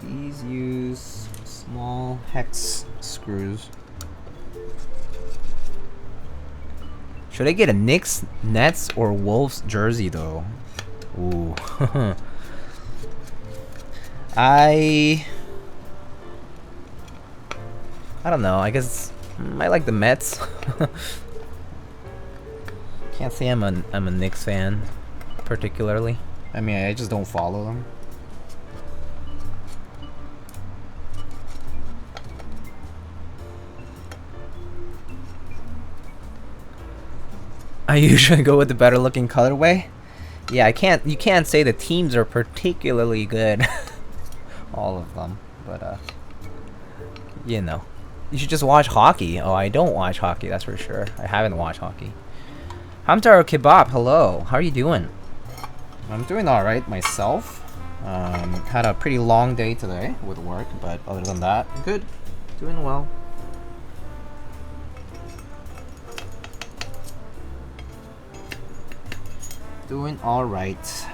these use small hex screws. Should I get a Knicks, Nets, or Wolves jersey though? Ooh. I don't know. I guess I like the Mets. Can't say I'm a Knicks fan particularly. I mean, I just don't follow them. I usually go with the better looking colorway. Yeah, you can't say the teams are particularly good. All of them, but you know, you should just watch hockey. Oh, I don't watch hockey, that's for sure. I haven't watched hockey. Hamtar Kebab, hello. How are you doing? I'm doing all right myself. Had a pretty long day today with work, but other than that, good. Doing well. Doing all right.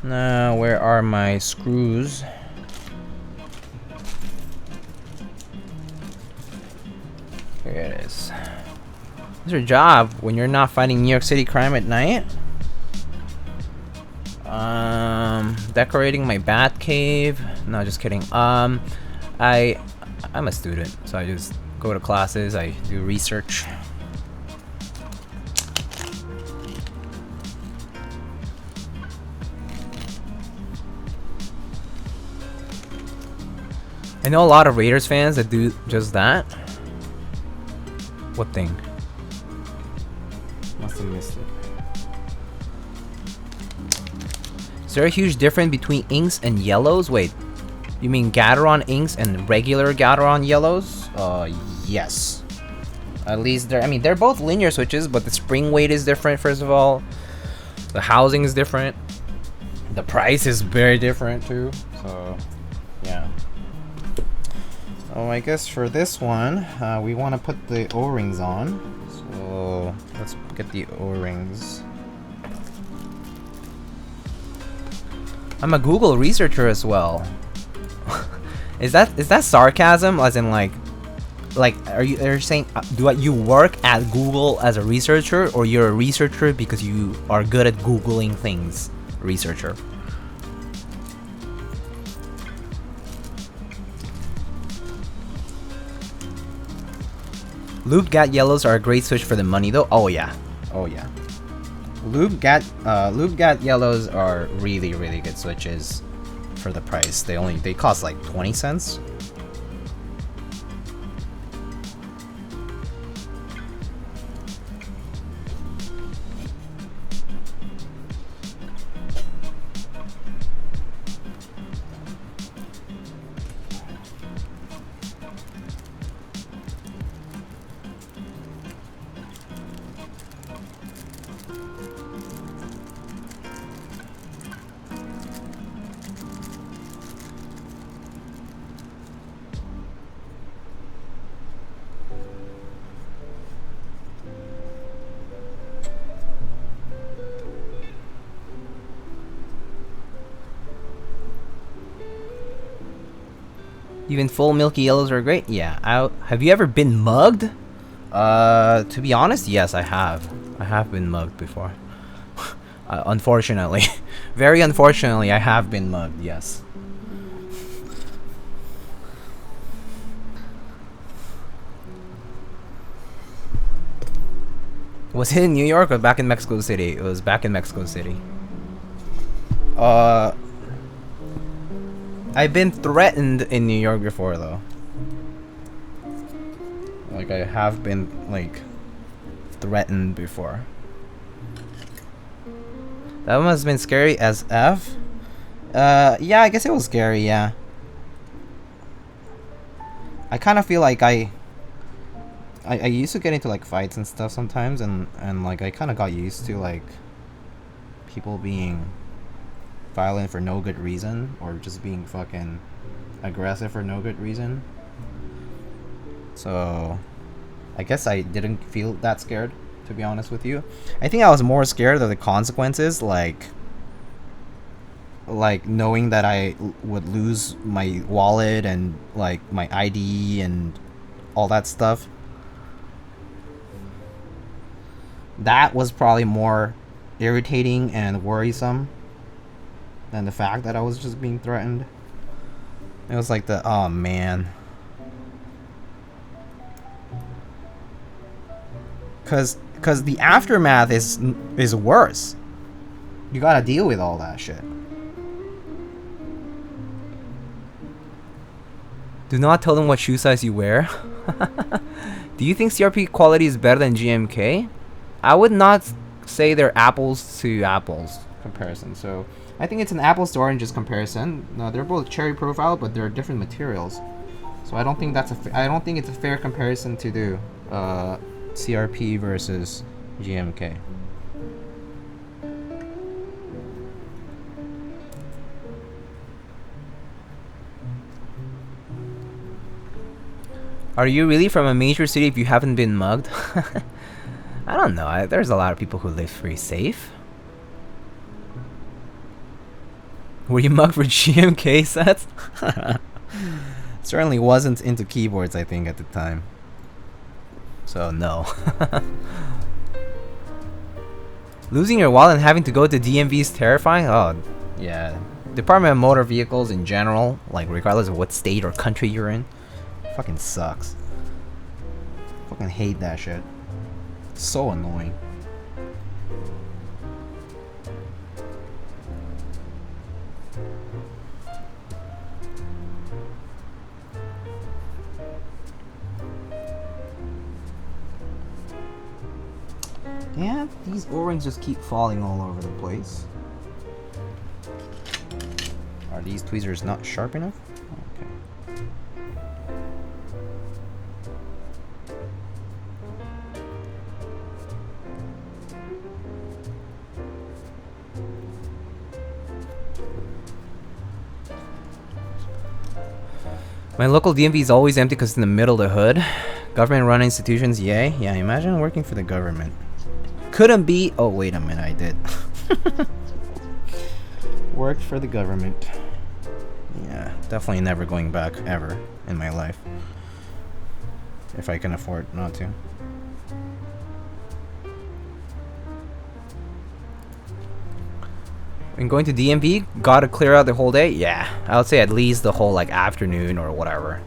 Now, where are my screws? Here it is. What's your job when you're not fighting New York City crime at night? Decorating my bat cave. No, just kidding. I'm a student, so I just go to classes. I do research. I know a lot of Raiders fans that do just that. What thing? Must have missed it. Is there a huge difference between inks and yellows? Wait, you mean Gateron inks and regular Gateron yellows? Yes. At least they're both linear switches, but the spring weight is different, first of all. The housing is different. The price is very different too. So, yeah. Oh, I guess for this one, we want to put the O-rings on. So let's get the O-rings. I'm a Google researcher as well. Is that sarcasm? As in like are you saying do you work at Google as a researcher, or you're a researcher because you are good at Googling things? Researcher. Lube Gat yellows are a great switch for the money though. Oh yeah. Oh yeah. Lube Gat yellows are really good switches for the price. They cost like 20 cents. Even full milky yellows are great. Yeah. Have you ever been mugged? To be honest, yes, I have. I have been mugged before. Unfortunately. Very unfortunately, I have been mugged, yes. Was it in New York or back in Mexico City? It was back in Mexico City. I've been threatened in New York before though. Like I have been like threatened before. That one must have been scary as F. Yeah, I guess it was scary, yeah. I kind of feel like I used to get into like fights and stuff sometimes, and like I kind of got used to like people being violent for no good reason, or just being fucking aggressive for no good reason. So I guess I didn't feel that scared, to be honest with you. I think I was more scared of the consequences, like knowing that I would lose my wallet and like my ID and all that stuff. That was probably more irritating and worrisome than the fact that I was just being threatened. It was like the, oh man. Cause the aftermath is worse. You gotta deal with all that shit. Do not tell them what shoe size you wear. Do you think CRP quality is better than GMK? I would not say they're apples to apples comparison. So I think it's an apples to oranges comparison. No, they're both cherry profile, but they're different materials. So I don't think that's I don't think it's a fair comparison to do CRP versus GMK. Are you really from a major city if you haven't been mugged? I don't know. There's a lot of people who live pretty safe. Were you mugged for GMK sets? Certainly wasn't into keyboards, I think, at the time. So, no. Losing your wallet and having to go to DMV is terrifying? Oh, yeah. Department of Motor Vehicles in general, like regardless of what state or country you're in, fucking sucks. Fucking hate that shit. It's so annoying. Yeah, these O-rings just keep falling all over the place. Are these tweezers not sharp enough? Okay. My local DMV is always empty because it's in the middle of the hood. Government-run institutions, yay. Yeah, imagine working for the government. Couldn't be... Oh, wait a minute, I did. Worked for the government. Yeah, definitely never going back, ever, in my life. If I can afford not to. When going to DMV, gotta clear out the whole day? Yeah, I would say at least the whole, like, afternoon or whatever.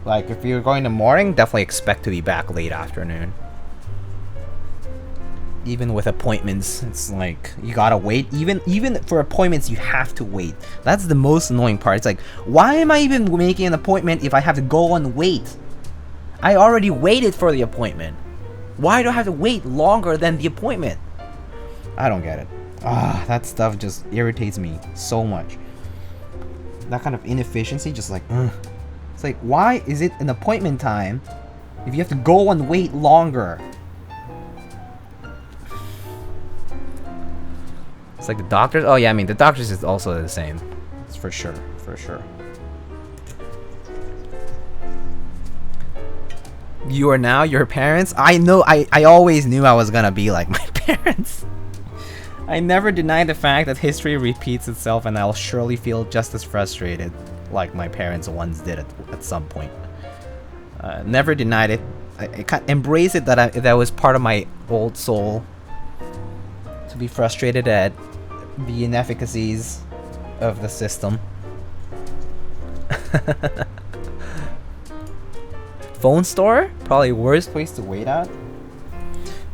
Like, if you're going in the morning, definitely expect to be back late afternoon. Even with appointments, it's like, you gotta wait. Even for appointments, you have to wait. That's the most annoying part. It's like, why am I even making an appointment if I have to go and wait? I already waited for the appointment. Why do I have to wait longer than the appointment? I don't get it. Ah, that stuff just irritates me so much. That kind of inefficiency, just like, ugh. It's like, why is it an appointment time if you have to go and wait longer? It's like the doctors. Oh yeah, I mean the doctors is also the same. It's for sure, for sure. You are now your parents? I know, I always knew I was gonna be like my parents. I never deny the fact that history repeats itself, and I'll surely feel just as frustrated like my parents once did at some point. Never denied it. I can't embrace it that was part of my old soul. To be frustrated at the inefficacies of the system. Phone store? Probably worst place to wait at.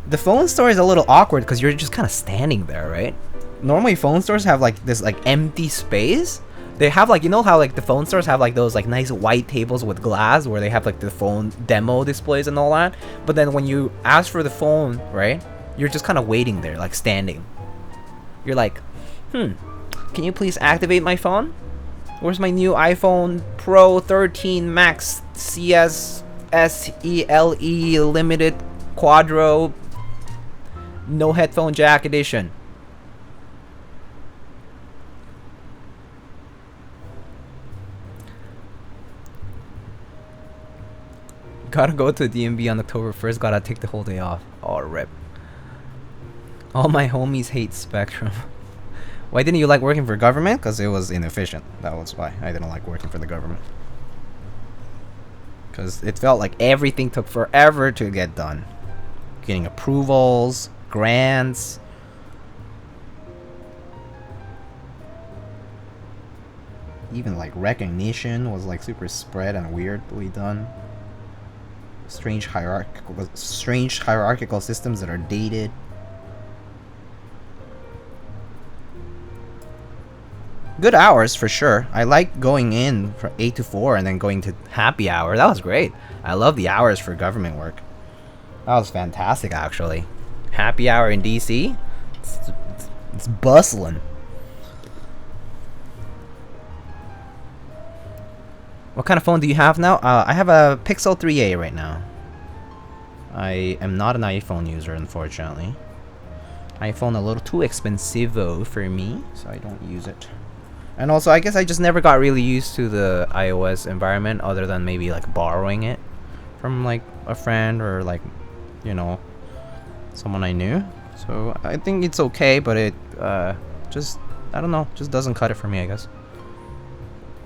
The phone store is a little awkward because you're just kind of standing there, right? Normally phone stores have like this like empty space. They have like, you know how like the phone stores have like those like nice white tables with glass where they have like the phone demo displays and all that. But then when you ask for the phone, right? You're just kind of waiting there, like standing. You're like, can you please activate my phone? Where's my new iPhone Pro 13 Max CS SELE Limited Quadro No Headphone Jack Edition? Gotta go to the DMV on October 1st, gotta take the whole day off. Oh, rip. All my homies hate Spectrum. Why didn't you like working for government? Because it was inefficient. That was why I didn't like working for the government. Because it felt like everything took forever to get done. Getting approvals, grants. Even like recognition was like super spread and weirdly done. Strange hierarchical systems that are dated. Good hours for sure. I like going in from 8 to 4 and then going to happy hour. That was great. I love the hours for government work. That was fantastic, actually. Happy hour in DC. It's bustling. What kind of phone do you have now? I have a Pixel 3a right now. I am not an iPhone user, unfortunately. iPhone a little too expensive for me, so I don't use it. And also, I guess I just never got really used to the iOS environment, other than maybe like borrowing it from like a friend or like, you know, someone I knew. So I think it's okay, but it just, I don't know, just doesn't cut it for me, I guess.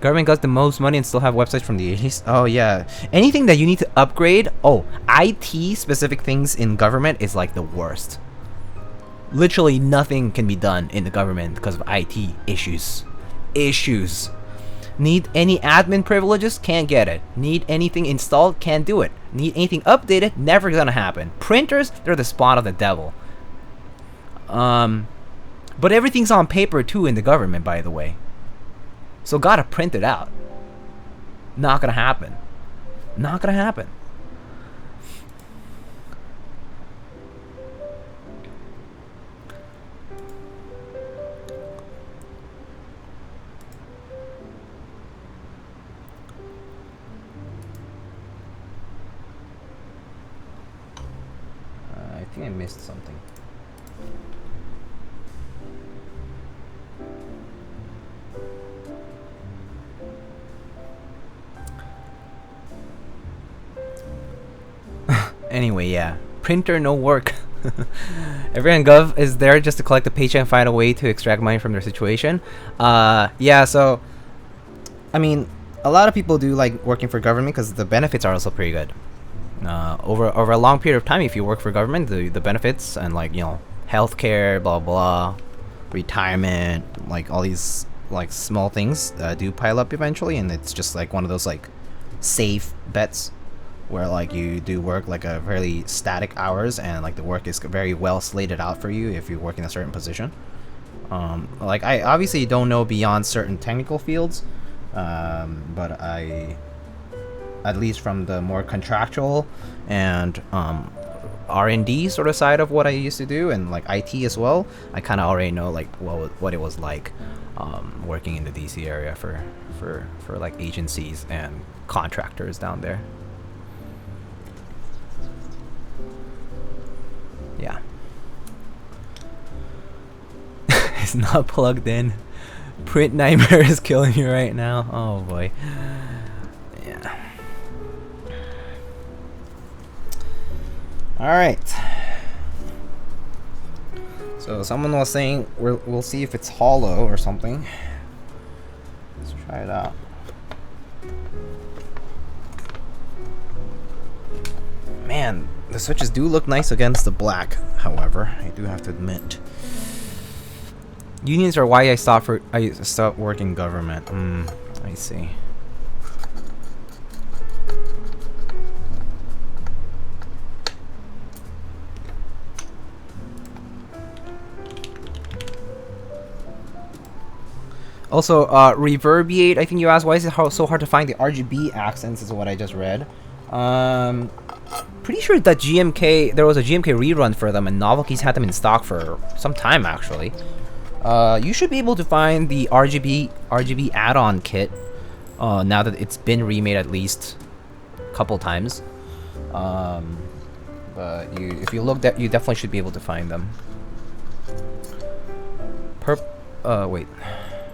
Government got the most money and still have websites from the 80s. Oh yeah, anything that you need to upgrade. Oh, IT specific things in government is like the worst. Literally nothing can be done in the government because of IT issues. Need any admin privileges? Can't get it. Need anything installed? Can't do it. Need anything updated? Never gonna happen. Printers? They're the spawn of the devil. But everything's on paper too in the government, by the way. So gotta print it out. Not gonna happen. Not gonna happen. I think I missed something. Anyway, yeah. Printer no work. Everyone Gov is there just to collect a paycheck and find a way to extract money from their situation. Yeah, so I mean, a lot of people do like working for government because the benefits are also pretty good. Over a long period of time, if you work for government, the benefits and like, you know, healthcare, blah blah, retirement, like all these like small things do pile up eventually, and it's just like one of those like safe bets where like you do work like a fairly static hours, and like the work is very well slated out for you if you work in a certain position. Like I obviously don't know beyond certain technical fields, but I, at least from the more contractual and R&D sort of side of what I used to do, and like IT as well, I kind of already know like what it was like working in the DC area for like agencies and contractors down there. Yeah. It's not plugged in. Print nightmare is killing me right now. Oh boy. Yeah. Alright. So someone was saying we'll see if it's hollow or something. Let's try it out. Man, the switches do look nice against the black, however, I do have to admit. Unions are why I stopped working government. I see. Also, Reverbiate, I think you asked, why is it so hard to find the RGB accents, is what I just read. Pretty sure that there was a GMK rerun for them, and Novelkeys had them in stock for some time, actually. You should be able to find the RGB add-on kit, now that it's been remade at least a couple times. But if you look, you definitely should be able to find them. Wait.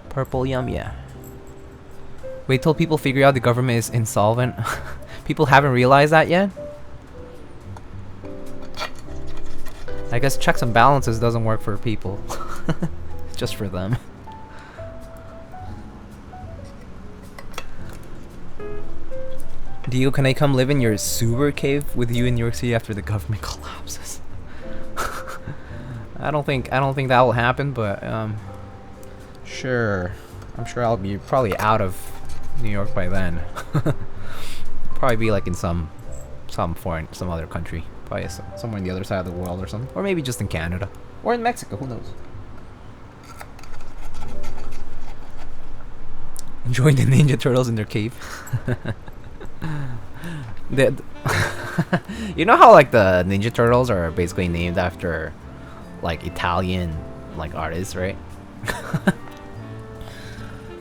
Purple Yum, yeah. Wait till people figure out the government is insolvent. People haven't realized that yet? I guess checks and balances doesn't work for people. It's just for them. Dio, can I come live in your sewer cave with you in New York City after the government collapses? I don't think that will happen, but sure. I'm sure I'll be probably out of New York by then. Probably be like in some other country, probably somewhere on the other side of the world or something, or maybe just in Canada or in Mexico. Who knows? Enjoying the Ninja Turtles in their cave. You know how like the Ninja Turtles are basically named after like Italian like artists, right?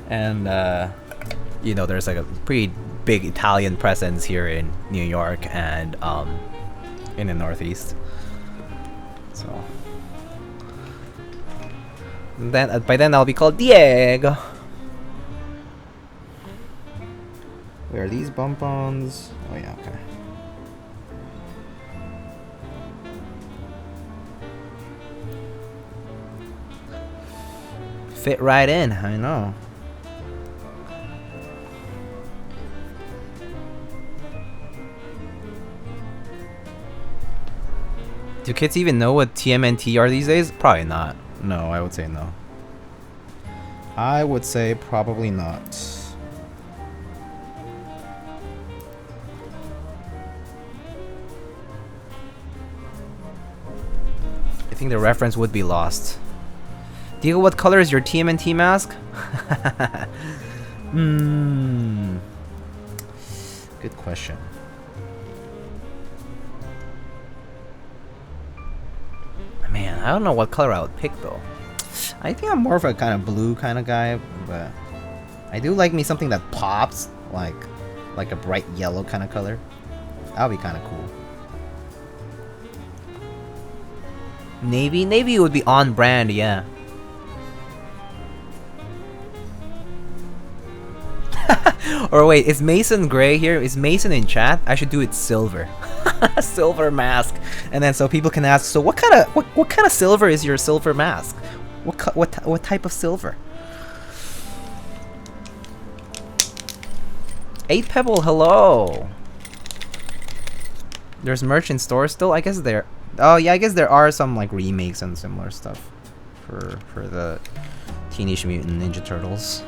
And you know, there's like a pretty big Italian presence here in New York and in the Northeast. So then by then I'll be called Diego. Where are these bump-ons? Oh yeah, okay. Fit right in, I know. Do kids even know what TMNT are these days? Probably not. No, I would say no. I would say probably not. I think the reference would be lost. Diego, what color is your TMNT mask? Good question. Man, I don't know what color I would pick though. I think I'm more of a kind of blue kind of guy, but I do like me something that pops, like a bright yellow kind of color. That would be kind of cool. Navy would be on brand, yeah. Or wait, is Mason gray here? Is Mason in chat? I should do it silver. Silver mask. And then so people can ask, so what kind of silver is your silver mask? What type of silver? 8 Pebble, hello. There's merch in stores still? I guess there. Oh yeah, I guess there are some like remakes and similar stuff for the Teenage Mutant Ninja Turtles.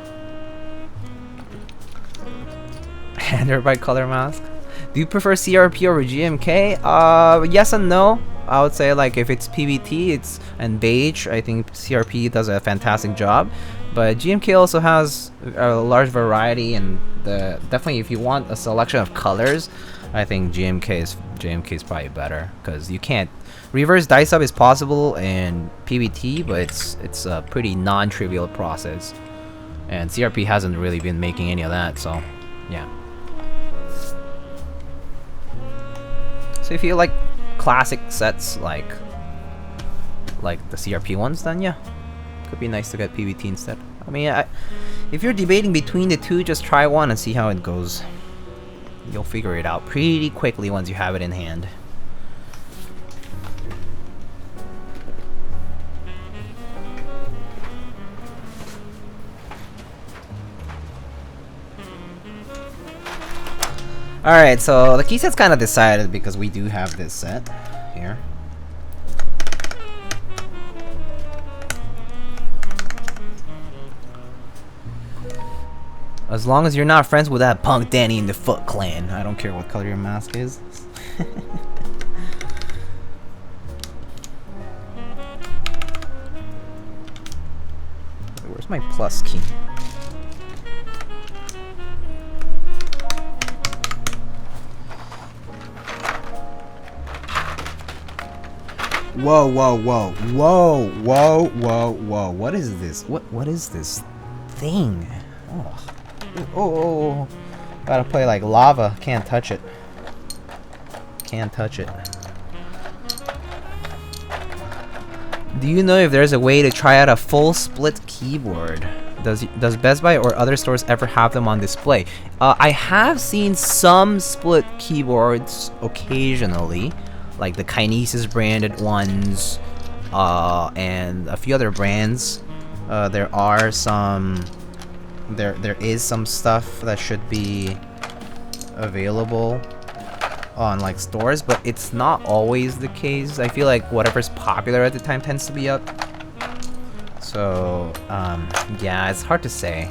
And everybody color mask. Do you prefer CRP over GMK? Yes and no. I would say like if it's PBT, and beige, I think CRP does a fantastic job. But GMK also has a large variety, and definitely if you want a selection of colors, I think GMK is probably better, because you can't reverse dice up is possible in PBT, but it's a pretty non-trivial process, and CRP hasn't really been making any of that, so yeah. So if you like classic sets like the CRP ones, then yeah, could be nice to get PBT instead. I mean, if you're debating between the two, just try one and see how it goes. You'll figure it out pretty quickly once you have it in hand. Alright, so the key set's kind of decided because we do have this set here. As long as you're not friends with that punk Danny in the Foot Clan. I don't care what color your mask is. Where's my plus key? Whoa, whoa, whoa, whoa, whoa, whoa, whoa. What is this? What is this thing? Oh. Oh, gotta play like lava. Can't touch it. Can't touch it. Do you know if there's a way to try out a full split keyboard? Does Best Buy or other stores ever have them on display? I have seen some split keyboards occasionally, like the Kinesis branded ones, and a few other brands. There are some. There is some stuff that should be available on like stores, but it's not always the case. I feel like whatever's popular at the time tends to be up. So yeah, it's hard to say.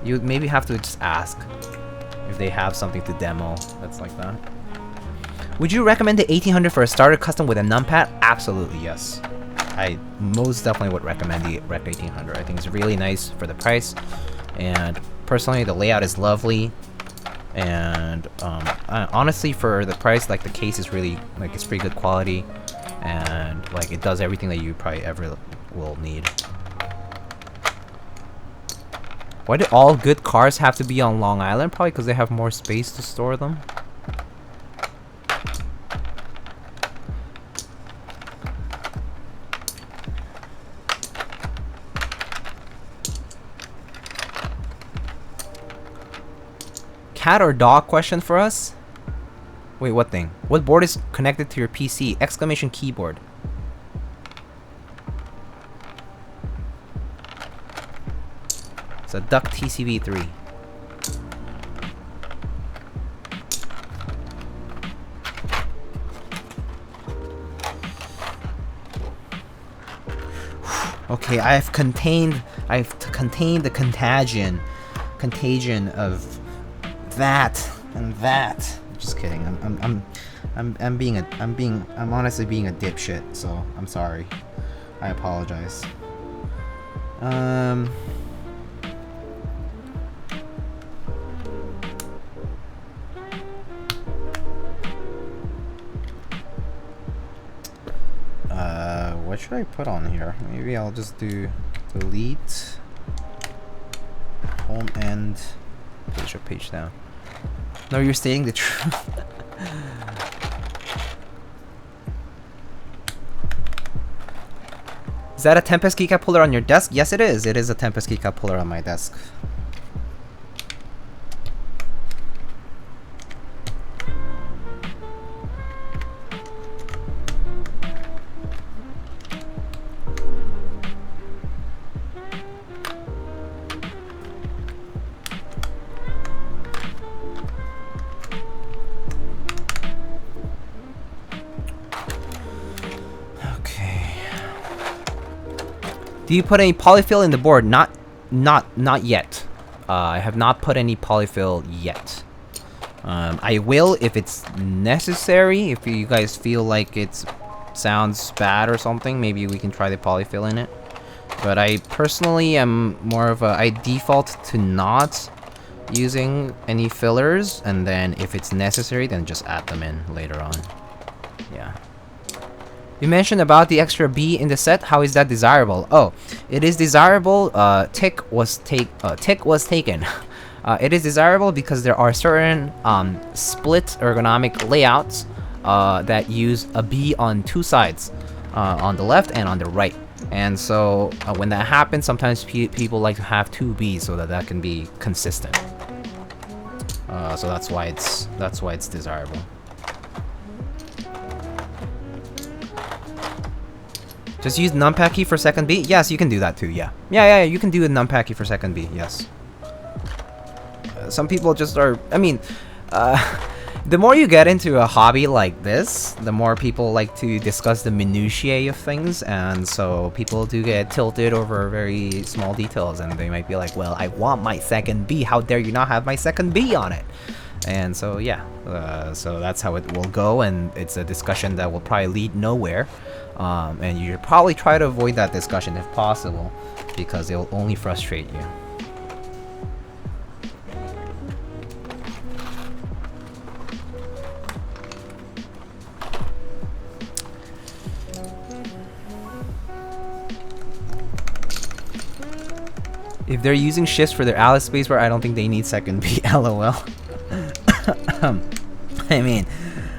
You maybe have to just ask if they have something to demo that's like that. Would you recommend the 1800 for a starter custom with a numpad? Absolutely yes. I most definitely would recommend the Rekt 1800. I think it's really nice for the price. And personally, the layout is lovely, and honestly, for the price, like the case is really like it's pretty good quality, and like it does everything that you probably ever will need. Why do all good cars have to be on Long Island? Probably because they have more space to store them. Cat or dog question for us? Wait, what thing? What board is connected to your PC? Exclamation keyboard. It's a Duck TCV3. Okay, I've contained the contagion of that and that. Just kidding. I'm honestly being a dipshit, so I'm sorry. I apologize. What should I put on here? Maybe I'll just do delete home end page up, page down. No, you're stating the truth. Is that a Tempest keycap puller on your desk? Yes, it is. It is a Tempest keycap puller on my desk. Do you put any polyfill in the board? Not yet. I have not put any polyfill yet. I will if it's necessary. If you guys feel like it sounds bad or something, maybe we can try the polyfill in it. But I personally am more of a... I default to not using any fillers, and then if it's necessary, then just add them in later on. Yeah. You mentioned about the extra B in the set. How is that desirable? Oh, it is desirable. Tick was taken. It is desirable because there are certain split ergonomic layouts that use a B on two sides, on the left and on the right. And so when that happens, sometimes people like to have two Bs so that can be consistent. So that's why it's desirable. Just use numpad key for second B? Yes, you can do that too, yeah. Yeah, you can do a numpad key for second B, yes. Some people just are... I mean, the more you get into a hobby like this, the more people like to discuss the minutiae of things, and so people do get tilted over very small details, and they might be like, well, I want my second B, how dare you not have my second B on it? And so, yeah, so that's how it will go, and it's a discussion that will probably lead nowhere. And you should probably try to avoid that discussion if possible, because it will only frustrate you. If they're using shifts for their Alice spacebar, I don't think they need second B. LOL. I mean,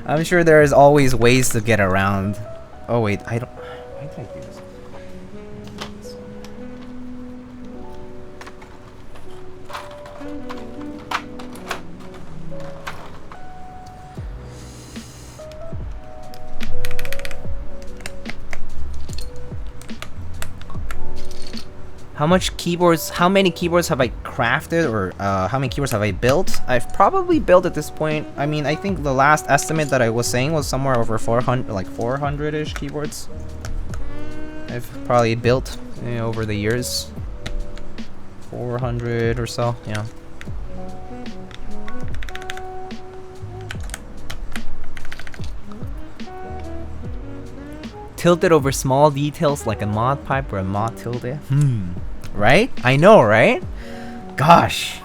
I'm sure there is always ways to get around. Oh wait, I don't... Why did I do this? How many keyboards have I crafted, or how many keyboards have I built? I've probably built at this point. I mean, I think the last estimate that I was saying was somewhere over 400, like 400-ish keyboards. I've probably built over the years. 400 or so, yeah. Tilted over small details like a mod pipe or a mod tilde. Right? I know, right? Gosh.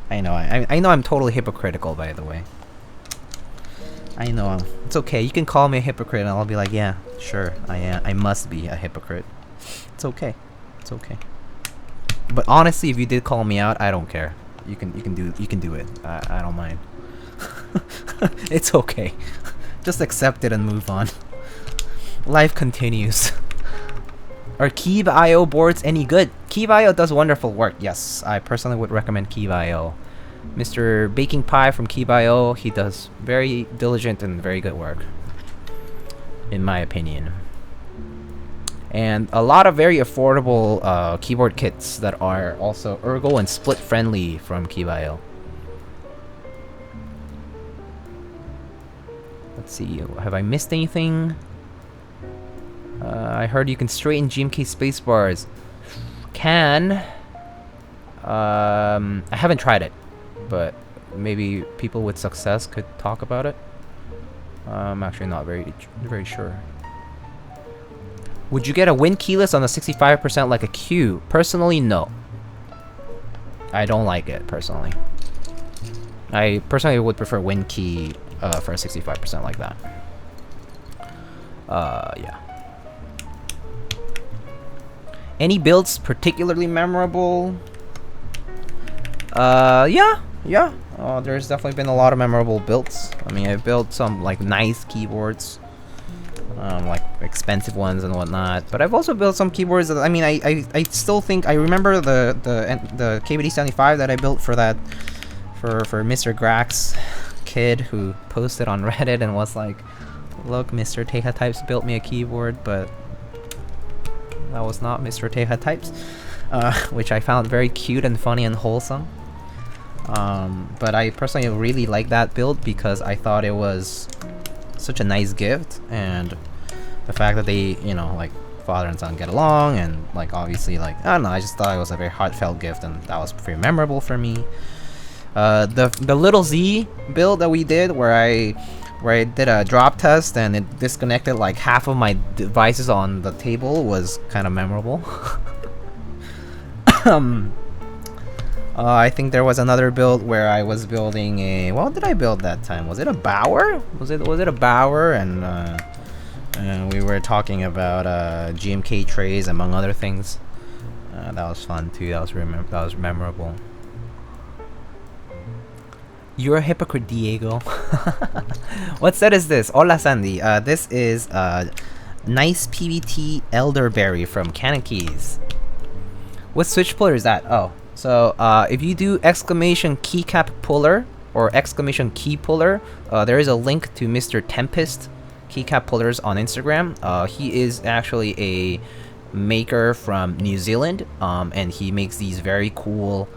I know. I know I'm totally hypocritical, by the way. I know. It's okay. You can call me a hypocrite and I'll be like, yeah, sure. I must be a hypocrite. It's okay. It's okay. But honestly, if you did call me out, I don't care. You can do it. I don't mind. It's okay. Just accept it and move on. Life continues. Are Keep.io boards any good? Keep.io does wonderful work. Yes, I personally would recommend Keep.io. Mr. Baking Pie from Keep.io, he does very diligent and very good work, in my opinion. And a lot of very affordable keyboard kits that are also ergo and split friendly from Keep.io. Let's see, have I missed anything? I heard you can straighten GMK spacebars. Can. I haven't tried it, but maybe people with success could talk about it. I'm actually not very sure. Would you get a Win keyless on a 65% like a Q? Personally, no. I don't like it, personally. I personally would prefer Win key for a 65% like that. Yeah. Any builds particularly memorable? Yeah. There's definitely been a lot of memorable builds. I mean, I've built some like nice keyboards, like expensive ones and whatnot. But I've also built some keyboards that, I mean, I still think I remember the KBD75 that I built for that for Mr. Grax kid who posted on Reddit and was like, "Look, Mr. Teja Types built me a keyboard," but that was not Mr. Teja Types, which I found very cute and funny and wholesome. But I personally really like that build because I thought it was such a nice gift, and the fact that they, you know, like father and son get along, and like obviously like I don't know, I just thought it was a very heartfelt gift, and that was very memorable for me. The little Z build that we did where I did a drop test and it disconnected like half of my devices on the table was kind of memorable. I think there was another build where I was building a, what did I build that time? Was it a bower? Was it a bower? And we were talking about GMK trays among other things. That was fun too. That was memorable. You're a hypocrite, Diego. What set is this? Hola, Sandy. This is nice PBT elderberry from CannonKeys. What switch puller is that? Oh, so if you do exclamation keycap puller or exclamation key puller, there is a link to Mr. Tempest keycap pullers on Instagram. He is actually a maker from New Zealand, and he makes these very cool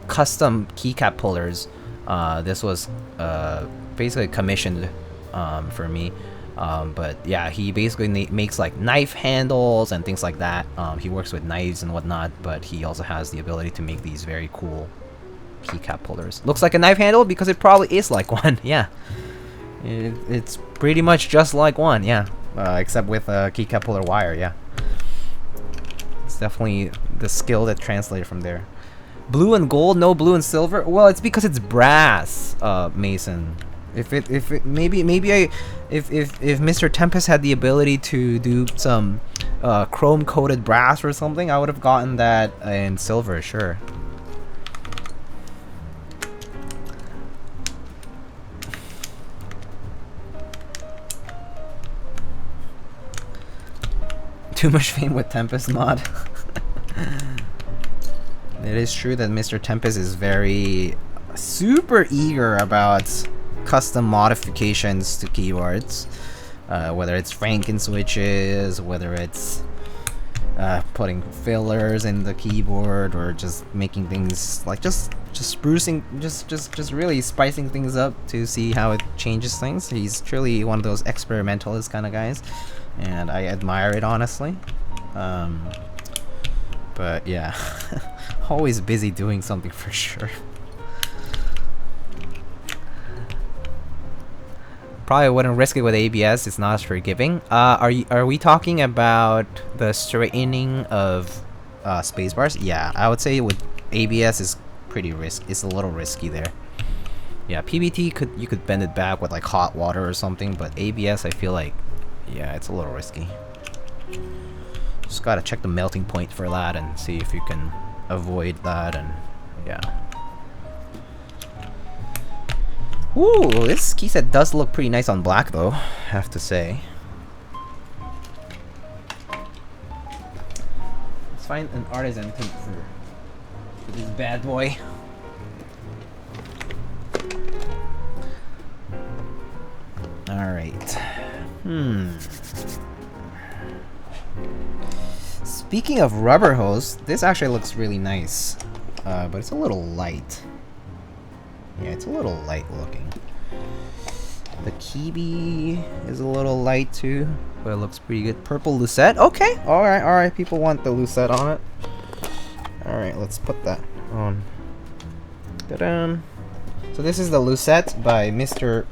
custom keycap pullers. This was basically commissioned for me, but yeah, he basically makes like knife handles and things like that. He works with knives and whatnot, but he also has the ability to make these very cool keycap pullers. Looks like a knife handle because it probably is like one. Yeah, it's pretty much just like one. Yeah, except with a keycap puller wire. Yeah, it's definitely the skill that translated from there. Blue and gold, no blue and silver. Well, it's because it's brass, Mason. If Mr. Tempest had the ability to do some chrome coated brass or something, I would have gotten that in silver, sure. Too much fame with Tempest mod. It is true that Mr. Tempest is very super eager about custom modifications to keyboards, whether it's Franken switches, whether it's putting fillers in the keyboard, or just making things like just sprucing, just really spicing things up to see how it changes things. He's truly one of those experimentalist kind of guys, and I admire it honestly. But yeah. Always busy doing something for sure. Probably wouldn't risk it with ABS. It's not as forgiving. Are we talking about the straightening of spacebars? Yeah, I would say with ABS is pretty risky. It's a little risky there. Yeah, PBT you could bend it back with like hot water or something, but ABS I feel like, yeah, it's a little risky. Just gotta check the melting point for that and see if you can avoid that, and yeah. Ooh, this key set does look pretty nice on black though, I have to say. Let's find an artisan tape for this bad boy. Alright. Speaking of rubber hose, this actually looks really nice, but it's a little light. Yeah, it's a little light looking. The Kibi is a little light too, but it looks pretty good. Purple lucette. Okay, all right. People want the lucette on it. All right, let's put that on. Ta-da! So this is the lucette by Mr.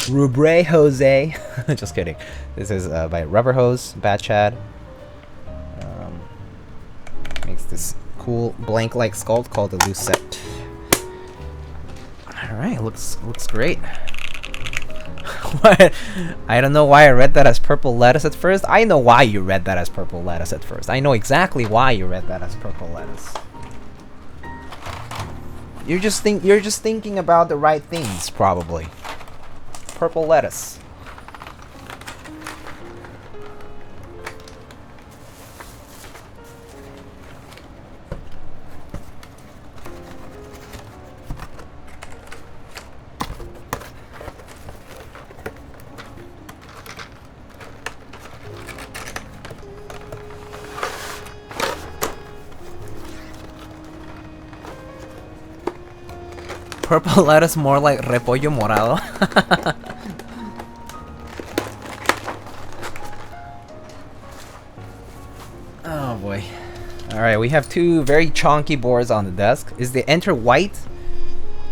Rubre Jose. Just kidding. This is by Rubber Hose, Bad Chad. Makes this cool blank-like sculpt called the lucette. All right, looks great. What? I don't know why I read that as purple lettuce at first. I know why you read that as purple lettuce at first. I know exactly why you read that as purple lettuce. You're just thinking about the right things, probably. Purple lettuce. Purple lettuce more like repollo morado. Alright, we have two very chunky boards on the desk. Is the enter white?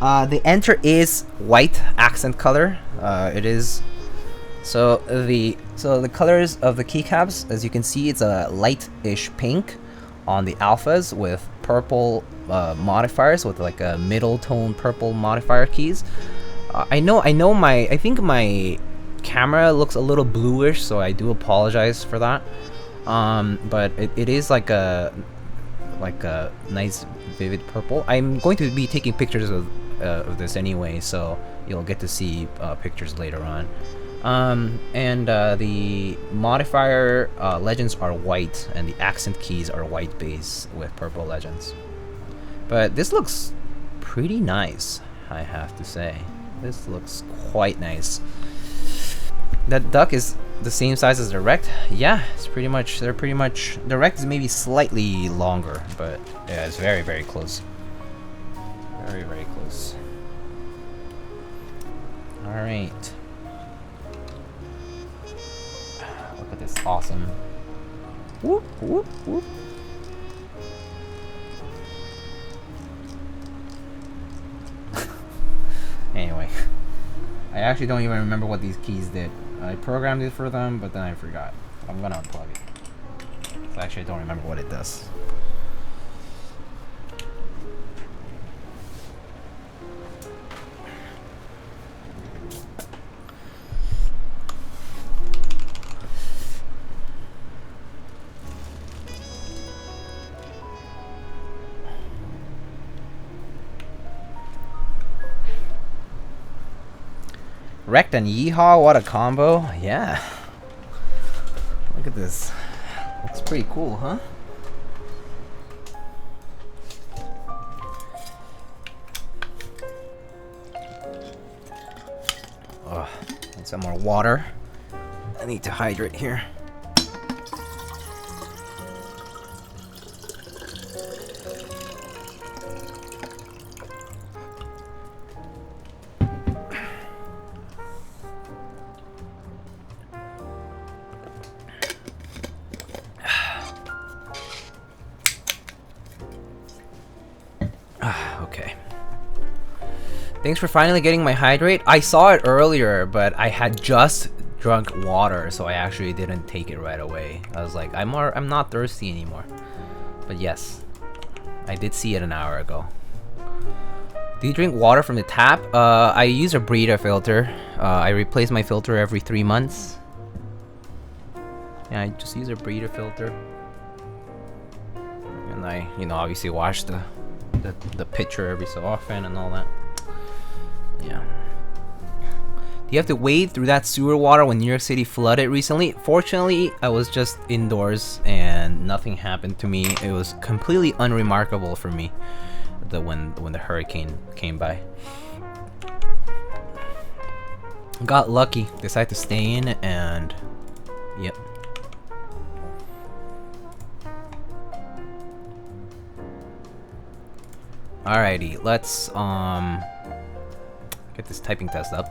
The enter is white accent color. It is. So the colors of the keycaps, as you can see, it's a light-ish pink on the alphas with purple modifiers, with like a middle tone purple modifier keys. I think my camera looks a little bluish, so I do apologize for that. But it is like a nice vivid purple. I'm going to be taking pictures of this anyway, so you'll get to see pictures later on. And the modifier legends are white, and the accent keys are white base with purple legends. But this looks pretty nice, I have to say. This looks quite nice. That duck is the same size as the Rekt. Yeah, it's pretty much. The Rekt is maybe slightly longer, but yeah, it's very, very close. Very, very close. All right. Look at this awesome. Whoop whoop whoop. Anyway, I actually don't even remember what these keys did. I programmed it for them, but then I forgot. I'm gonna unplug it. So actually, I don't remember what it does. Rekt and Yeehaw, what a combo. Yeah. Look at this. Looks pretty cool, huh? Oh, need some more water. I need to hydrate here. Okay. Thanks for finally getting my hydrate. I saw it earlier, but I had just drunk water, so I actually didn't take it right away. I was like, I'm not thirsty anymore. But yes, I did see it an hour ago. Do you drink water from the tap? I use a Brita filter. I replace my filter every 3 months. Yeah, I just use a Brita filter. And I, obviously wash the pitcher every so often and all that. Yeah. Do you have to wade through that sewer water when New York City flooded recently? Fortunately, I was just indoors and nothing happened to me. It was completely unremarkable for me when the hurricane came by. Got lucky. Decided to stay in and yep. Alrighty, let's get this typing test up.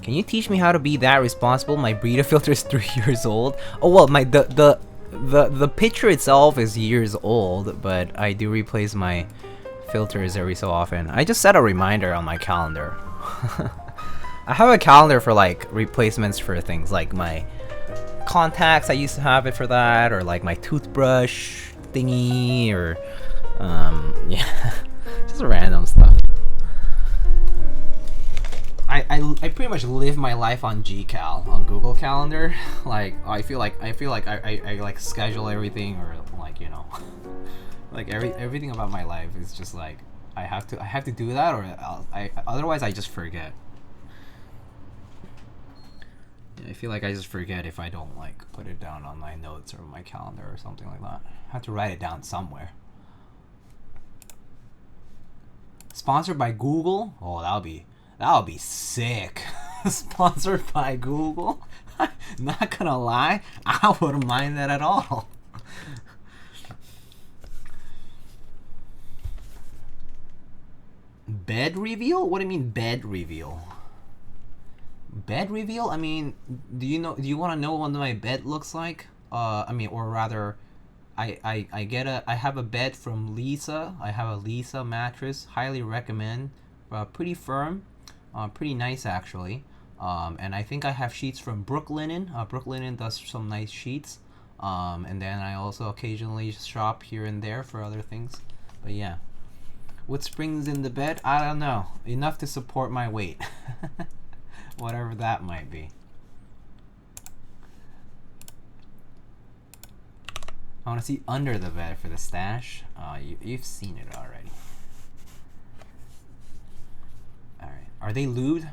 Can you teach me how to be that responsible? My Brita filter is 3 years old. Oh well, the picture itself is years old, but I do replace my filters every so often. I just set a reminder on my calendar. I have a calendar for like replacements for things like my contacts. I used to have it for that, or like my toothbrush thingy, or yeah, just random stuff. I pretty much live my life on Gcal, on Google Calendar. Like I feel like I like schedule everything, or like like everything about my life is just like I have to do that, or otherwise I just forget. I feel like I just forget if I don't like put it down on my notes or my calendar or something like that. I have to write it down somewhere. Sponsored by Google? Oh, that'll be sick. Sponsored by Google? Not gonna lie, I wouldn't mind that at all. Bed reveal? What do you mean bed reveal? Bed reveal? I mean, do you want to know what my bed looks like? I mean, or rather, I have a bed from Lisa. I have a Lisa mattress. Highly recommend. Pretty firm, pretty nice actually. And I think I have sheets from Brooklinen. Brooklinen does some nice sheets. And then I also occasionally shop here and there for other things. But yeah, what springs in the bed? I don't know. Enough to support my weight, whatever that might be. I want to see under the bed for the stash. You've seen it already. Alright. Are they lubed?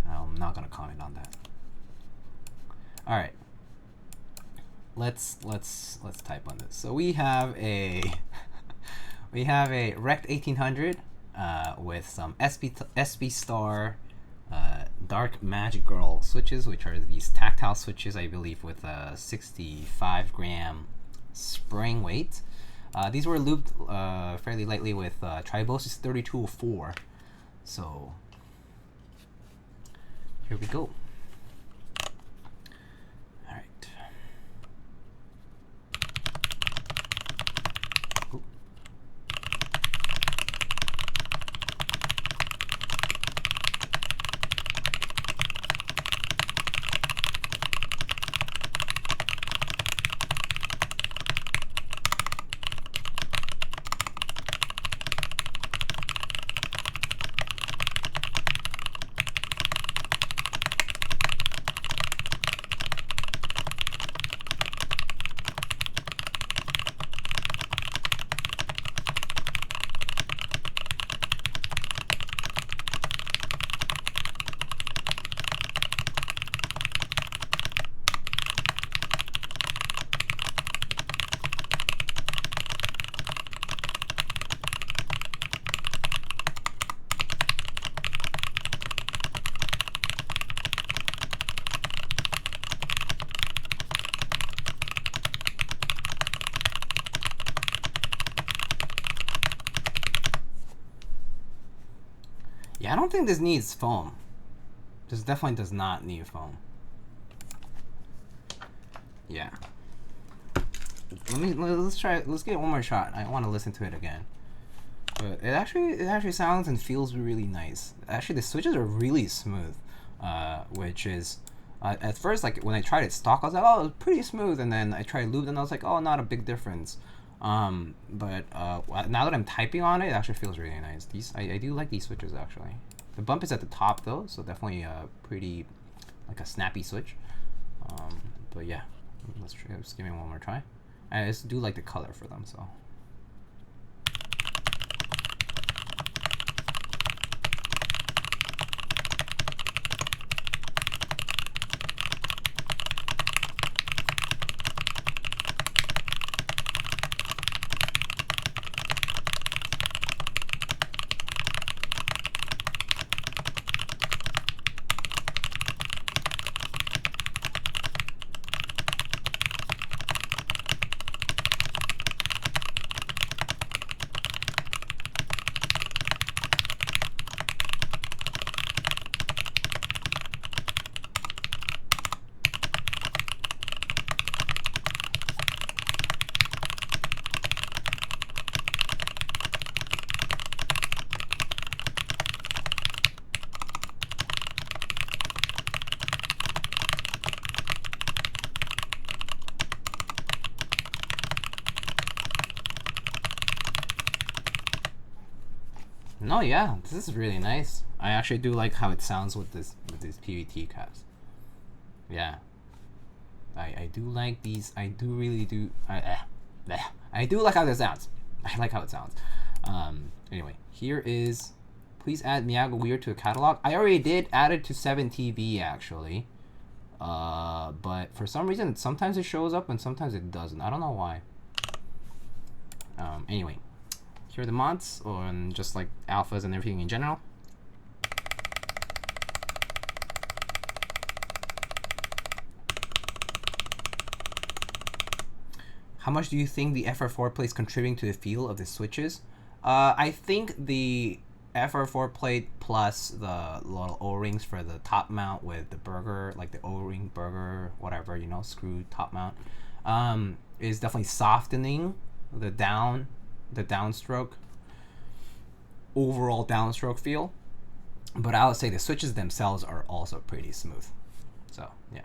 I'm not gonna comment on that. Alright. Let's type on this. So we have a Rekt1800 with some SP Star Dark Magic Girl switches, which are these tactile switches, I believe, with a 65-gram spring weight. These were lubed fairly lightly with Tribosys 3204. So here we go. Alright. Yeah, I don't think this needs foam. This definitely does not need foam. Yeah. Let's try it. Let's get one more shot. I want to listen to it again. But it actually sounds and feels really nice. Actually, the switches are really smooth, which is at first, like when I tried it stock, I was like, oh, it's pretty smooth, and then I tried lube, and I was like, oh, not a big difference. But now that I'm typing on it, it actually feels really nice. I do like these switches actually. The bump is at the top though, so definitely pretty like a snappy switch. But yeah, let's give me one more try. I just do like the color for them, so. No, yeah, this is really nice. I actually do like how it sounds with these PVT caps. Yeah, I do like these. I do really do. I do like how this sounds. I like how it sounds. Anyway, here is. Please add Miyago Weird to a catalog. I already did add it to 7TV actually. But for some reason, sometimes it shows up and sometimes it doesn't. I don't know why. Anyway. Here are the mods, or just like alphas and everything in general. How much do you think the FR4 plate is contributing to the feel of the switches? I think the FR4 plate plus the little O-rings for the top mount with the burger, like the O-ring burger, whatever, you know, screw top mount, is definitely softening the downstroke, overall downstroke feel. But I would say the switches themselves are also pretty smooth. So, yeah.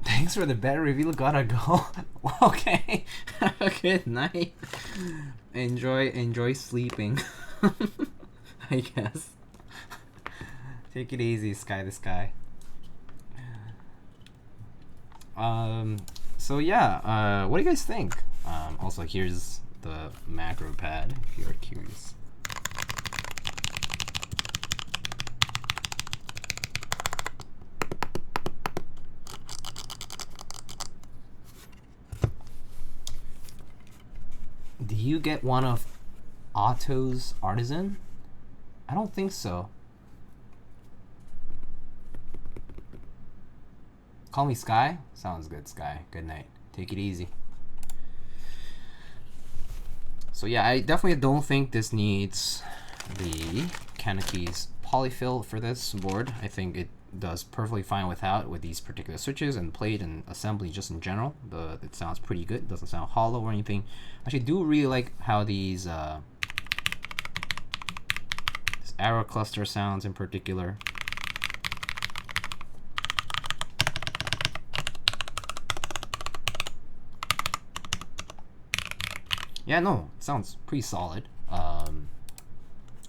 Thanks for the better reveal. Gotta go. Okay. Have a good night. Enjoy sleeping. I guess. Take it easy, Sky the Sky. So yeah, what do you guys think? Also, here's the macro pad if you're curious. Do you get one of Otto's Artisan? I don't think so. Call me Sky? Sounds good, Sky. Good night. Take it easy. So yeah, I definitely don't think this needs the CannonKeys polyfill for this board. I think it does perfectly fine without, with these particular switches and plate and assembly just in general. It sounds pretty good. It doesn't sound hollow or anything. Actually, do really like how these this arrow cluster sounds in particular. Yeah, no, it sounds pretty solid.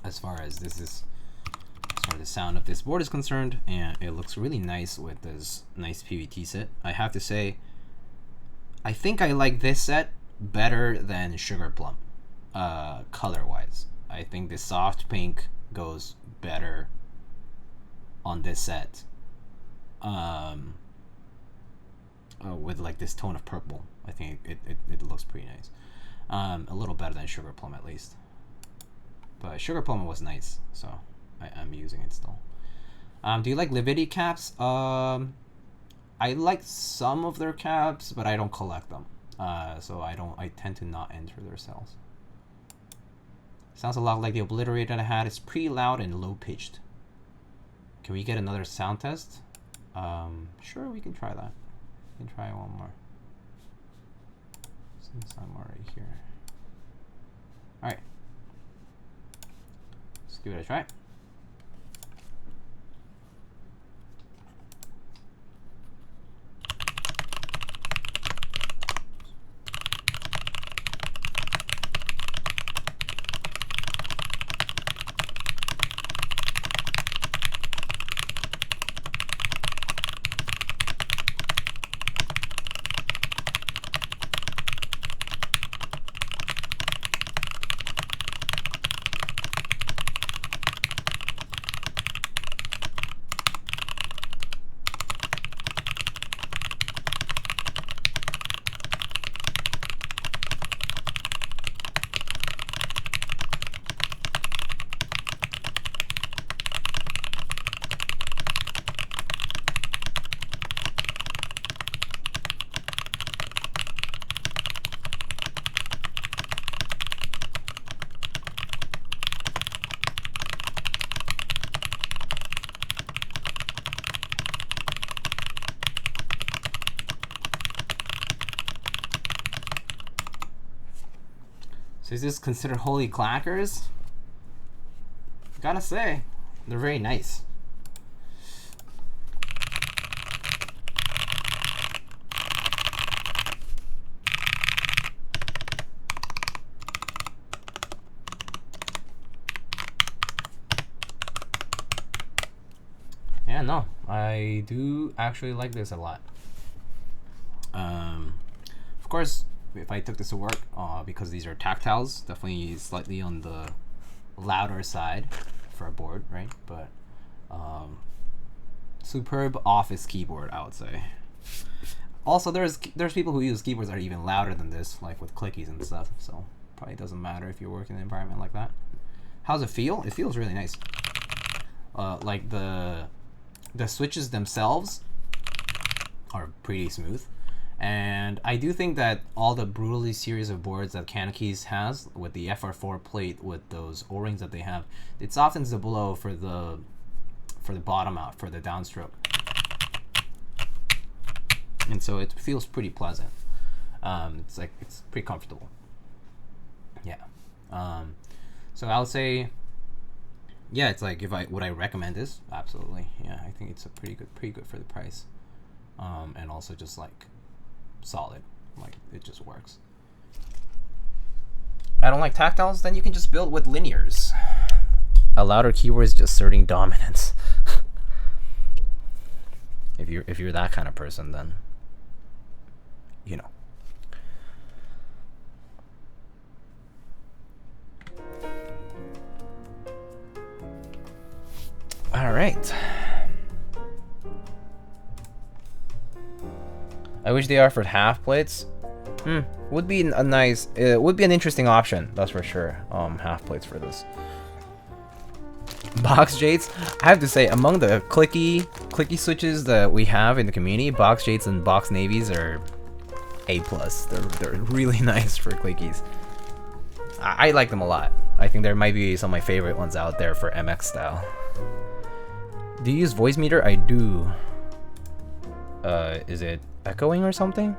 As far as the sound of this board is concerned, and it looks really nice with this nice PVT set. I have to say, I think I like this set better than Sugar Plum, color-wise. I think the soft pink goes better on this set, with like this tone of purple. I think it looks pretty nice. A little better than Sugar Plum at least. But Sugar Plum was nice, so I'm using it still. Do you like Lubed caps? I like some of their caps, but I don't collect them. So I tend to not enter their sales. Sounds a lot like the Obliterator I had. It's pretty loud and low pitched. Can we get another sound test? Sure, we can try that. We can try one more. Since I'm already here. Alright. Let's give it a try. So is this considered holy clackers? Gotta say, they're very nice. Yeah, no, I do actually like this a lot. Of course, if I took this to work, because these are tactiles, definitely slightly on the louder side for a board, right? But superb office keyboard, I would say. Also, there's people who use keyboards that are even louder than this, like with clickies and stuff. So probably doesn't matter if you're working in an environment like that. How's it feel? It feels really nice. Like the switches themselves are pretty smooth. And I do think that all the Brutally series of boards that CannonKeys has, with the FR4 plate with those O-rings that they have, it softens the blow for the bottom out, for the downstroke. And so it feels pretty pleasant. It's pretty comfortable. Yeah. So I would say, yeah, it's like, would I recommend this? Absolutely. Yeah, I think it's a pretty good for the price. And also just like solid, like it just works. I don't like tactiles, then you can just build with linears. A louder keyboard is just asserting dominance. If you're that kind of person, then you know. All right. I wish they offered half plates. Would be a nice. It would be an interesting option. That's for sure. Half plates for this. Box Jades. I have to say, among the clicky switches that we have in the community, Box Jades and Box Navies are A+. They're really nice for clickies. I like them a lot. I think there might be some of my favorite ones out there for MX style. Do you use voice meter? I do. Is it echoing or something?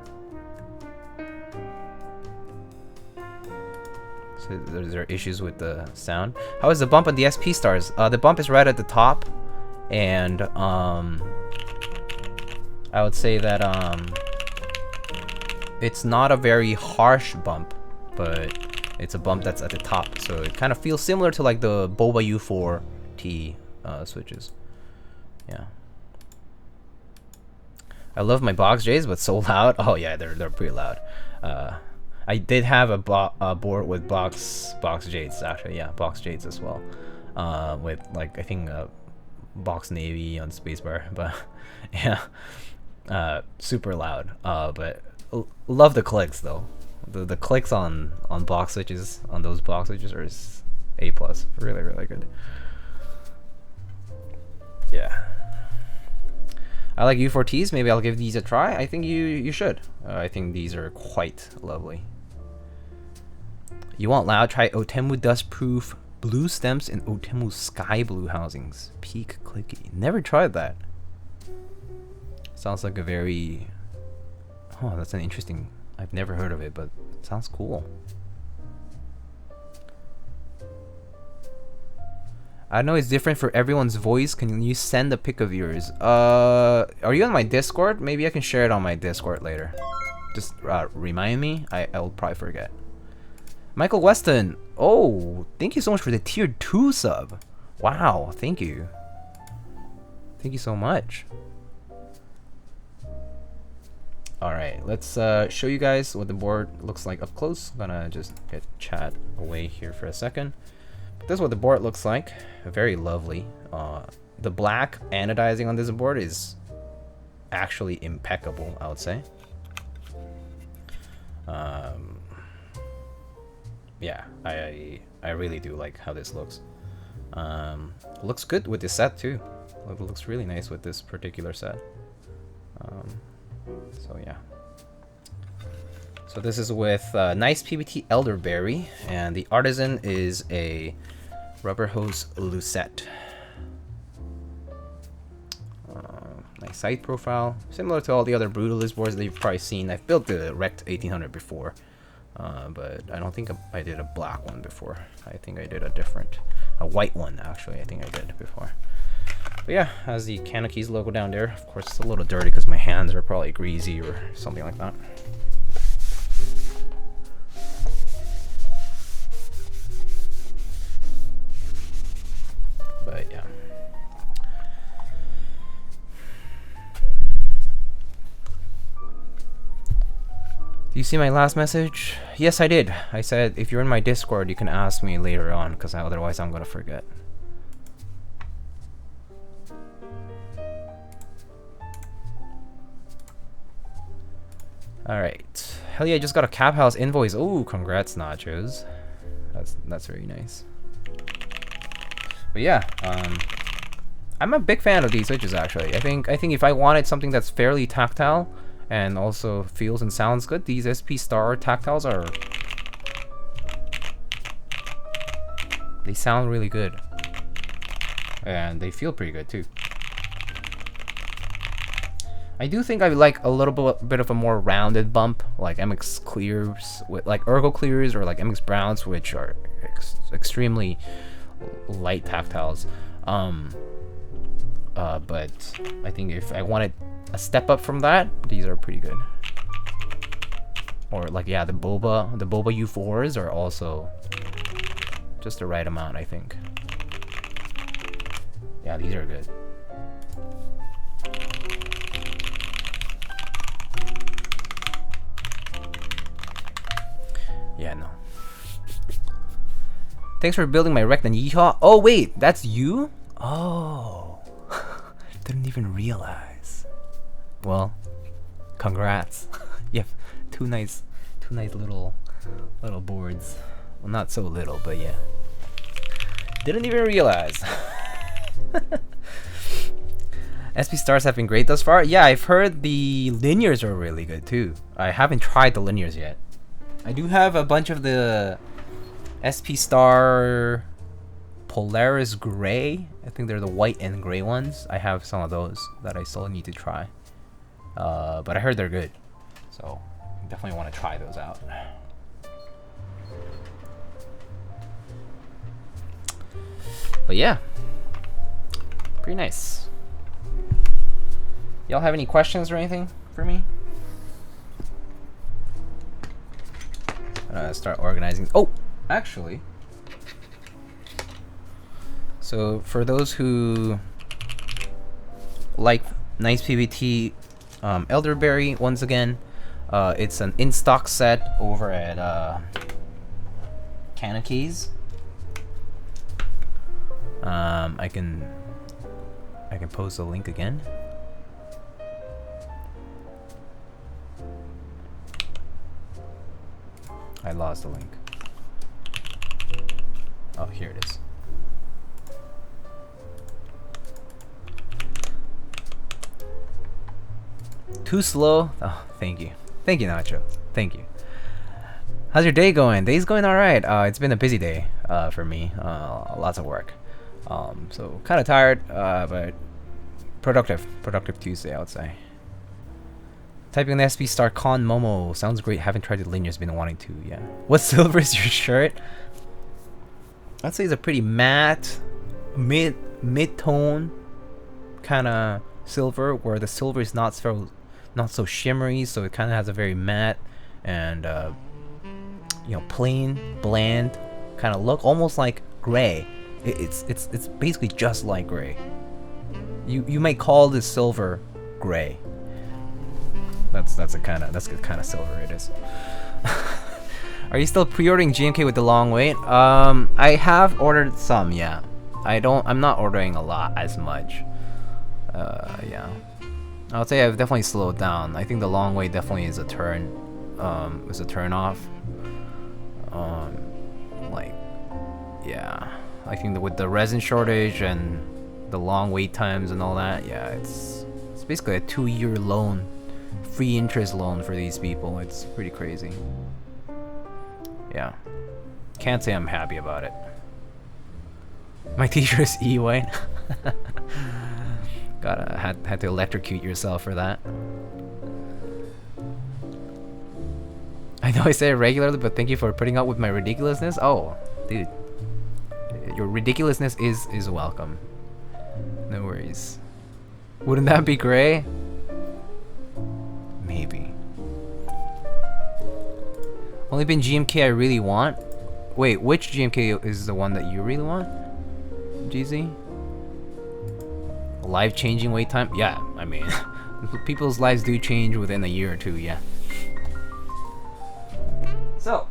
So there issues with the sound. How is the bump on the SP stars? The bump is right at the top, and I would say that it's not a very harsh bump, but it's a bump that's at the top, so it kind of feels similar to like the Boba U4T switches. Yeah. I love my Box J's, but so loud. Oh yeah, they're pretty loud. I did have a board with Box J's actually. Yeah, Box J's as well. With like I think Box Navy on spacebar, but yeah, super loud. But love the clicks though. The clicks on box switches, on those box switches, are A+. Really good. Yeah. I like U4Ts. Maybe I'll give these a try. I think you should. I think these are quite lovely. You want loud? Try Otemu Dustproof Blue Stems and Otemu Sky Blue Housings. Peak clicky. Never tried that. Sounds like a very... Oh, that's an interesting... I've never heard of it, but it sounds cool. I know it's different for everyone's voice. Can you send a pic of yours? Are you on my Discord? Maybe I can share it on my Discord later. Just remind me. I will probably forget. Michael Weston. Oh, thank you so much for the tier 2 sub. Wow, thank you. Thank you so much. Alright, let's show you guys what the board looks like up close. I'm gonna just get chat away here for a second. This is what the board looks like. Very lovely. The black anodizing on this board is actually impeccable, I would say. Yeah, I really do like how this looks. Looks good with this set too. It looks really nice with this particular set. So yeah. So this is with nice PBT elderberry, and the artisan is a rubber hose lucette. Nice side profile, similar to all the other Brutalist boards that you've probably seen. I've built the Rekt1800 before. but I don't think I did a black one before. I think I did a white one actually. I think I did before. But yeah, has the CannonKeys logo down there. Of course, it's a little dirty because my hands are probably greasy or something like that. But yeah. Do you see my last message? Yes, I did. I said if you're in my Discord, you can ask me later on because otherwise I'm gonna forget. Alright. Hell yeah, I just got a Cap House invoice. Oh, congrats, Nachos. That's very nice. But yeah, I'm a big fan of these switches actually. I think if I wanted something that's fairly tactile and also feels and sounds good, these SP Star tactiles they sound really good. And they feel pretty good too. I do think I would like a little bit of a more rounded bump, like MX Clears, with like Ergo Clears or like MX Browns, which are extremely light tactiles. But I think if I wanted a step up from that, these are pretty good. Or like yeah, the Boba U4s are also just the right amount, I think. Yeah, these are good. Yeah, no. Thanks for building my Rekt1800. Oh wait, that's you? Oh, didn't even realize. Well, congrats. You have two nice little boards. Well, not so little, but yeah. Didn't even realize. SP Stars have been great thus far. Yeah, I've heard the linears are really good too. I haven't tried the linears yet. I do have a bunch of the SP Star Polaris Gray. I think they're the white and gray ones. I have some of those that I still need to try. But I heard they're good. So definitely want to try those out. But yeah. Pretty nice. Y'all have any questions or anything for me? Start organizing. Oh, actually. So for those who like nice PBT elderberry, once again, it's an in-stock set over at CannonKeys. I can post the link again. I lost the link. Oh, here it is. Too slow? Oh, thank you. Thank you, Nacho. Thank you. How's your day going? Day's going alright. It's been a busy day for me. Lots of work. So kind of tired, but productive. Productive Tuesday, I would say. Typing the SP Star Con Momo. Sounds great. Haven't tried the linears, been wanting to, yeah. What silver is your shirt? I'd say it's a pretty matte, mid-tone kind of silver, where the silver is not so shimmery, so it kind of has a very matte and you know, plain, bland kind of look, almost like gray. It's basically just like gray. You might call this silver gray. That's the kind of silver it is. Are you still pre-ordering GMK with the long wait? I have ordered some, yeah. I'm not ordering a lot as much. Yeah. I would say I've definitely slowed down. I think the long wait definitely is a turn off. Like, yeah. I think that with the resin shortage and the long wait times and all that, yeah, it's basically a 2-year loan. Free interest loan for these people. It's pretty crazy. Yeah. Can't say I'm happy about it. My t-shirt is E-White. Had to electrocute yourself for that. I know I say it regularly, but thank you for putting up with my ridiculousness. Oh, dude. Your ridiculousness is welcome. No worries. Wouldn't that be great? Maybe. Only been GMK I really want. Wait, which GMK is the one that you really want? GZ? Life-changing wait time? Yeah, I mean, people's lives do change within a year or two, yeah. So.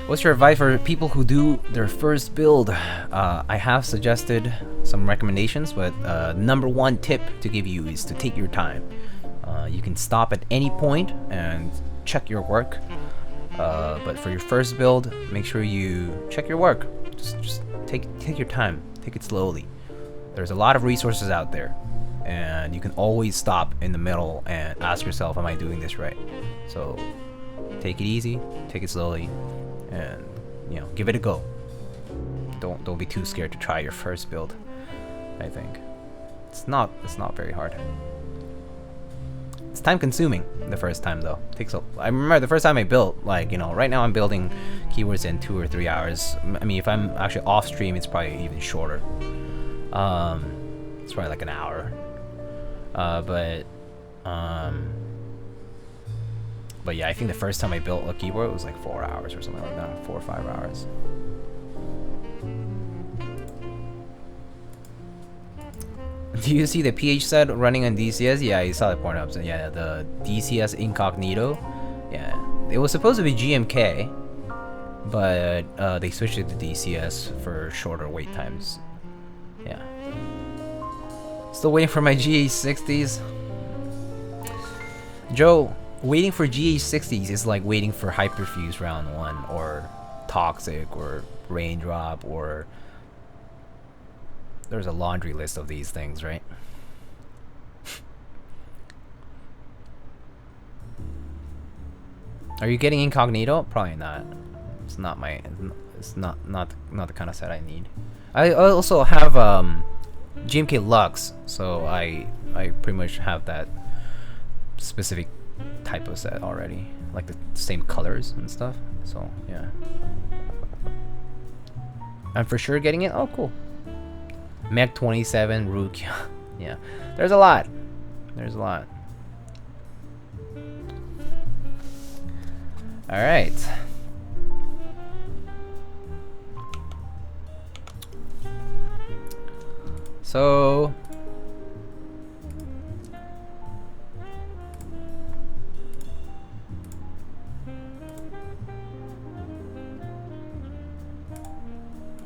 What's your advice for people who do their first build? I have suggested some recommendations, but number one tip to give you is to take your time. You can stop at any point and check your work, but for your first build, make sure you check your work. Just take your time, take it slowly. There's a lot of resources out there, and you can always stop in the middle and ask yourself, am I doing this right? So take it easy, take it slowly, and you know, give it a go. Don't be too scared to try your first build. I think it's not very hard. It's time consuming the first time though. I remember the first time I built, like, you know, right now I'm building keywords in 2 or 3 hours. I mean, if I'm actually off stream, it's probably even shorter. It's probably like an hour. But yeah, I think the first time I built a keyword was like 4 hours or something like that, 4 or 5 hours. Do you see the PH set running on DCS? Yeah, I saw the porn ups. Yeah, the DCS incognito. Yeah, it was supposed to be GMK, but they switched it to DCS for shorter wait times. Yeah. Still waiting for my GH60s. Joe, waiting for GH60s is like waiting for Hyperfuse round 1 or Toxic or Raindrop or... There's a laundry list of these things, right? Are you getting incognito? Probably not. It's not my... It's not the kind of set I need. I also have GMK Lux, so I pretty much have that specific type of set already, like the same colors and stuff. So yeah, I'm for sure getting it. Oh, cool. Mech 27 Rukia. Yeah, there's a lot. There's a lot. All right. So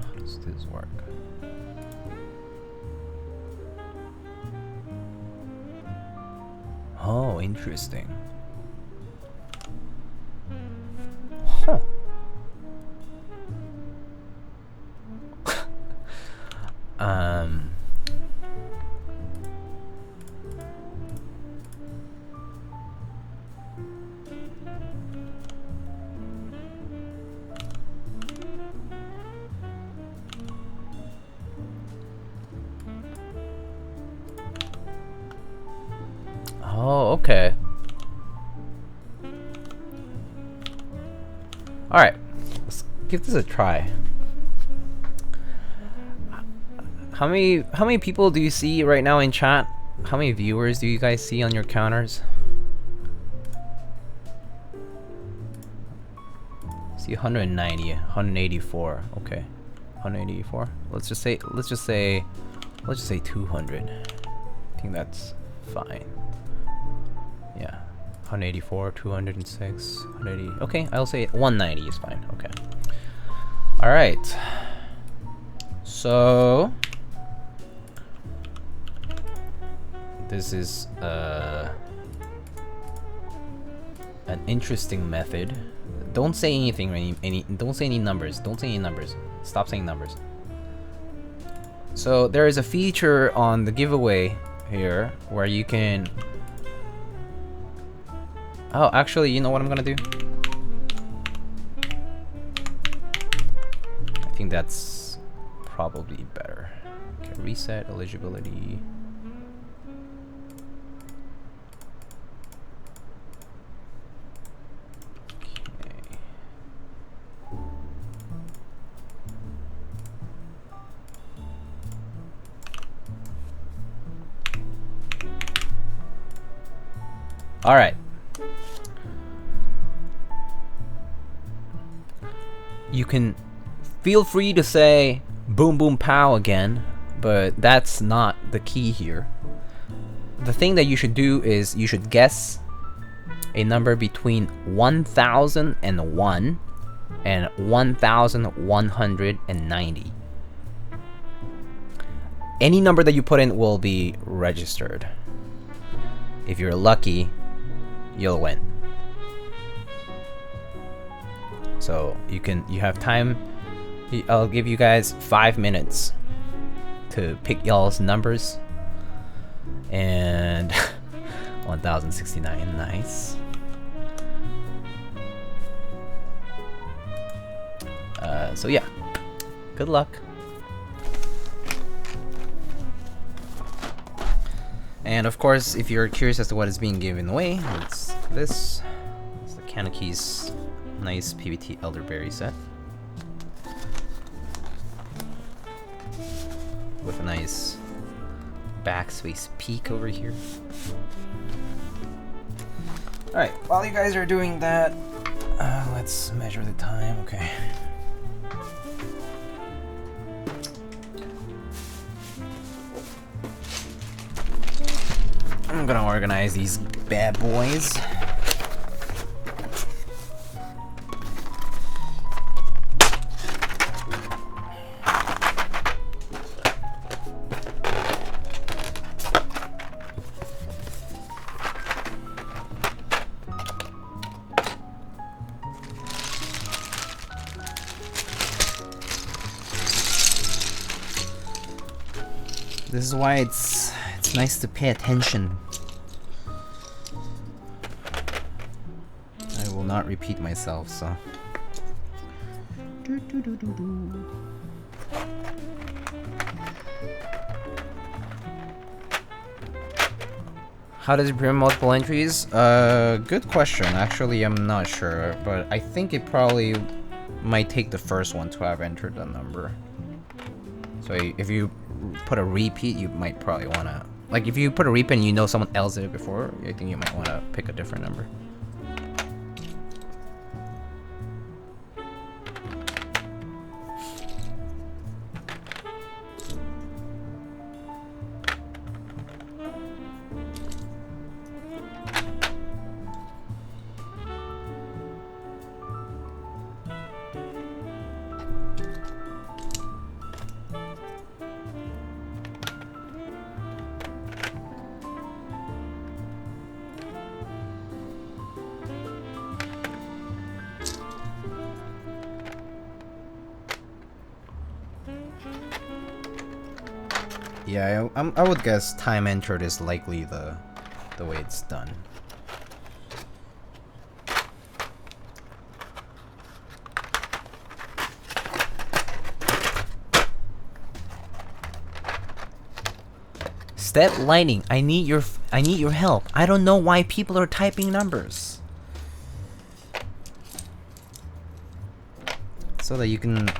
how does this work? Oh, interesting. Huh. Oh, okay. All right, let's give this a try. How many people do you see right now in chat? How many viewers do you guys see on your counters? See 190, 184. Okay, 184. Let's just say 200. I think that's fine. Yeah, 184, 206, 180. Okay, I'll say 190 is fine. Okay. All right. So this is an interesting method. Don't say anything. Don't say any numbers. Don't say any numbers. Stop saying numbers. So there is a feature on the giveaway here where you can. Oh, actually, you know what I'm gonna do? I think that's probably better. Okay, reset eligibility. All right. You can feel free to say boom boom pow again, but that's not the key here. The thing that you should do is you should guess a number between 1001 and 1190. Any number that you put in will be registered. If you're lucky, you'll win. So you have time. I'll give you guys 5 minutes to pick y'all's numbers. And 1069, nice. So yeah, good luck. And of course, if you're curious as to what is being given away, it's this. It's the CannonKeys nice PBT elderberry set with a nice backspace peak over here. Alright, while you guys are doing that, let's measure the time. Okay. I'm gonna organize these bad boys. This is why it's nice to pay attention. I will not repeat myself, so. How does it prevent multiple entries? Good question. Actually, I'm not sure, but I think it probably might take the first one to have entered the number. So if you put a repeat, you might probably wanna, like, if you put a repeat and you know someone else did it before, I think you might wanna pick a different number. Yeah, I would guess time entered is likely the way it's done. Step lighting. I need your help. I don't know why people are typing numbers. So that you can.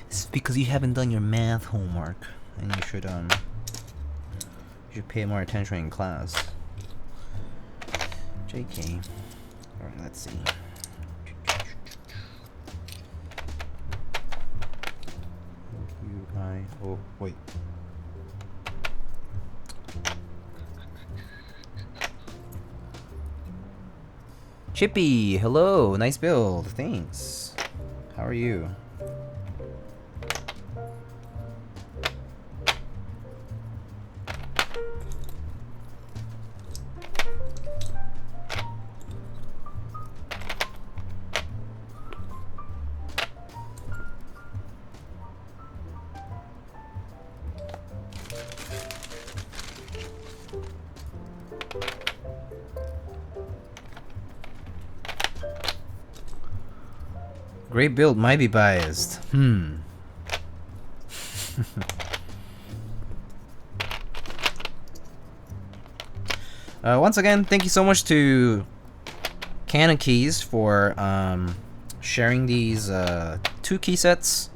It's because you haven't done your math homework. And you should pay more attention in class. JK. Alright, let's see. Oh, wait. Chippy, hello, nice build, thanks. How are you? Great build might be biased. Once again, thank you so much to CannonKeys for sharing these 2 key sets.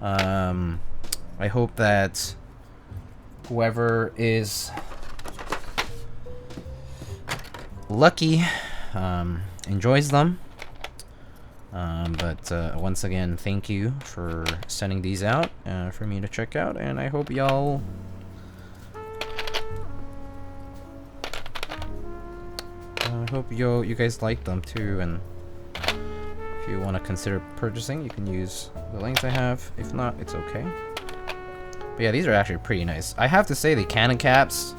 I hope that whoever is lucky enjoys them. But once again, thank you for sending these out for me to check out, and I hope y'all you guys like them too. And if you want to consider purchasing, you can use the links I have. If not, it's okay. But yeah, these are actually pretty nice. I have to say, the Cannon caps,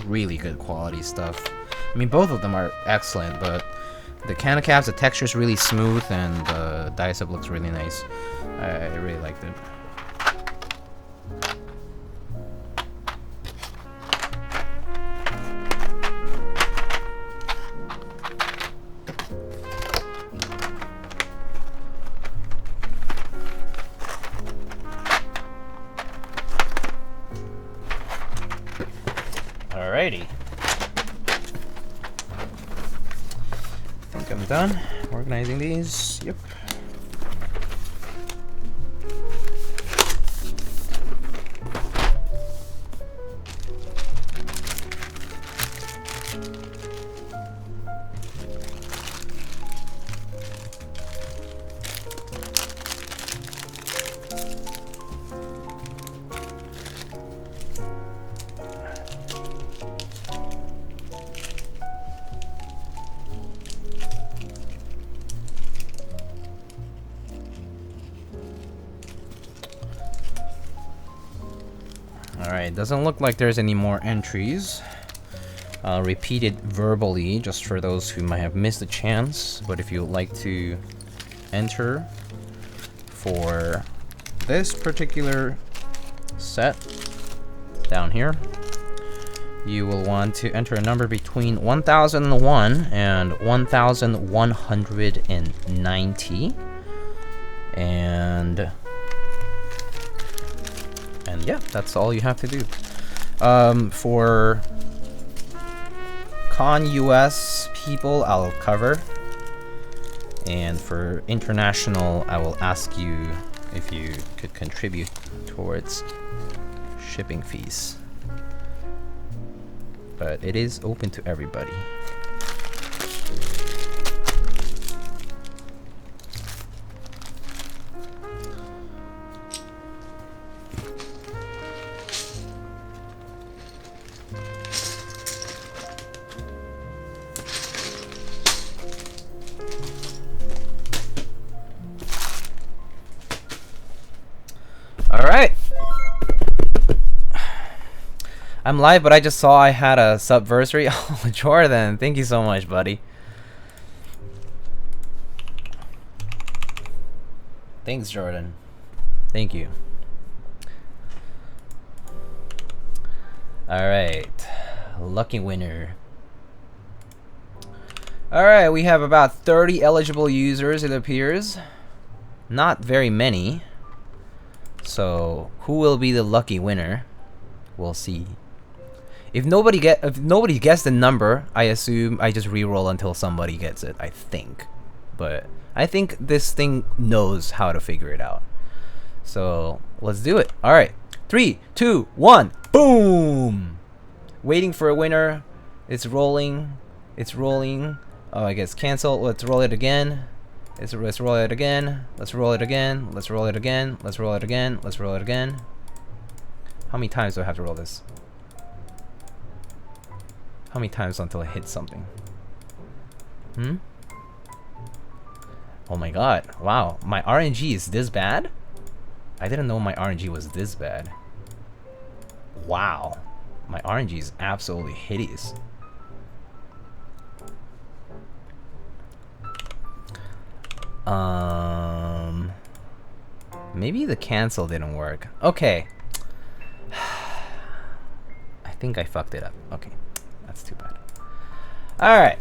really good quality stuff. I mean, both of them are excellent, but the Cannon caps, the texture is really smooth, and the dice up looks really nice. I really liked it. Alrighty. I think I'm done organizing these. Yep. Alright, doesn't look like there's any more entries. I'll repeat it verbally just for those who might have missed a chance. But if you would like to enter for this particular set down here, you will want to enter a number between 1001 and 1190. And yeah, that's all you have to do. For Con US people, I'll cover. And for international, I will ask you if you could contribute towards shipping fees. But it is open to everybody. Alright. I'm live, but I just saw I had a subversary. Oh, Jordan, thank you so much, buddy. Thanks, Jordan. Thank you. Alright. Lucky winner. Alright, we have about 30 eligible users, it appears. Not very many. So, who will be the lucky winner? We'll see. If nobody gets the number, I assume I just re-roll until somebody gets it, I think. But I think this thing knows how to figure it out. So, let's do it. Alright. 3, 2, 1. Boom! Waiting for a winner. It's rolling. It's rolling. Oh, I guess cancel. Let's roll it again. Let's roll it again. Let's roll it again. Let's roll it again. Let's roll it again. Let's roll it again. How many times do I have to roll this? How many times until I hit something? Oh my god. Wow. My RNG is this bad? I didn't know my RNG was this bad. Wow. My RNG is absolutely hideous. Maybe the cancel didn't work. Okay. I think I fucked it up. Okay. That's too bad. Alright.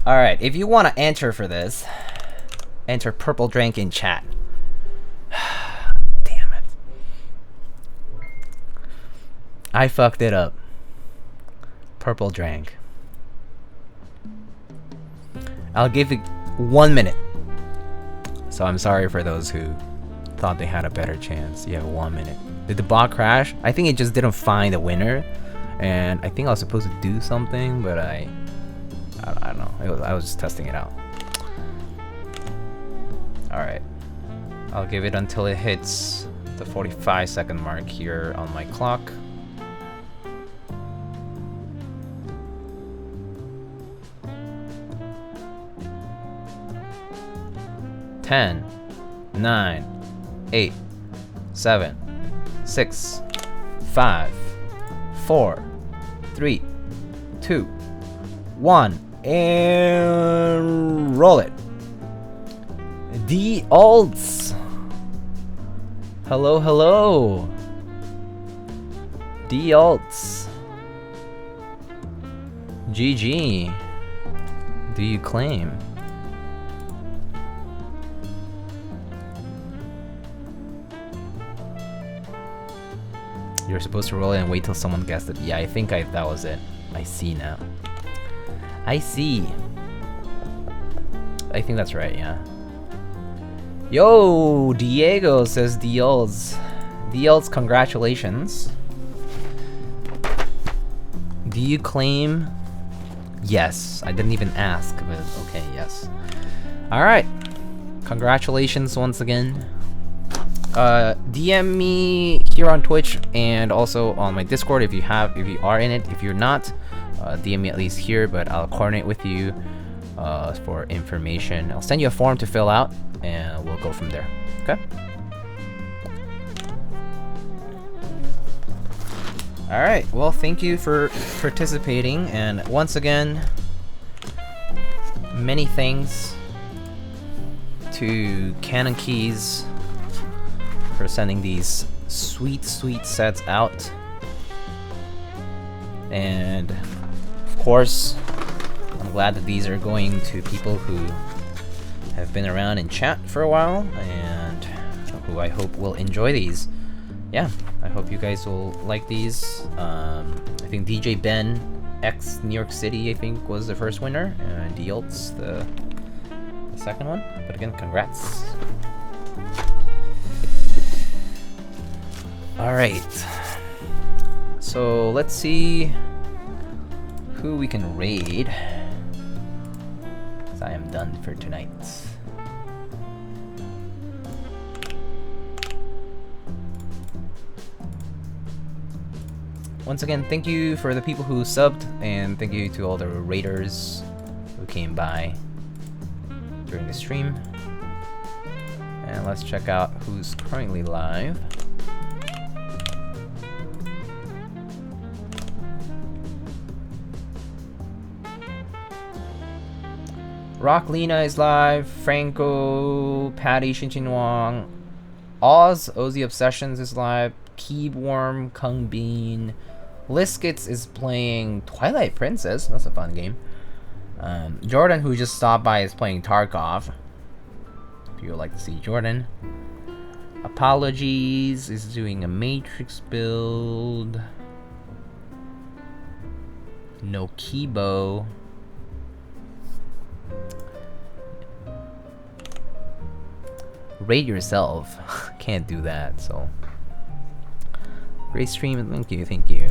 Alright, if you want to enter for this, enter purple drink in chat. Damn it. I fucked it up. Purple drink. I'll give it 1 minute. So I'm sorry for those who thought they had a better chance. You have 1 minute. Did the bot crash? I think it just didn't find a winner. And I think I was supposed to do something, but I don't know. I was just testing it out. Alright. I'll give it until it hits the 45-second mark here on my clock. 10, 9, 8, 7, 6, 5, 4, 3, 2, 1, and roll it. The alts. Hello, hello. The alts. GG. Do you claim? You're supposed to roll it and wait till someone guessed it. Yeah, I think that was it. I see now. I see. I think that's right, yeah. Yo, Diego says Diels. Diels, congratulations. Do you claim? Yes. I didn't even ask, but okay, yes. Alright. Congratulations once again. DM me here on Twitch and also on my Discord if you are in it. If you're not, DM me at least here, but I'll coordinate with you for information. I'll send you a form to fill out and we'll go from there. Okay? Alright, well, thank you for participating, and once again, many thanks to CannonKeys for sending these sweet sets out. And of course, I'm glad that these are going to people who have been around in chat for a while and who I hope will enjoy these. Yeah, I hope you guys will like these. I think DJ Ben X New York City, I think, was the first winner, and Dielt's the second one. But again, congrats. Alright, so let's see who we can raid, because I am done for tonight. Once again, thank you for the people who subbed, and thank you to all the raiders who came by during the stream. And let's check out who's currently live. Rock Lena is live, Franco, Patty, Shinchin Wong, Oz, Ozzy Obsessions is live, Keyworm, Kung Bean, Liskits is playing Twilight Princess, that's a fun game. Jordan, who just stopped by, is playing Tarkov, if you would like to see Jordan. Apologies is doing a Matrix build. No Kibo. Rate yourself. Can't do that, so. Great stream, thank you.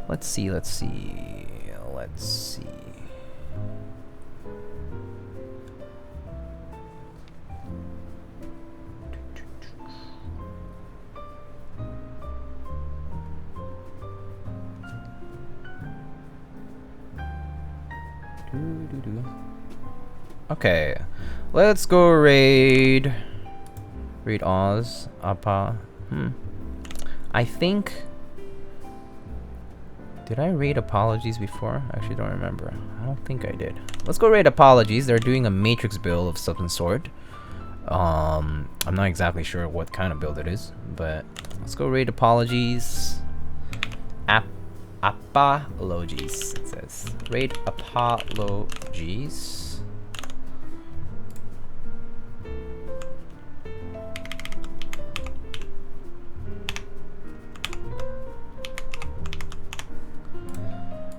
Let's see. Okay, let's go raid Oz, Appa. I think, did I raid Apologies before? I actually don't remember. I don't think I did. Let's go raid Apologies. They're doing a Matrix build of some sort. I'm not exactly sure what kind of build it is, but let's go raid Apologies. Apologies, it says. Raid apologies.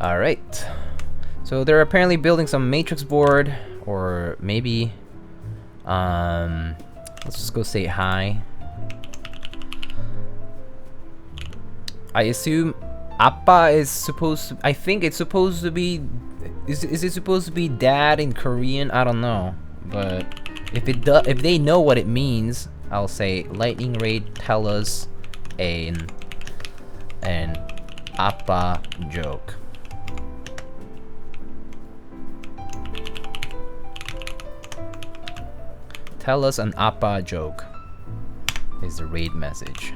Alright. So they're apparently building some matrix board, or maybe let's just go say hi. I assume Appa is supposed to, I think it's supposed to be, is it supposed to be dad in Korean? I don't know, but if they know what it means, I'll say lightning raid tell us an Appa joke. Tell us an Appa joke is the raid message.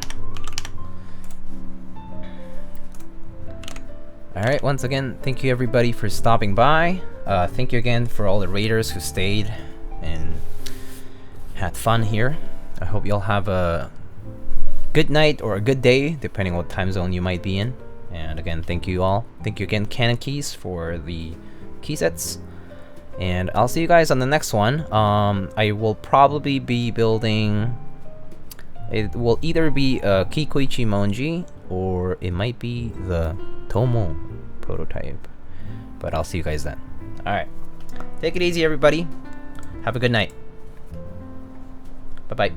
Alright, once again, thank you everybody for stopping by. Thank you again for all the raiders who stayed and had fun here. I hope y'all have a good night or a good day, depending on what time zone you might be in. And again, thank you all. Thank you again, CannonKeys, for the key sets. And I'll see you guys on the next one. I will probably be building... It will either be a Kikoichi Monji, or it might be the Tomo prototype. But I'll see you guys then. Alright. Take it easy, everybody. Have a good night. Bye-bye.